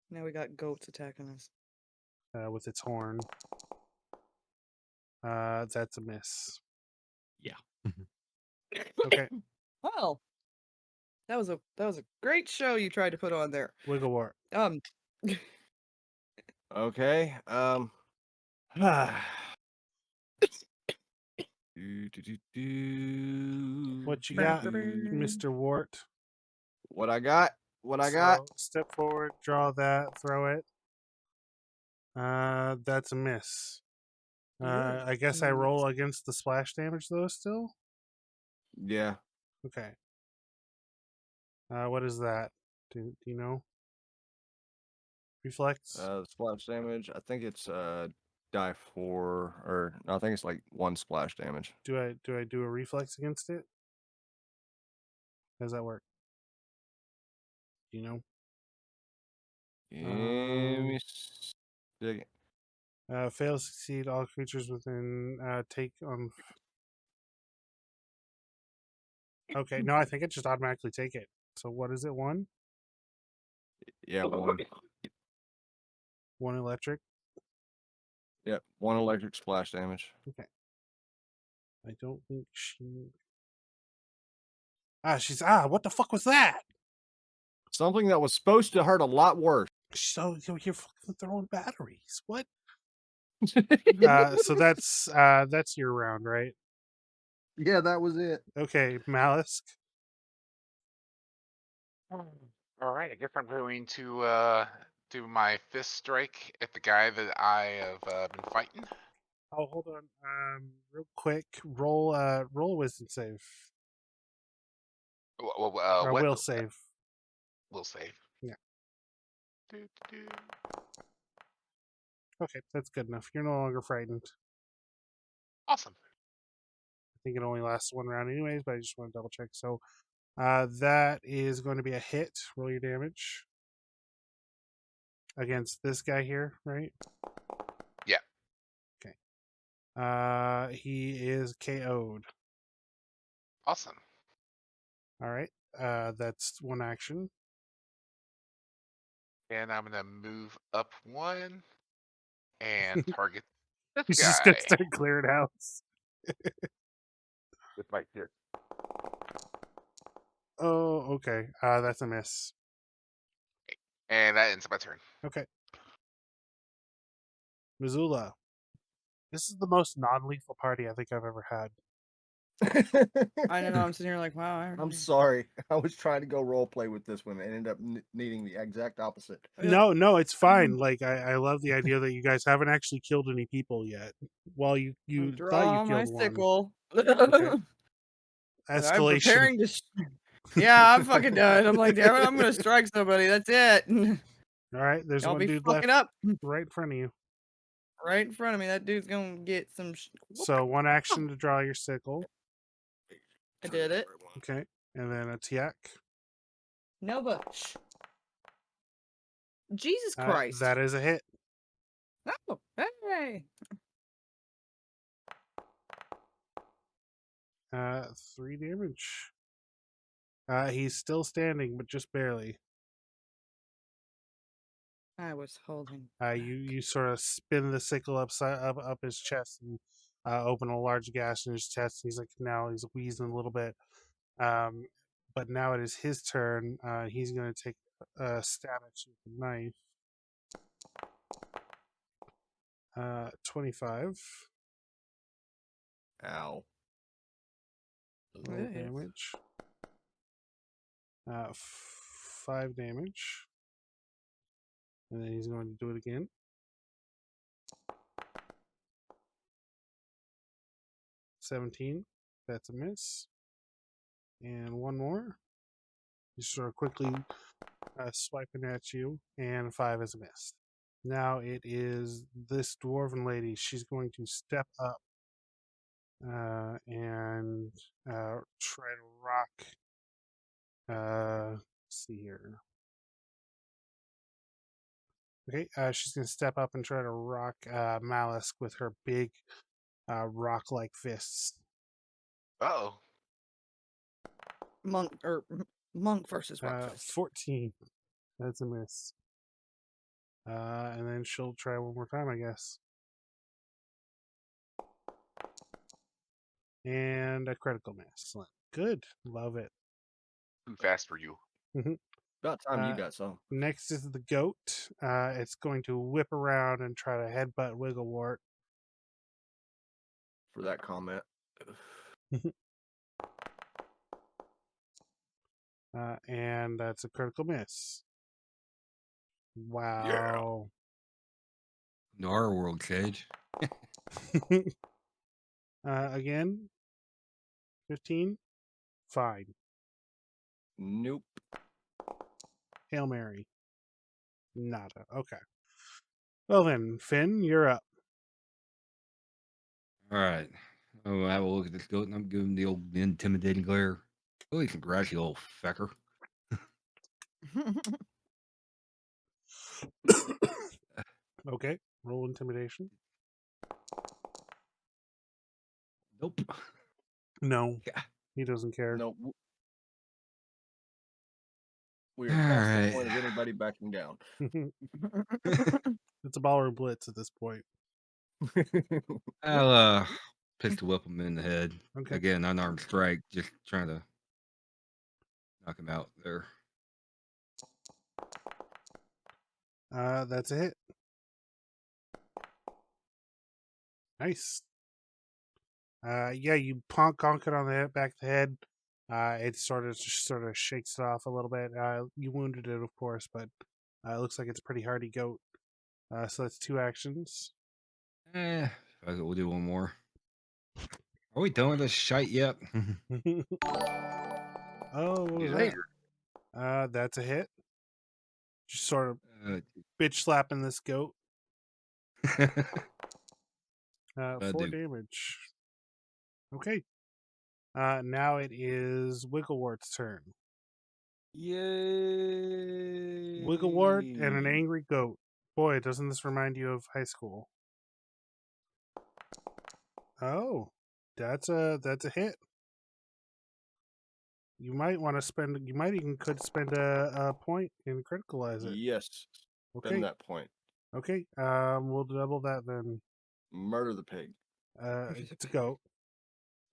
S2: Now we got goats attacking us.
S1: with its horn. That's a miss.
S5: Yeah.
S1: Okay.
S2: Well, that was a great show you tried to put on there.
S1: Wiggle War.
S4: Okay.
S1: What you got, Mr. Wart?
S4: What I got? What I got?
S1: So, step forward, draw that, throw it. That's a miss. I guess I roll against the splash damage though still?
S4: Yeah.
S1: Okay. What is that? Do you know? Reflex?
S4: Splash damage. I think it's die 4, or no, I think it's like 1 splash damage.
S1: Do I do a reflex against it? How does that work? Do you know?
S4: Give me a second.
S1: Fail to succeed. All creatures within take on. Okay, no, I think it just automatically take it. So what is it? 1?
S4: Yeah, 1.
S1: 1 electric.
S4: Yep, 1 electric splash damage.
S1: Okay. I don't think she. She's what the fuck was that?
S4: Something that was supposed to hurt a lot worse.
S1: So you're fucking throwing batteries. What? So that's your round, right?
S4: Yeah, that was it.
S1: Okay, Malisk.
S3: All right, I guess I'm going to do my fist strike at the guy that I have been fighting.
S1: Oh, hold on. Real quick, roll a wisdom save. Or
S3: What?
S1: will save.
S3: Will save.
S1: Yeah.
S3: Do.
S1: Okay, that's good enough. You're no longer frightened.
S3: Awesome.
S1: I think it only lasts 1 round anyways, but I just want to double check. So that is going to be a hit. Roll your damage. Against this guy here, right?
S3: Yeah.
S1: Okay. He is KO'd.
S3: Awesome.
S1: All right. That's 1 action.
S3: And I'm gonna move up 1 and target this
S1: He's
S3: guy
S1: just gonna start clearing house.
S3: with my here.
S1: Oh, okay. That's a miss.
S3: And that ends my turn.
S1: Okay. Missoula. This is the most non-lethal party I think I've ever had.
S2: I know. I'm sitting here like, wow.
S4: I'm sorry. I was trying to go role play with this one and ended up needing the exact opposite.
S1: No, it's fine. Like I love the idea that you guys haven't actually killed any people yet. Well, you thought you
S2: my
S1: killed one.
S2: sickle.
S1: Okay.
S2: I'm
S1: Escalation.
S2: preparing to. Yeah, I'm fucking done. I'm like, damn it, I'm gonna strike somebody. That's it.
S1: All right, there's
S2: Y'all
S1: one
S2: be
S1: dude
S2: fucking
S1: left
S2: up
S1: right in front of you.
S2: right in front of me. That dude's gonna get some.
S1: So 1 action to draw your sickle.
S2: I did it.
S1: Okay, and then attack.
S2: No bush. Jesus Christ.
S1: That is a hit.
S2: Oh, hey.
S1: 3 damage. He's still standing, but just barely.
S2: I was holding.
S1: You sort of spin the sickle up his chest and open a large gash in his chest. He's wheezing a little bit. But now it is his turn. He's going to take a stab at you with a knife. 25.
S4: Ow.
S1: Roll damage. 5 damage. And then he's going to do it again. 17. That's a miss. And 1 more. He's sort of quickly swiping at you. And 5 is a miss. Now it is this dwarven lady. She's going to step up and try to rock. Let's see here. Okay, she's going to step up and try to rock Malisk with her big rock-like fists.
S3: Uh-oh.
S2: Monk versus breakfast.
S1: 14. That's a miss. And then she'll try one more time, I guess. And a critical miss. Good. Love it.
S3: Too fast for you.
S4: About time you
S1: Uh,
S4: got some.
S1: Next is the goat. It's going to whip around and try to headbutt Wigglewort.
S4: For that comment.
S1: And that's a critical miss. Wow.
S5: No, our world, Cage.
S1: Again, 15. Fine.
S4: Nope.
S1: Hail Mary. Nada. Okay. Well then, Finn, you're up.
S5: All right. Oh, I will look at this goat and I'm giving the old intimidating glare. Really, congrats, you old fecker.
S1: Okay. Roll intimidation.
S5: Nope.
S1: No.
S5: Yeah.
S1: He doesn't care.
S4: Nope. We are
S5: All
S4: past the
S5: right.
S4: point of anybody backing down.
S1: It's a ballroom blitz at this point.
S5: I'll pistol whip him in the head.
S1: Okay.
S5: Again, unarmed strike, just trying to knock him out there.
S1: That's a hit. Nice. Yeah, you conk it on the back of the head. It sort of shakes it off a little bit. You wounded it, of course, but it looks like it's a pretty hardy goat. So that's 2 actions.
S5: Fuck it, we'll do one more. Are we done with this shite yet?
S1: Oh, what was
S3: Yeah.
S1: that? That's a hit. Just sort of
S5: Uh,
S1: bitch slapping this goat. 4
S5: do.
S1: damage. Okay. Now it is Wigglewort's turn.
S4: Yay!
S1: Wigglewort and an angry goat. Boy, doesn't this remind you of high school? Oh, that's a hit. You might want to spend. You might even could spend a point and criticalize it.
S4: Yes.
S1: Okay.
S4: Spend that point.
S1: Okay. We'll double that then.
S4: Murder the pig.
S1: It's a goat.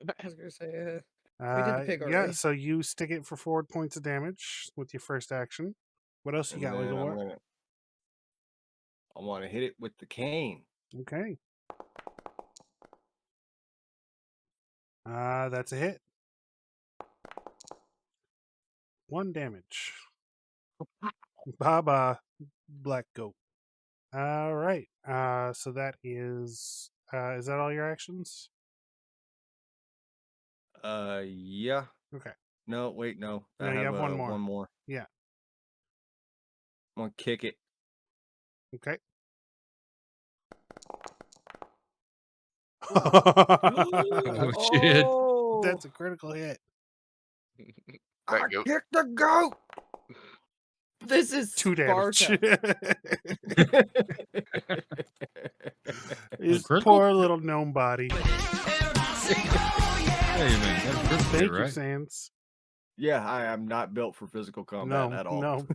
S2: I was gonna say, we did the pig
S1: Yeah.
S2: already.
S1: So you stick it for 4 points of damage with your first action. What else you
S4: And
S1: got,
S4: then
S1: Wigglewort?
S4: I want to hit it with the cane.
S1: Okay. That's a hit. 1 damage. Baba, black goat. All right. So that is that all your actions?
S4: Yeah.
S1: Okay.
S4: No, wait, no.
S1: No,
S4: I
S1: you
S4: have
S1: have one more.
S4: One more.
S1: Yeah.
S4: I'm gonna kick it.
S1: Okay.
S5: Oh, shit.
S2: Oh,
S1: That's a critical hit.
S3: That
S4: I
S3: goat.
S4: kicked the goat.
S2: this is
S1: 2 damage.
S2: Sparta.
S1: His
S5: critical?
S1: poor little gnome body.
S5: Hey, man, that's critical
S1: Thank
S5: hit,
S1: you,
S5: right?
S1: Sans.
S4: Yeah, I am not built for physical combat
S1: No,
S4: at all.
S1: no.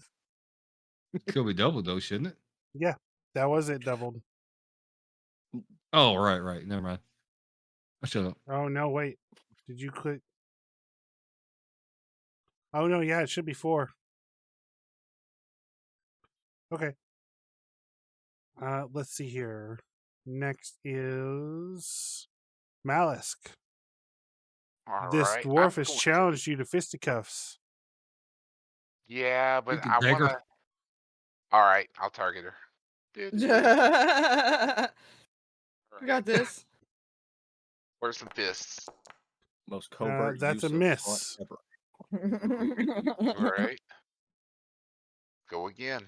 S5: Still be double, though, shouldn't it?
S1: Yeah, that was it doubled.
S5: Oh, right. Never mind. I shut up.
S1: Oh, no, wait. Did you click? Oh, no, yeah, it should be 4. Okay. Let's see here. Next is Malisk.
S3: All
S1: This
S3: right.
S1: dwarf
S3: I'm
S1: has
S3: going
S1: challenged you to fisticuffs.
S3: Yeah,
S5: You
S3: but
S5: can
S3: I
S5: take her.
S3: want to. All right, I'll target her.
S2: We got this.
S3: Where's some fists?
S4: Most covert
S1: That's
S4: use
S1: a
S4: of
S1: miss.
S4: taunt ever.
S3: All right. Go again.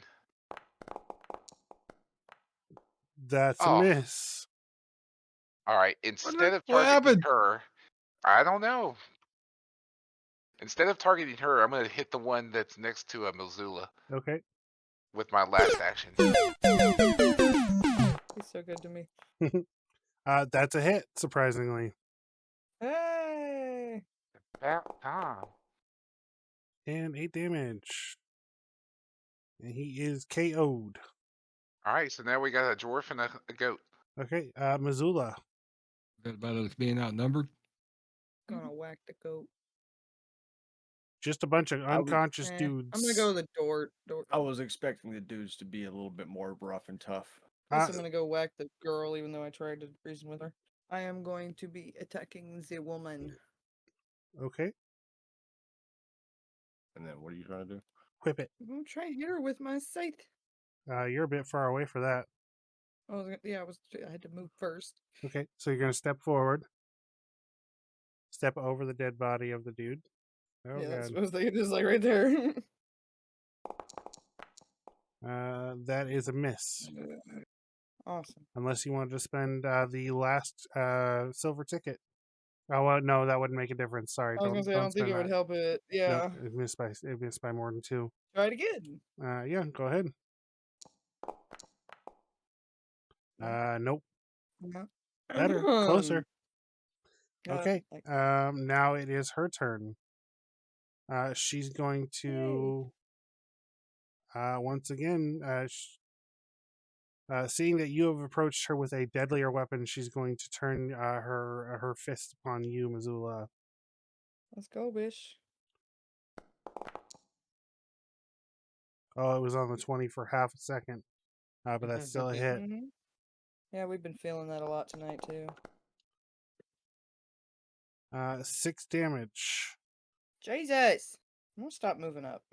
S1: That's a
S3: Oh,
S1: miss.
S3: all right. Instead of
S5: What
S3: targeting
S5: happened?
S3: her, I don't know. Instead of targeting her, I'm gonna hit the one that's next to a Missoula
S1: Okay.
S3: with my last action.
S2: He's so good to me.
S1: That's a hit, surprisingly.
S2: Hey!
S3: About time.
S1: And 8 damage. And he is KO'd.
S3: All right, so now we got a dwarf and a goat.
S1: Okay, Missoula.
S5: Forgot about us being outnumbered.
S2: Gonna whack the goat.
S1: Just a bunch of
S4: I was-
S1: unconscious
S2: I'm
S1: dudes.
S2: gonna go with the door.
S4: I was expecting the dudes to be a little bit more rough and tough.
S2: Guess
S1: Uh,
S2: I'm gonna go whack the girl, even though I tried to reason with her. I am going to be attacking the woman.
S1: Okay,
S4: And then what are you trying to do?
S1: whip it.
S2: I'm gonna try and hit her with my scythe.
S1: You're a bit far away for that.
S2: I had to move first.
S1: Okay, so you're gonna step forward. Step over the dead body of the dude. Oh
S2: Yeah, that's
S1: god.
S2: what I was thinking, just like right there.
S1: That is a miss.
S2: Awesome.
S1: Unless you wanted to spend the last silver ticket. Oh well, no, that wouldn't make a difference. Sorry,
S2: I was gonna say I don't think
S1: spend
S2: it would
S1: that.
S2: help it.
S1: No,
S2: Yeah.
S1: it missed by more than 2.
S2: Try it again.
S1: Yeah, go ahead. Nope.
S2: No.
S1: Better, closer. Okay.
S2: Like,
S1: Now it is her turn. She's going to once again, seeing that you have approached her with a deadlier weapon, she's going to turn her fist upon you, Missoula.
S2: let's go, bish.
S1: Oh, it was on the 20 for half a second, but that's still a hit.
S2: Mhm. Yeah, we've been feeling that a lot tonight too.
S1: 6 damage.
S2: Jesus! I'm gonna stop moving up.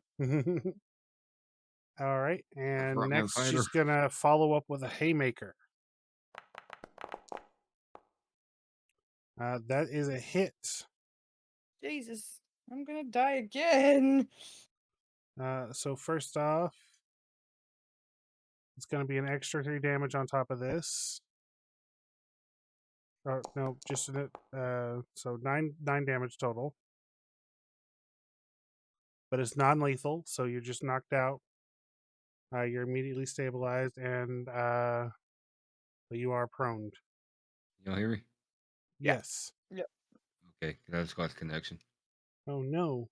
S1: All right, and
S5: Frontline
S1: next
S5: fighter.
S1: she's gonna follow up with a haymaker. That is a hit.
S2: Jesus, I'm gonna die again.
S1: So first off, it's gonna be an extra 3 damage on top of this. Oh no, just so nine damage total. But it's non-lethal, so you're just knocked out. You're immediately stabilized, and you are prone.
S5: Y'all hear me?
S3: Yeah.
S1: Yes.
S5: Okay, I just lost connection.
S1: Oh no.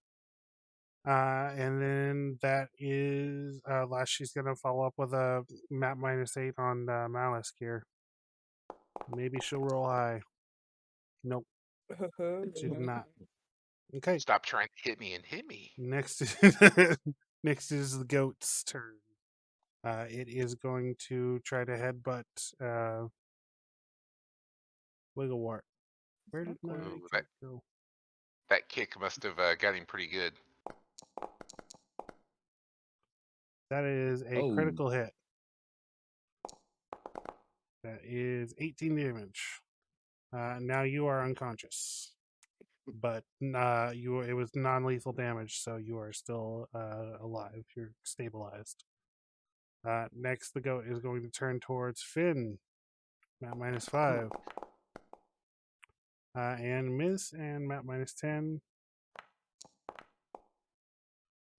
S1: And then that is last. She's gonna follow up with a map -8 on Malice here. Maybe she'll roll high. Nope, she did not. Okay.
S3: Stop trying to hit me and hit me.
S1: Next, next is the goat's turn. It is going to try to headbutt Wigglewart. Where did my
S3: Ooh,
S1: goat go?
S3: that kick must have got him pretty good.
S1: That is a
S5: Oh.
S1: critical hit. That is 18 damage. Now you are unconscious, but it was non-lethal damage, so you are still alive. You're stabilized. Next, the goat is going to turn towards Finn. Map -5. And miss, and map -10.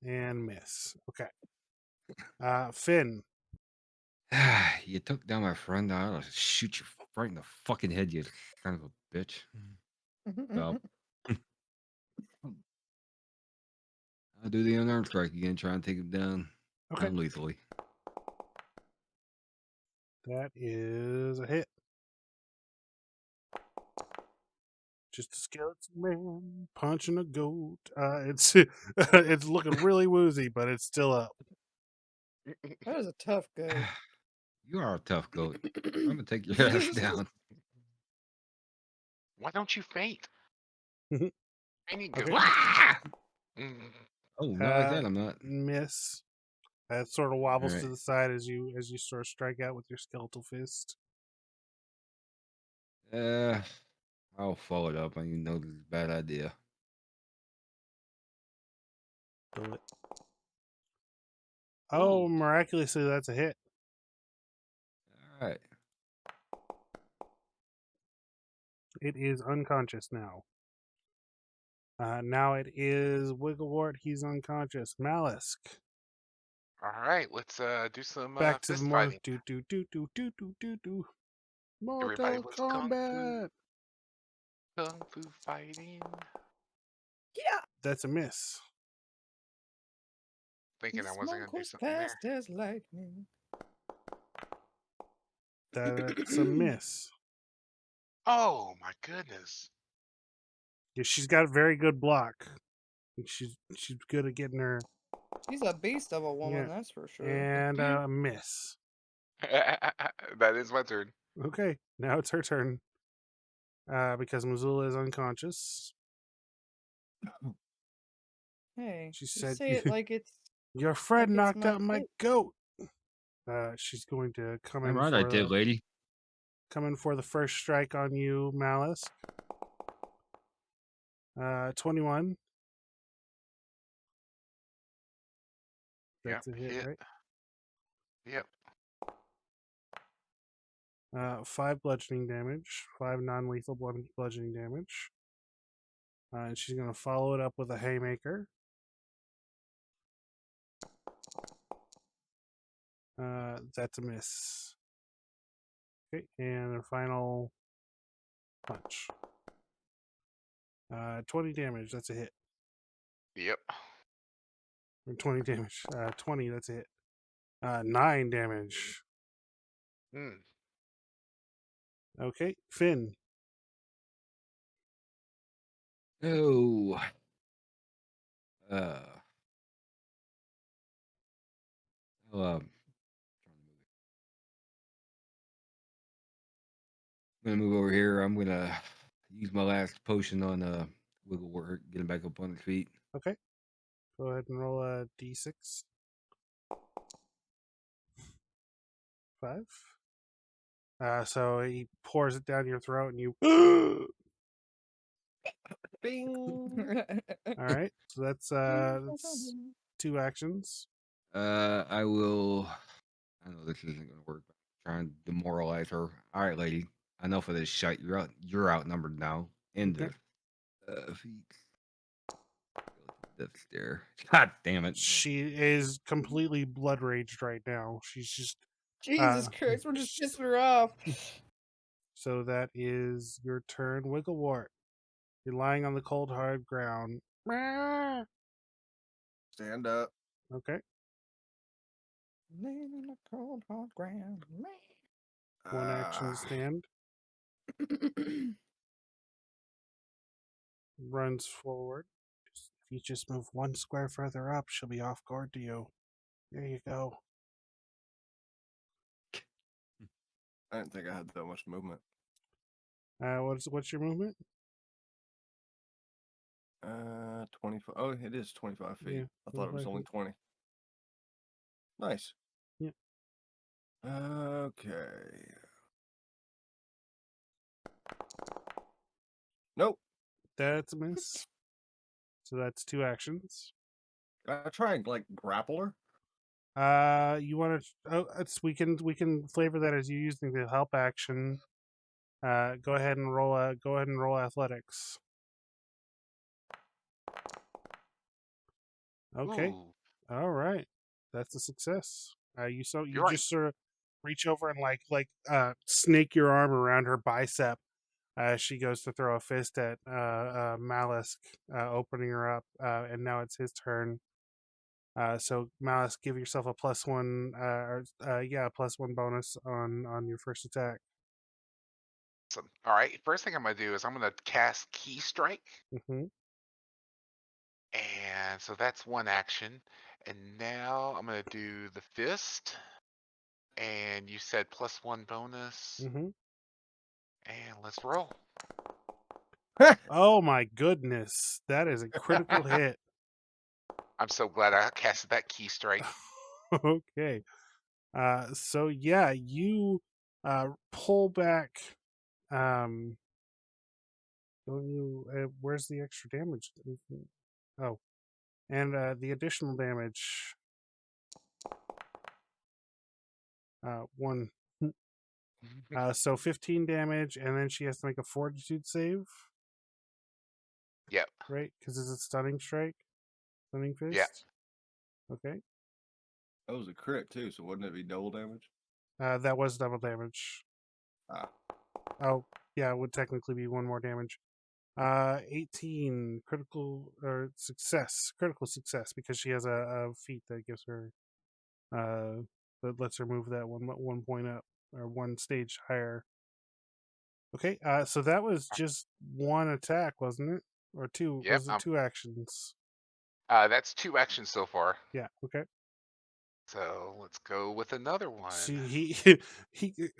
S1: And miss. Okay. Finn.
S5: You took down my friend. I'll shoot you right in the fucking head, you kind of a bitch. So, I'll do the unarmed strike again, try and take him down
S1: Okay.
S5: non-lethally.
S1: That is a hit. Just a skeleton man punching a goat. It's it's looking really woozy, but it's still up.
S2: That is a tough goat.
S5: You are a tough goat. I'm gonna take your ass down.
S3: Why don't you faint? I need
S1: Okay.
S3: go. Ah! Mm.
S5: Oh, not like that. I'm not.
S1: Miss. That sort of wobbles
S5: Alright.
S1: to the side as you sort of strike out with your skeletal fist.
S5: I'll follow it up. I know this is a bad idea.
S1: Do it. Oh, miraculously, that's a hit.
S5: All right.
S1: It is unconscious now. Now it is Wigglewort. He's unconscious. Malisk.
S3: All right, let's do some
S1: Back to the
S3: fist
S1: more
S3: fighting.
S1: do.
S3: Everybody
S1: Mortal
S3: was
S1: Kombat.
S3: kung fu fighting.
S2: Yeah.
S1: That's a miss.
S3: Thinking I
S2: This
S3: wasn't
S2: monk
S3: gonna do
S2: was
S3: something there.
S2: fast as lightning.
S1: That's a miss.
S3: Oh my goodness!
S1: Yeah, she's got a very good block. She's good at getting her.
S2: She's a beast of a woman,
S1: Yeah.
S2: that's for sure.
S1: And a miss.
S3: That is my turn.
S1: Okay, now it's her turn. Because Missoula is unconscious.
S2: Hey,
S1: She
S2: you
S1: said,
S2: say it like it's
S1: "Your friend
S2: it's
S1: knocked
S2: my
S1: out my
S2: goat.
S1: goat." She's going to come
S5: Damn
S1: in
S5: right I
S1: for
S5: did, lady.
S1: the first strike on you, Malice. 21. That's
S3: Yep,
S1: a hit,
S3: hit.
S1: right?
S3: Yep.
S1: 5 bludgeoning damage, 5 non-lethal bludgeoning damage. And she's going to follow it up with a haymaker. That's a miss. Okay, and a final punch. 20 damage. That's a hit.
S3: Yep.
S1: Or 20 damage. 20. That's a hit. 9 damage.
S3: Hmm.
S1: Okay, Finn.
S5: Oh. I'll, I'm gonna move over here. I'm gonna use my last potion on Wigglewort, get him back up on his feet.
S1: Okay, go ahead and roll a d6. 5. So he pours it down your throat, and you.
S4: Bing.
S1: All right, so that's 2 actions.
S5: I will. I know this isn't gonna work. But I'm trying to demoralize her. All right, lady. Enough of this shit. You're outnumbered now. End
S1: Okay.
S5: this. Feet. Death stare. God damn it.
S1: She is completely blood raged right now. She's just.
S2: Jesus Christ, we're just pissing her off.
S1: So that is your turn, Wigglewort. You're lying on the cold, hard ground.
S4: Stand up.
S1: Okay.
S2: Laying on the cold hard ground.
S1: 1 action stand. Runs forward. If you just move 1 square further up, she'll be off guard to you. There you go.
S4: I didn't think I had that much movement.
S1: What's your movement?
S4: 25. Oh, it is 25 feet.
S1: Yeah,
S4: I thought it was
S1: 25
S4: only
S1: feet.
S4: 20. Nice.
S1: Yeah.
S4: Okay. Nope.
S1: That's a miss. So that's 2 actions.
S4: Can I try and like grapple her?
S1: You want to? Oh, we can flavor that as you using the help action. Go ahead and roll athletics. Okay.
S3: Ooh.
S1: All right. That's a success. You
S3: You're right.
S1: just sort of reach over and snake your arm around her bicep as she goes to throw a fist at Malisk, opening her up, and now it's his turn. So Malice, give yourself a +1, +1 bonus on your first attack.
S3: Awesome. All right. First thing I'm gonna do is I'm gonna cast Key Strike,
S1: hmm
S3: and so that's 1 action. And now I'm gonna do the fist. And you said +1 bonus.
S1: hmm
S3: And let's roll.
S1: Oh my goodness, that is a critical hit.
S3: I'm so glad I casted that Key Strike.
S1: Okay. So yeah, you pull back. Don't you? Where's the extra damage? Oh, and the additional damage. 1. So 15 damage, and then she has to make a fortitude save,
S3: Yep.
S1: right? Because it's a stunning strike, stunning fist.
S3: Yeah.
S1: Okay.
S4: That was a crit too, so wouldn't it be double damage?
S1: That was double damage.
S4: Ah,
S1: Oh, yeah, it would technically be one more damage. 18 critical or success, critical success, because she has a feat that gives her that lets her move that one point up or one stage higher. Okay, so that was just one attack, wasn't it? Or two?
S3: Yep.
S1: Was it two actions?
S3: That's 2 actions so far.
S1: Yeah. Okay.
S3: So let's go with another one.
S1: He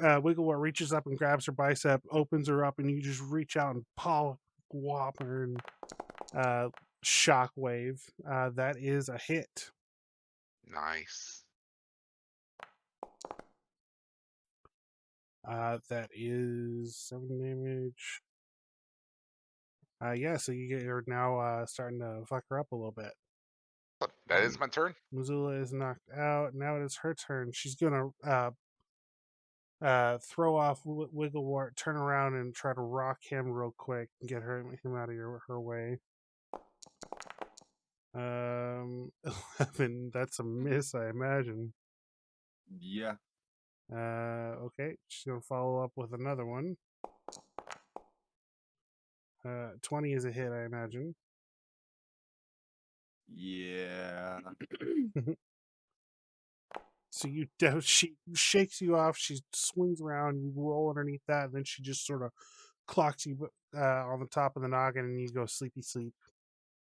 S1: Wigglewort reaches up and grabs her bicep, opens her up, and you just reach out and paw whop her and shockwave. That is a hit.
S3: Nice.
S1: That is 7 damage. Yeah, so you're now starting to fuck her up a little bit.
S3: That is my turn.
S1: Missoula is knocked out. Now it is her turn. She's gonna throw off Wigglewort, turn around and try to rock him real quick and get him out of her way. 11. That's a miss, I imagine.
S4: yeah.
S1: Okay. She's gonna follow up with another one. 20 is a hit, I imagine.
S4: Yeah.
S1: So she shakes you off. She swings around. You roll underneath that, and then she just sort of clocks you on the top of the noggin, and you go sleepy sleep.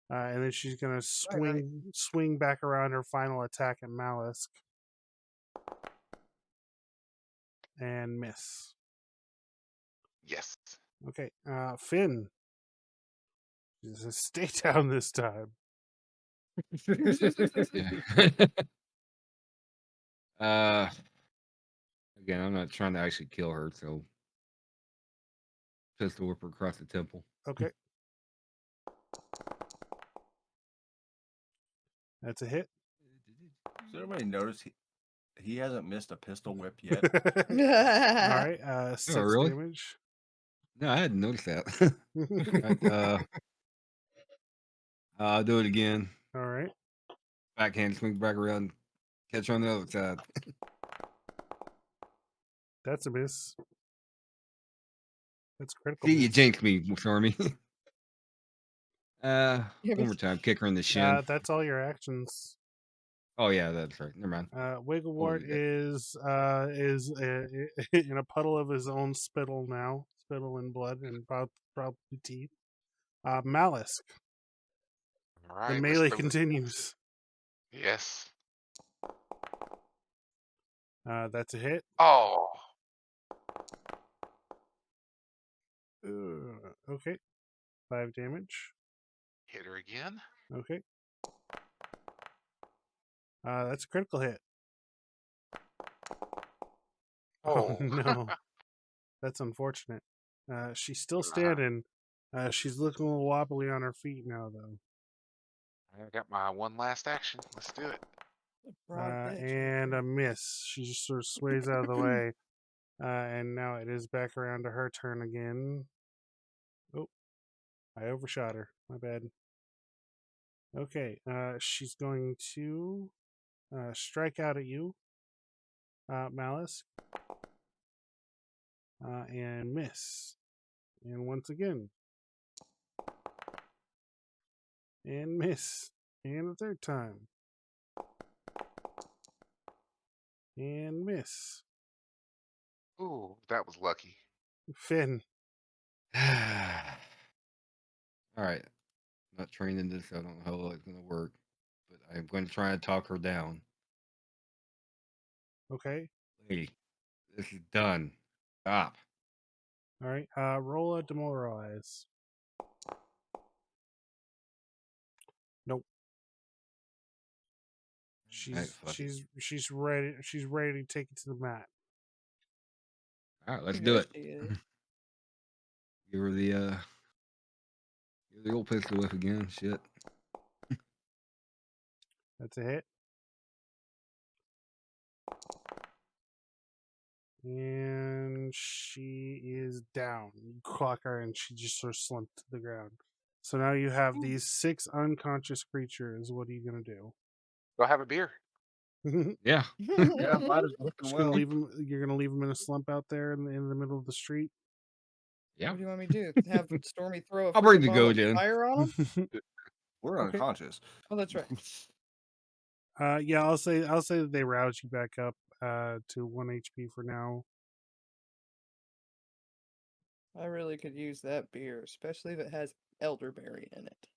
S1: And then she's gonna swing back around her final attack at Malice and miss.
S3: Yes.
S1: Okay, Finn. Just stay down this time.
S5: Yeah. Again, I'm not trying to actually kill her, so pistol whip her across the temple.
S1: Okay, that's a hit.
S4: Does everybody notice he hasn't missed a pistol whip yet?
S1: All right, 6
S5: really?
S1: damage.
S5: No, I hadn't noticed that. Right, I'll do it again.
S1: All right,
S5: Backhand, swing back around, catch her on the other side.
S1: that's a miss. That's a critical
S5: See, you
S1: miss.
S5: jinxed me, Stormy.
S2: Yeah,
S5: One
S2: but
S5: more time, kick her in the shin.
S1: That's all your actions.
S5: Oh yeah, that's right. Never mind.
S1: Wigglewort
S5: do that.
S1: is in a puddle of his own spittle now, spittle and blood and probably teeth. Malice.
S3: All
S1: The
S3: right.
S1: melee continues.
S3: Yes.
S1: That's a hit.
S3: Oh.
S1: Okay. 5 damage.
S3: Hit her again.
S1: Okay. That's a critical hit. Oh,
S3: Oh.
S1: no. That's unfortunate. She's still standing. She's looking a little wobbly on her feet now, though.
S3: I got my one last action. Let's do it.
S1: And a miss. She just sort of sways out of the way. And now it is back around to her turn again. Oh, I overshot her. My bad. Okay, she's going to strike out at you, Malice, and miss. And once again. And miss. And a third time. And miss.
S3: Ooh, that was lucky.
S1: Finn.
S5: All right. I'm not trained in this, so I don't know how well it's going to work. But I'm going to try and talk her down.
S1: Okay.
S5: Lady, this is done. Stop.
S1: All right. Roll a demoralize. Nope. She's ready. She's ready to take it to the mat.
S5: All right, let's do it.
S2: She is.
S5: Give her the old pistol whip again. Shit.
S1: That's a hit. And she is down. You clock her, and she just sort of slumped to the ground. So now you have these 6 unconscious creatures. What are you gonna do?
S3: Go have a beer.
S5: Yeah.
S4: Yeah, might as well.
S1: Just gonna leave them. You're gonna leave them in a slump out there in the middle of the street.
S5: Yeah.
S2: What do you want me to do? Have Stormy throw a
S5: I'll bring
S2: freaking
S5: the
S2: ball of
S5: goat in.
S2: fire on him?
S4: We're
S1: Okay.
S4: unconscious.
S2: Oh, that's right.
S1: Yeah, I'll say that they rouse you back up to 1 HP for now.
S2: I really could use that beer, especially if it has elderberry in it.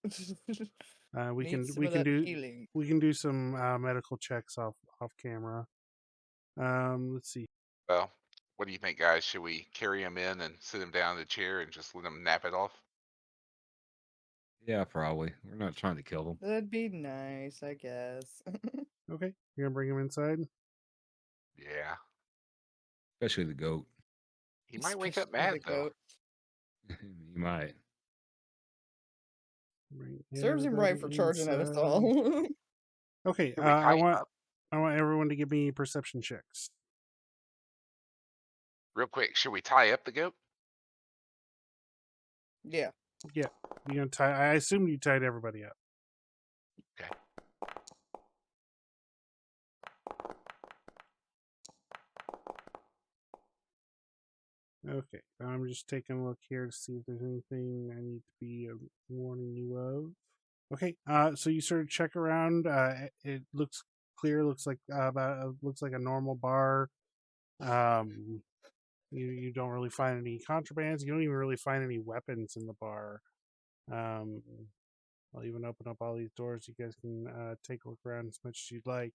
S1: We
S2: Need
S1: can
S2: some
S1: we
S2: of
S1: can
S2: that
S1: do
S2: healing.
S1: we can do some medical checks off camera. Let's see.
S3: Well, what do you think, guys? Should we carry him in and sit him down in the chair and just let him nap it off?
S5: Yeah, probably. We're not trying to kill them.
S2: That'd be nice, I guess.
S1: Okay, you're gonna bring him inside.
S3: Yeah.
S5: Especially the goat.
S3: He might wake up
S2: Especially the
S3: mad, though.
S2: goat.
S5: You might.
S1: Bring
S2: Serves him right
S1: everybody
S2: for charging at us
S1: inside.
S2: all.
S1: Okay,
S3: Can we tie
S1: I
S3: him
S1: want
S3: up?
S1: everyone to give me perception checks.
S3: Real quick, should we tie up the goat?
S2: Yeah.
S1: Yeah, you gonna tie? I assume you tied everybody up.
S3: Okay.
S1: Okay, I'm just taking a look here to see if there's anything I need to be warning you of. Okay, so you sort of check around. It looks clear. Looks like looks like a normal bar. You don't really find any contrabands. You don't even really find any weapons in the bar. I'll even open up all these doors. You guys can take a look around as much as you'd like.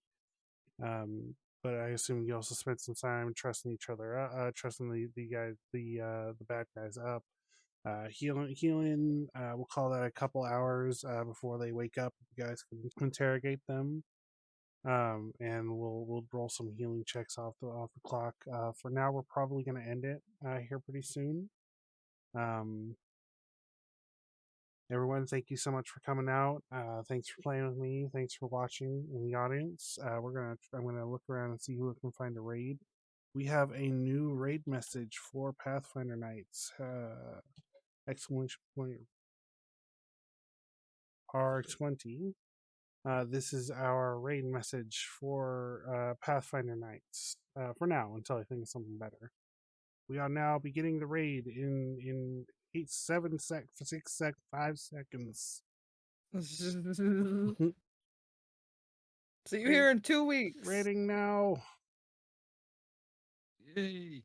S1: But I assume you also spent some time trusting each other, trusting the guys, the bad guys up. Healing. We'll call that a couple hours before they wake up. You guys can interrogate them, and we'll roll some healing checks off the clock. For now, we're probably going to end it here pretty soon. Everyone, thank you so much for coming out. Thanks for playing with me. Thanks for watching in the audience. I'm gonna look around and see who can find a raid. We have a new raid message for Pathfinder Nights. Exclamation point R20. This is our raid message for Pathfinder Nights. For now, until I think of something better. We are now beginning the raid in 8, 7 sec, 6 sec, 5 seconds.
S2: See you here in 2 weeks.
S1: Raiding now.
S5: Yay.